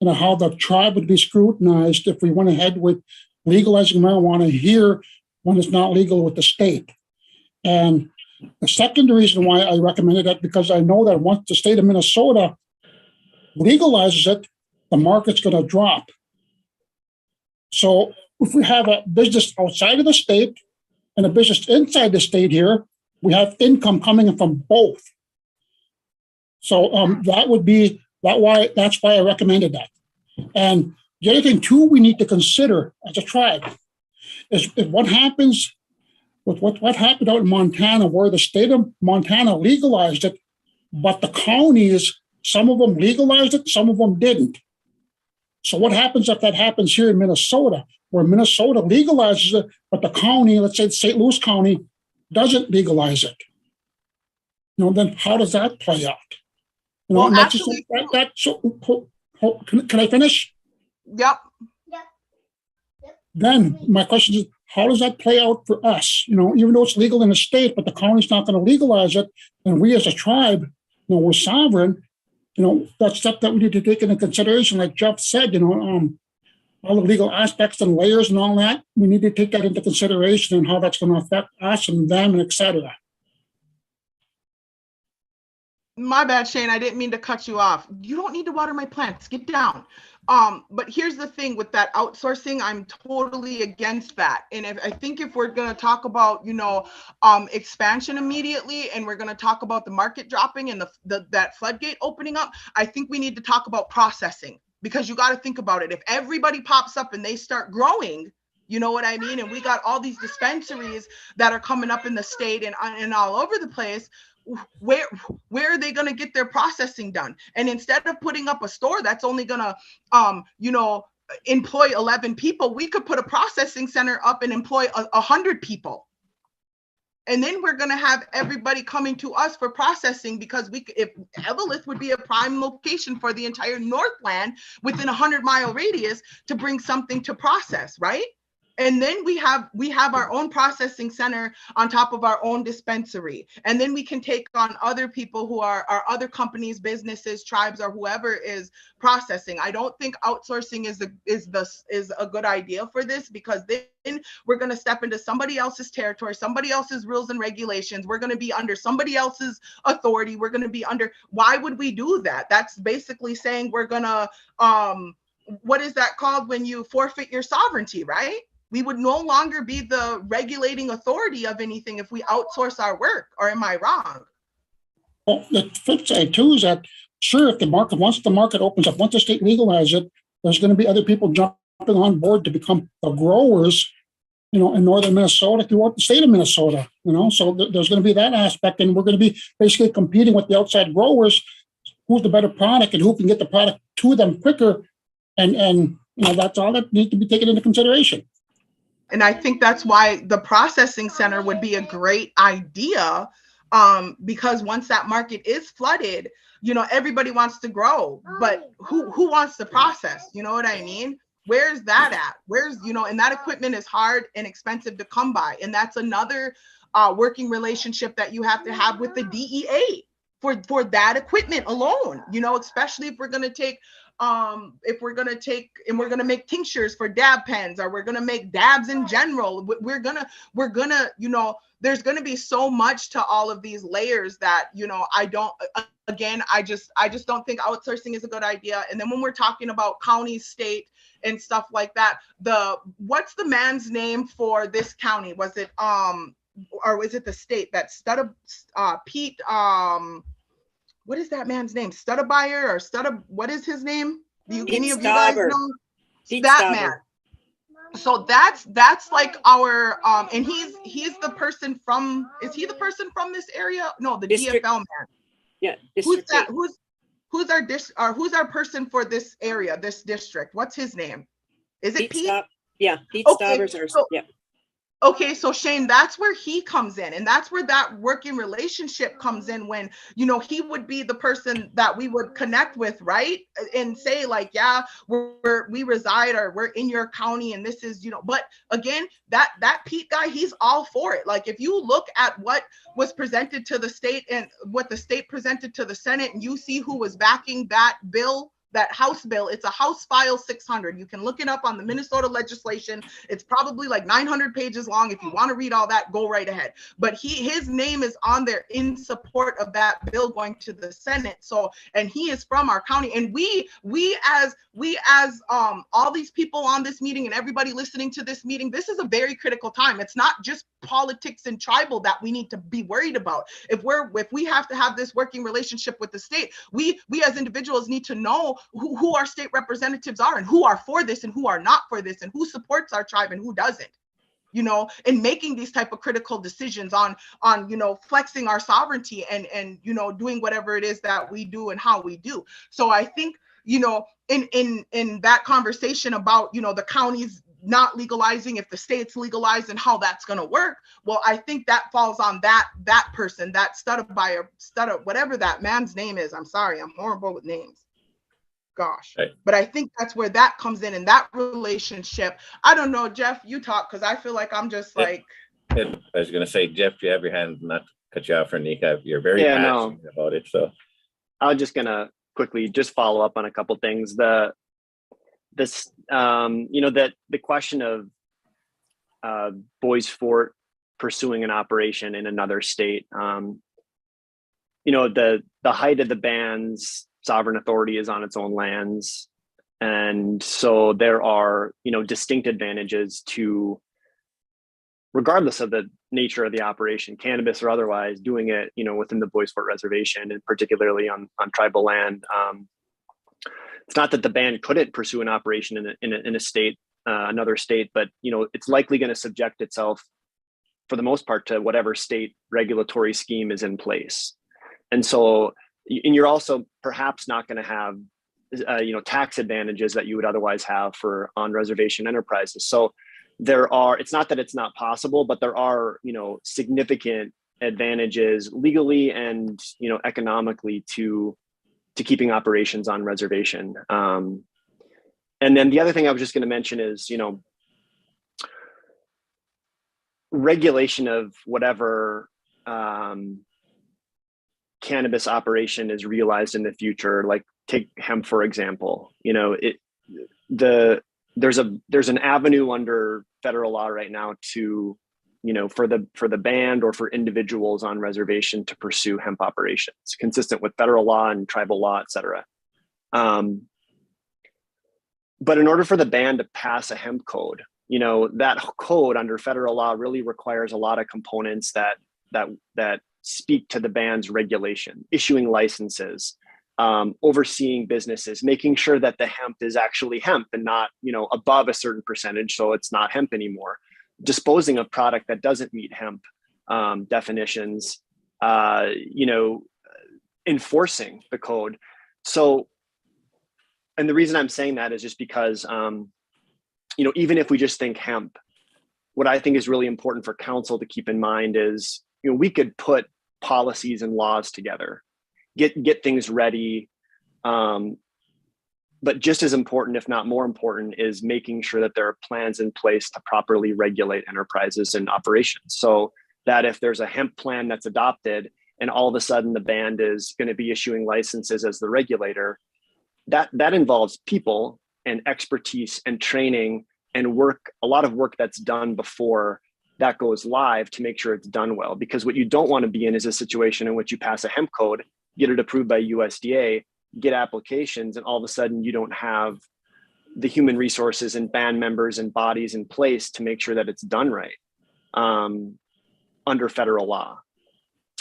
and how the tribe would be scrutinized if we went ahead with legalizing marijuana here when it's not legal with the state. And the second reason why I recommended that, because I know that once the state of Minnesota legalizes it, the market's going to drop. So if we have a business outside of the state and a business inside the state here, we have income coming in from both. So that's why I recommended that. And the other thing too, we need to consider as a tribe is what happens with what happened out in Montana, where the state of Montana legalized it, but the counties, some of them legalized it, some of them didn't. So what happens if that happens here in Minnesota, where Minnesota legalizes it, but the county, let's say St. Louis County, doesn't legalize it? You know, then how does that play out? You know, Well, that's actually, can I finish? Yep. Then my question is, how does that play out for us? You know, even though it's legal in the state, but the county's not going to legalize it, and we as a tribe, you know, we're sovereign. You know, that's stuff that we need to take into consideration. Like Jeff said, you know, all the legal aspects and layers and all that, we need to take that into consideration and how that's going to affect us and them and et cetera. My bad, Shane. I didn't mean to cut you off. You don't need to water my plants. Get down. But here's the thing with that outsourcing, I'm totally against that. And I think if we're going to talk about, you know, expansion immediately, and we're going to talk about the market dropping and that floodgate opening up, I think we need to talk about processing, because you got to think about it. If everybody pops up and they start growing, you know what I mean? And we got all these dispensaries that are coming up in the state and all over the place. Where are they going to get their processing done? And instead of putting up a store that's only going to, you know, employ 11 people, we could put a processing center up and employ 100 people. And then we're going to have everybody coming to us for processing, because if Evelyn would be a prime location for the entire Northland within a 100-mile radius to bring something to process, right? And then we have our own processing center on top of our own dispensary. And then we can take on other people who are other companies, businesses, tribes, or whoever is processing. I don't think outsourcing is a good idea for this, because then we're going to step into somebody else's territory, somebody else's rules and regulations. We're going to be under somebody else's authority. We're going to be under, why would we do that? That's basically saying we're going to, what is that called when you forfeit your sovereignty, right? We would no longer be the regulating authority of anything if we outsource our work, or am I wrong? Well, the flip side too is that, sure, if once the market opens up, once the state legalizes it, there's going to be other people jumping on board to become the growers, in northern Minnesota throughout the state of Minnesota, so there's going to be that aspect, and we're going to be basically competing with the outside growers, who's the better product and who can get the product to them quicker, and that's all that needs to be taken into consideration. And I think that's why the processing center would be a great idea, because once that market is flooded, everybody wants to grow, but who wants to process? You know what I mean? Where's that at? And that equipment is hard and expensive to come by. And that's another working relationship that you have to have with the DEA for that equipment alone, especially if we're going to take and we're going to make tinctures for dab pens, or we're going to make dabs in general. We're going to, there's going to be so much to all of these layers that, I just don't think outsourcing is a good idea. And then when we're talking about county, state, and stuff like that, what's the man's name for this county? Was it, or was it the state that Pete, what is that man's name? Studabuyer or what is his name? Any of you guys know? That man. So that's like our, and he's the person from, is he the person from this area? No, the district. DFL man. Yeah. Who's that? Who's our person for this area, this district? What's his name? Is it Pete? Yeah, Pete Staubers. Yeah. Okay, so Shane, that's where he comes in, and that's where that working relationship comes in, when, he would be the person that we would connect with, right? And say like, yeah, we reside, or we're in your county, and this is, but again, that Pete guy, he's all for it. Like, if you look at what was presented to the state and what the state presented to the Senate, and you see who was backing that bill, that House bill, it's a House File 600. You can look it up on the Minnesota legislation. It's probably like 900 pages long. If you want to read all that, go right ahead. But his name is on there in support of that bill going to the Senate. So, and he is from our county. And we as all these people on this meeting and everybody listening to this meeting, this is a very critical time. It's not just politics and tribal that we need to be worried about. If we have to have this working relationship with the state, we as individuals need to know who our state representatives are, and who are for this and who are not for this, and who supports our tribe and who doesn't, and making these type of critical decisions on flexing our sovereignty and doing whatever it is that we do and how we do. So I think, in that conversation about, the counties not legalizing if the state's legalized and how that's going to work, well, I think that falls on that person, that whatever that man's name is. I'm sorry, I'm horrible with names. Gosh. Right. But I think that's where that comes in that relationship. I don't know, Jeff, you talk, because I feel like I'm just like. I was going to say, Jeff, you have your hand, not to cut you off, for Nika. You're very passionate about it. So I'm just going to quickly just follow up on a couple things. The question of Boys Fort pursuing an operation in another state, the height of the band's sovereign authority is on its own lands. And so there are, distinct advantages to, regardless of the nature of the operation, cannabis or otherwise, doing it, within the Boys Fort Reservation, and particularly on tribal land. It's not that the band couldn't pursue an operation in a state, another state, but, it's likely going to subject itself, for the most part, to whatever state regulatory scheme is in place. And so, and you're also perhaps not going to have, tax advantages that you would otherwise have for on-reservation enterprises. So it's not that it's not possible, but there are, significant advantages legally and, economically to keeping operations on reservation. And then the other thing I was just going to mention is, regulation of whatever cannabis operation is realized in the future, like take hemp for example, you know, there's an avenue under federal law right now to, you know, for the band or for individuals on reservation to pursue hemp operations consistent with federal law and tribal law, et cetera. But in order for the band to pass a hemp code, you know, that code under federal law really requires a lot of components that speak to the band's regulation, issuing licenses, overseeing businesses, making sure that the hemp is actually hemp and not, you know, above a certain percentage, so it's not hemp anymore, disposing of product that doesn't meet hemp definitions, you know, enforcing the code. So, and the reason I'm saying that is just because, you know, even if we just think hemp, what I think is really important for council to keep in mind is, you know, we could put policies and laws together, get things ready. But just as important, if not more important, is making sure that there are plans in place to properly regulate enterprises and operations. So that if there's a hemp plan that's adopted and all of a sudden the band is going to be issuing licenses as the regulator, that involves people and expertise and training and work, a lot of work that's done before that goes live to make sure it's done well. Because what you don't want to be in is a situation in which you pass a hemp code, get it approved by USDA, get applications, and all of a sudden you don't have the human resources and band members and bodies in place to make sure that it's done right under federal law.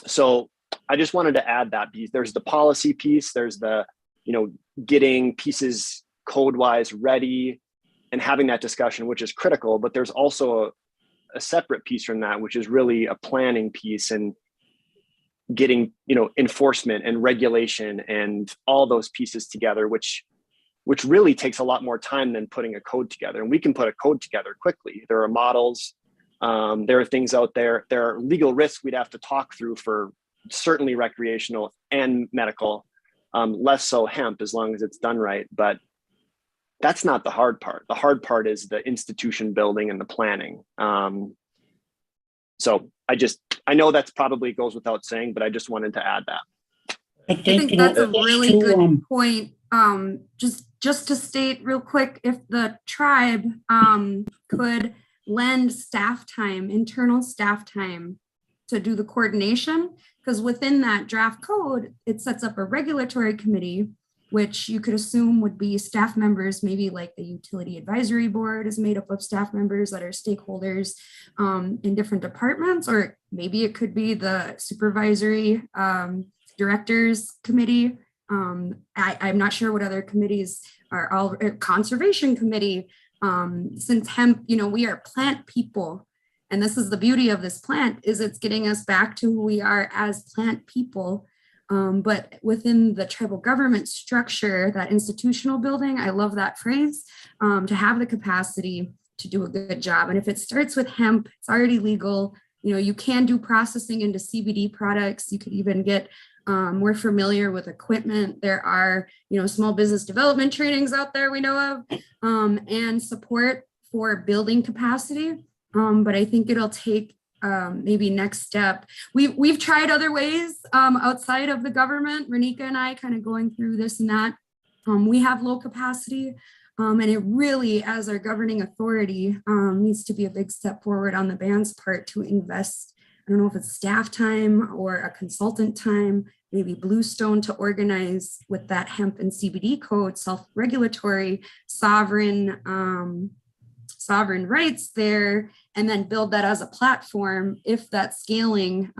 So I just wanted to add that piece. There's the policy piece, there's the, you know, getting pieces code-wise ready and having that discussion, which is critical, but there's also a separate piece from that, which is really a planning piece and getting, you know, enforcement and regulation and all those pieces together, which really takes a lot more time than putting a code together. And we can put a code together quickly. There are models, there are things out there, there are legal risks we'd have to talk through for certainly recreational and medical, less so hemp, as long as it's done right. But that's not the hard part. The hard part is the institution building and the planning. So I know that's probably goes without saying, but I just wanted to add that. I think that's a really good point. Just to state real quick, if the tribe could lend staff time, internal staff time to do the coordination, because within that draft code, it sets up a regulatory committee, which you could assume would be staff members, maybe like the utility advisory board is made up of staff members that are stakeholders in different departments, or maybe it could be the supervisory directors committee. I'm not sure what other committees are, all conservation committee. Since hemp, you know, we are plant people. And this is the beauty of this plant, is it's getting us back to who we are as plant people. But within the tribal government structure, that institutional building, I love that phrase, to have the capacity to do a good job. And if it starts with hemp, it's already legal. You know, you can do processing into CBD products. You could even get more familiar with equipment. There are, you know, small business development trainings out there we know of, and support for building capacity. But I think it'll take maybe next step. We've tried other ways outside of the government. Renika and I kind of going through this and that. We have low capacity, and it really, as our governing authority, needs to be a big step forward on the band's part to invest. I don't know if it's staff time or a consultant time, maybe Bluestone to organize with that hemp and CBD code, self-regulatory, sovereign rights there, and then build that as a platform if that scaling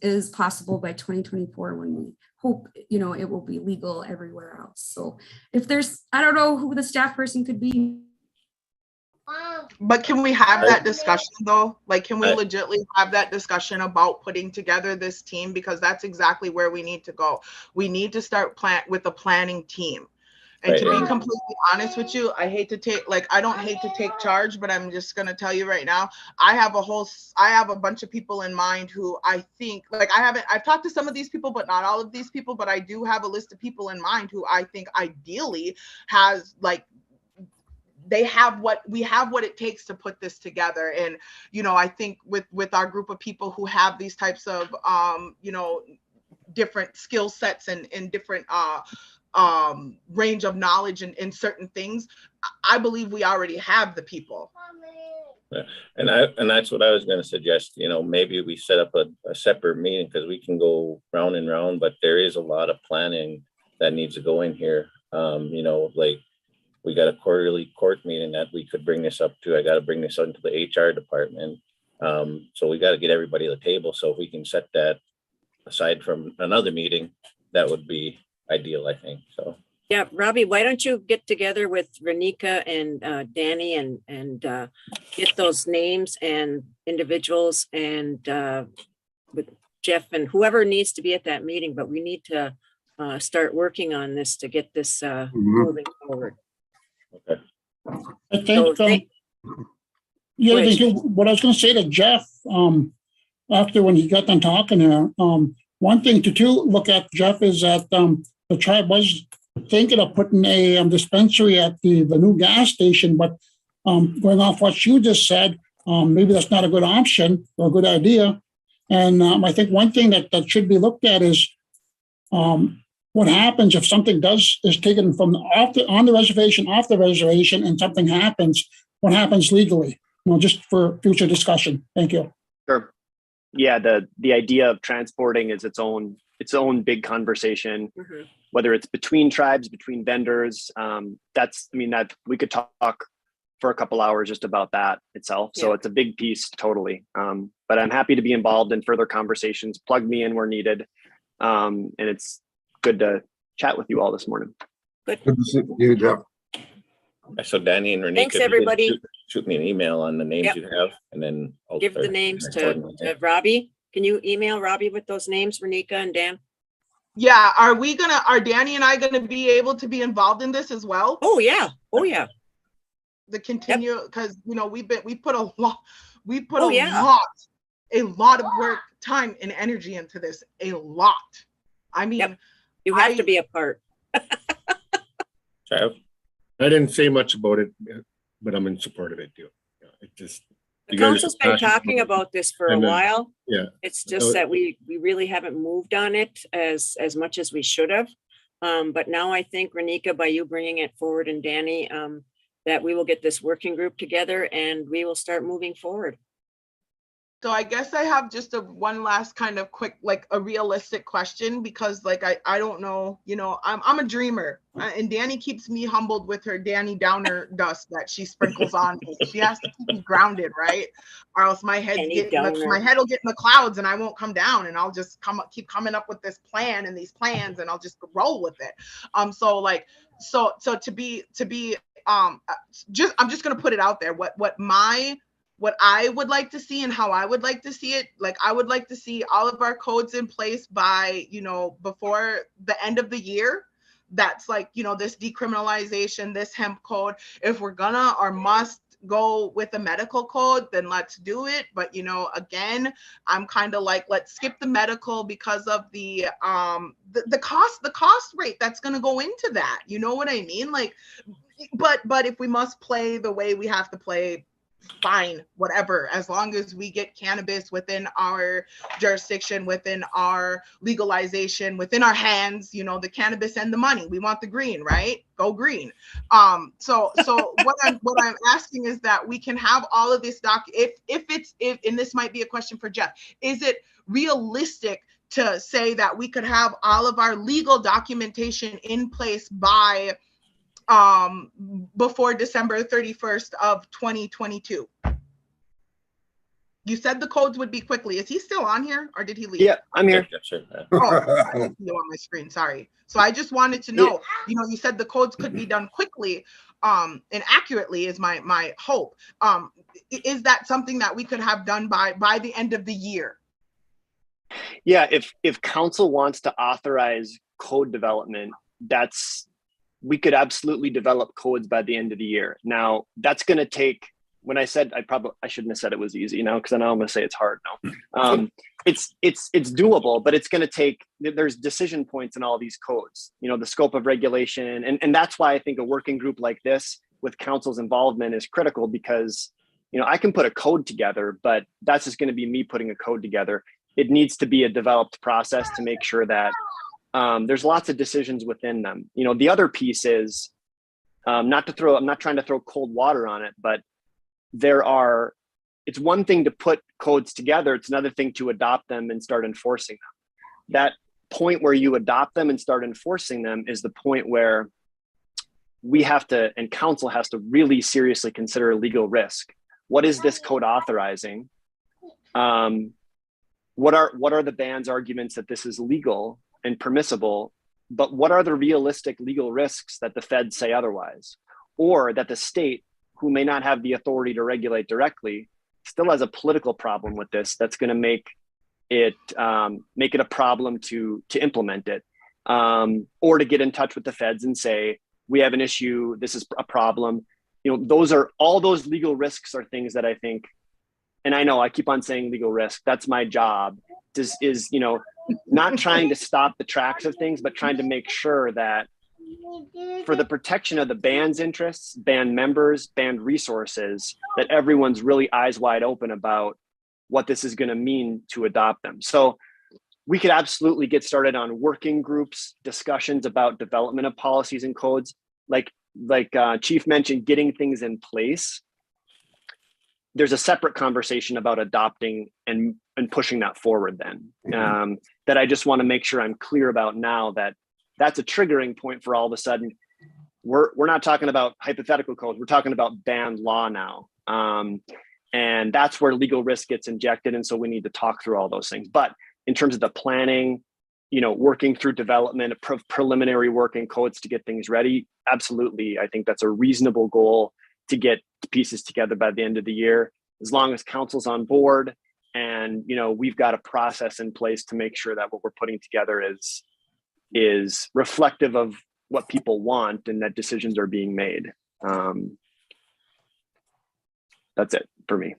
is possible by 2024, when we hope, you know, it will be legal everywhere else. So if there's, I don't know who the staff person could be. But can we have that discussion though? Like, can we legitimately have that discussion about putting together this team? Because that's exactly where we need to go. We need to start with a planning team. And to be completely honest with you, I don't hate to take charge, but I'm just going to tell you right now, I have a bunch of people in mind who I think, like, I've talked to some of these people, but not all of these people, but I do have a list of people in mind who I think ideally has, like, we have what it takes to put this together. And, I think with our group of people who have these types of, different skill sets and different range of knowledge in certain things, I believe we already have the people. Yeah. And that's what I was going to suggest. Maybe we set up a separate meeting, because we can go round and round, but there is a lot of planning that needs to go in here. Like we got a quarterly court meeting that we could bring this up to. I got to bring this into the HR department. So we got to get everybody at the table. So if we can set that aside from another meeting, that would be ideal, I think. So. Yeah, Robbie, why don't you get together with Renika and Danny and get those names and individuals and with Jeff and whoever needs to be at that meeting, but we need to start working on this to get this moving forward. Okay. I think, what I was going to say to Jeff, after when he got done talking here, one thing to look at, Jeff, is that the tribe was thinking of putting a dispensary at the new gas station, but going off what you just said, maybe that's not a good option or a good idea. And I think one thing that should be looked at is what happens if something is taken from on the reservation, off the reservation, and something happens. What happens legally? Just for future discussion. Thank you. Sure. Yeah, the idea of transporting is its own big conversation. Mm-hmm. Whether it's between tribes, between vendors, that we could talk for a couple hours just about that itself. So it's a big piece, totally. But I'm happy to be involved in further conversations. Plug me in where needed, and it's good to chat with you all this morning. Good to see you, Jeff. So Danny and Renika, thanks everybody. Shoot me an email on the names you have, and then I'll give the names to Robbie. Can you email Robbie with those names, Renika and Dan? Yeah, are Danny and I gonna be able to be involved in this as well? Oh yeah. The continue, because we put a lot of work, time, and energy into this. A lot. I mean, you have to be a part. I didn't say much about it, but I'm in support of it too. The council's been talking about this for a while. Yeah. It's just that we really haven't moved on it as much as we should have. But now I think, Renika, by you bringing it forward, and Danny, that we will get this working group together and we will start moving forward. So I guess I have just one last kind of quick, like a realistic question, because I don't know, I'm a dreamer, and Danny keeps me humbled with her Danny Downer dust that she sprinkles on me. She has to keep me grounded, right? Or else my head will get in the clouds and I won't come down, and I'll just keep coming up with this plan and these plans, and I'll just roll with it. I'm just gonna put it out there. What I would like to see and how I would like to see it, I would like to see all of our codes in place by, before the end of the year. That's this decriminalization, this hemp code. If we're gonna or must go with a medical code, then let's do it. But, again, I'm kind of let's skip the medical because of the cost rate that's going to go into that. You know what I mean? But if we must play the way we have to play, fine, whatever, as long as we get cannabis within our jurisdiction, within our legalization, within our hands, the cannabis and the money. We want the green, right? Go green. So what I'm asking is that we can have all of this if and this might be a question for Jeff, is it realistic to say that we could have all of our legal documentation in place by before December 31st of 2022? You said the codes would be quickly. Is he still on here, or did he leave? Yeah, I'm here. I didn't see you on my screen. Sorry. So I just wanted to know, you said the codes could be done quickly and accurately is my hope. Is that something that we could have done by the end of the year? Yeah, if council wants to authorize code development, we could absolutely develop codes by the end of the year. Now, that's going to take, when I said, I shouldn't have said it was easy now, because now I'm going to say it's hard now. It's doable, but it's going to take, there's decision points in all these codes, the scope of regulation. And that's why I think a working group like this with council's involvement is critical because, you know, I can put a code together, but that's just going to be me putting a code together. It needs to be a developed process to make sure that there's lots of decisions within them. You know, the other piece is I'm not trying to throw cold water on it, but it's one thing to put codes together. It's another thing to adopt them and start enforcing them. That point where you adopt them and start enforcing them is the point where we have to, and council has to really seriously consider legal risk. What is this code authorizing? What are the band's arguments that this is legal and permissible, but what are the realistic legal risks that the feds say otherwise? Or that the state, who may not have the authority to regulate directly, still has a political problem with this that's going to make it a problem to implement it, or to get in touch with the feds and say, we have an issue, this is a problem. You know, all those legal risks are things that I think, and I know I keep on saying legal risk, that's my job, is you know, not trying to stop the tracks of things, but trying to make sure that for the protection of the band's interests, band members, band resources, that everyone's really eyes wide open about what this is going to mean to adopt them. So we could absolutely get started on working groups, discussions about development of policies and codes, like Chief mentioned, getting things in place. There's a separate conversation about adopting and pushing that forward then, that I just want to make sure I'm clear about now, that that's a triggering point for all of a sudden. We're not talking about hypothetical codes, we're talking about band law now. And that's where legal risk gets injected. And so we need to talk through all those things. But in terms of the planning, you know, working through development, preliminary work and codes to get things ready, absolutely. I think that's a reasonable goal to get pieces together by the end of the year, as long as council's on board and, you know, we've got a process in place to make sure that what we're putting together is reflective of what people want and that decisions are being made. That's it for me.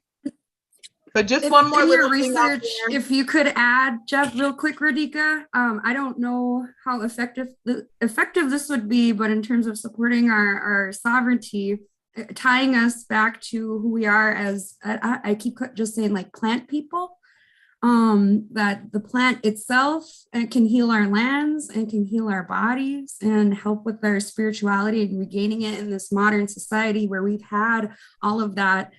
But just one more in your little thing out research, there. if you could add, Jeff, real quick, Radhika, I don't know how effective this would be, but in terms of supporting our sovereignty, tying us back to who we are as, I keep just saying like plant people, that the plant itself can heal our lands and can heal our bodies and help with our spirituality and regaining it in this modern society where we've had all of that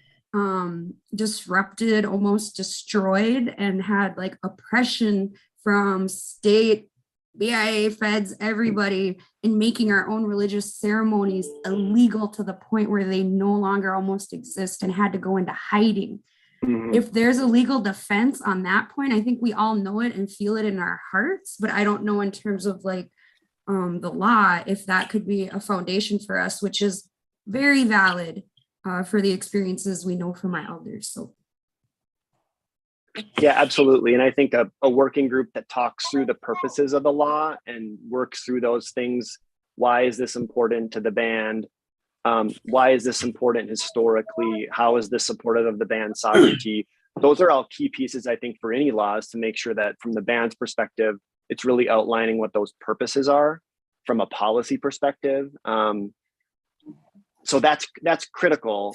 disrupted, almost destroyed, and had like oppression from state, BIA, feds, everybody, in making our own religious ceremonies illegal to the point where they no longer almost exist and had to go into hiding. Mm-hmm. If there's a legal defense on that point, I think we all know it and feel it in our hearts, but I don't know in terms of like the law, if that could be a foundation for us, which is very valid for the experiences we know from our elders. So yeah, absolutely. And I think a working group that talks through the purposes of the law and works through those things. Why is this important to the band? Why is this important historically? How is this supportive of the band's sovereignty? Those are all key pieces, I think, for any laws to make sure that from the band's perspective, it's really outlining what those purposes are from a policy perspective. So that's critical.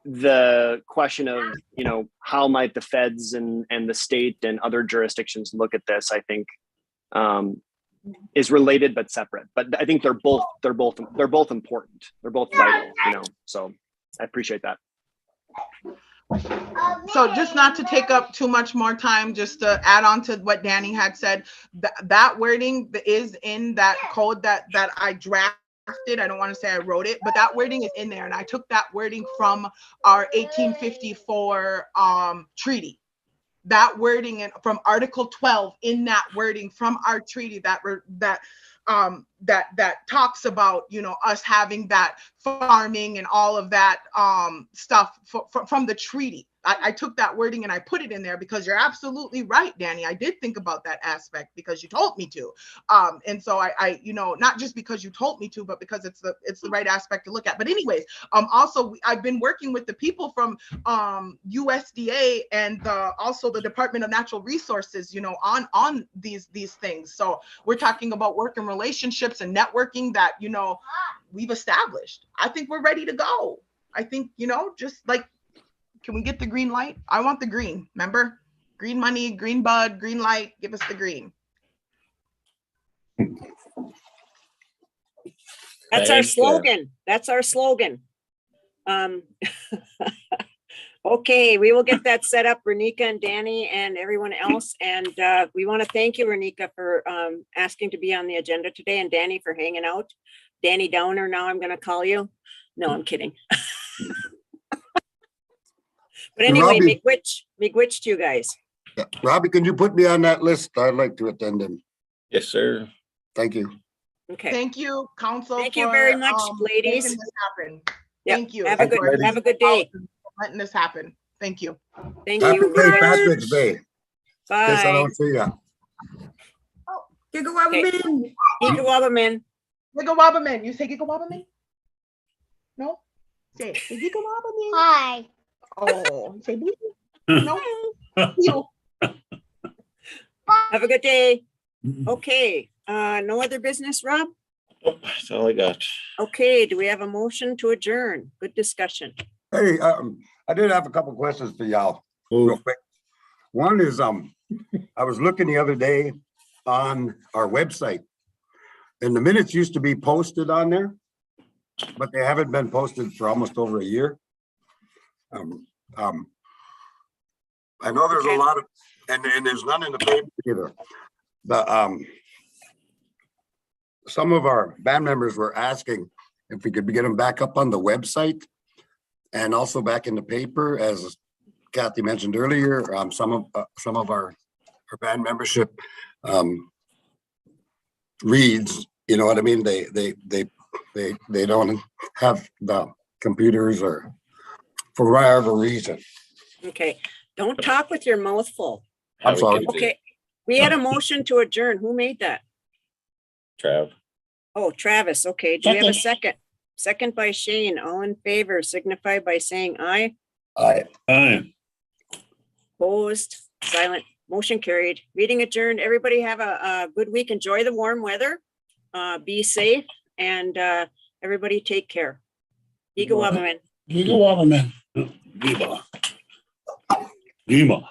The question of, you know, how might the feds and the state and other jurisdictions look at this, I think, is related but separate. But I think they're both important. They're both vital, you know. So I appreciate that. So just not to take up too much more time, just to add on to what Danny had said, that wording is in that code that I drafted. I don't want to say I wrote it, but that wording is in there. And I took that wording from our 1854 treaty. That wording from Article 12 in that wording from our treaty that talks about, you know, us having that farming and all of that stuff from the treaty. I took that wording and I put it in there because you're absolutely right, Danny. I did think about that aspect because you told me to. And so I, you know, not just because you told me to, but because it's the right aspect to look at. But anyways, also I've been working with the people from USDA and also the Department of Natural Resources, you know, on these things. So we're talking about work and relationships and networking that, you know, we've established. I think we're ready to go. I think, you know, just like, can we get the green light? I want the green, remember? Green money, green bud, green light, give us the green. That's our slogan. That's our slogan. Okay, we will get that set up, Renika and Danny and everyone else. And we want to thank you, Renika, for asking to be on the agenda today, and Danny for hanging out. Danny Downer, now I'm going to call you. No, I'm kidding. But anyway, miigwech to you guys. Yeah. Robbie, can you put me on that list? I'd like to attend them. Yes, sir. Thank you. Okay. Thank you, council. Thank you very much, ladies. Making this happen. Yep. Thank you. Have a good day. Letting this happen. Thank you. Thank Happy you. St. Patrick's Day. Bye. Guess I don't see ya. Gigawabaman. Gigawabaman. Gigawabaman. You say Gigawabaman? No? Say it. Say Gigawabaman. Hi. Oh, say boo. No? You. Have a good day. Okay. No other business, Rob? Nope, that's all I got. Okay. Do we have a motion to adjourn? Good discussion. Hey, I did have a couple questions for y'all real quick. One is, I was looking the other day on our website, and the minutes used to be posted on there, but they haven't been posted for almost over a year. I know there's a lot of, and there's none in the paper either. The some of our band members were asking if we could get them back up on the website and also back in the paper, as Kathy mentioned earlier. Some of our band membership reads. You know what I mean? They don't have the computers or for whatever reason. Okay. Don't talk with your mouth full. I'm sorry. Okay. We had a motion to adjourn. Who made that? Trav. Oh, Travis. Okay. Do we have a second? Second by Shane. All in favor signify by saying aye. Aye. Aye. Opposed, silent, motion carried. Meeting adjourned. Everybody have a good week. Enjoy the warm weather. Be safe, and everybody take care. Gigawabaman. Gigawabaman. Giba. Gima.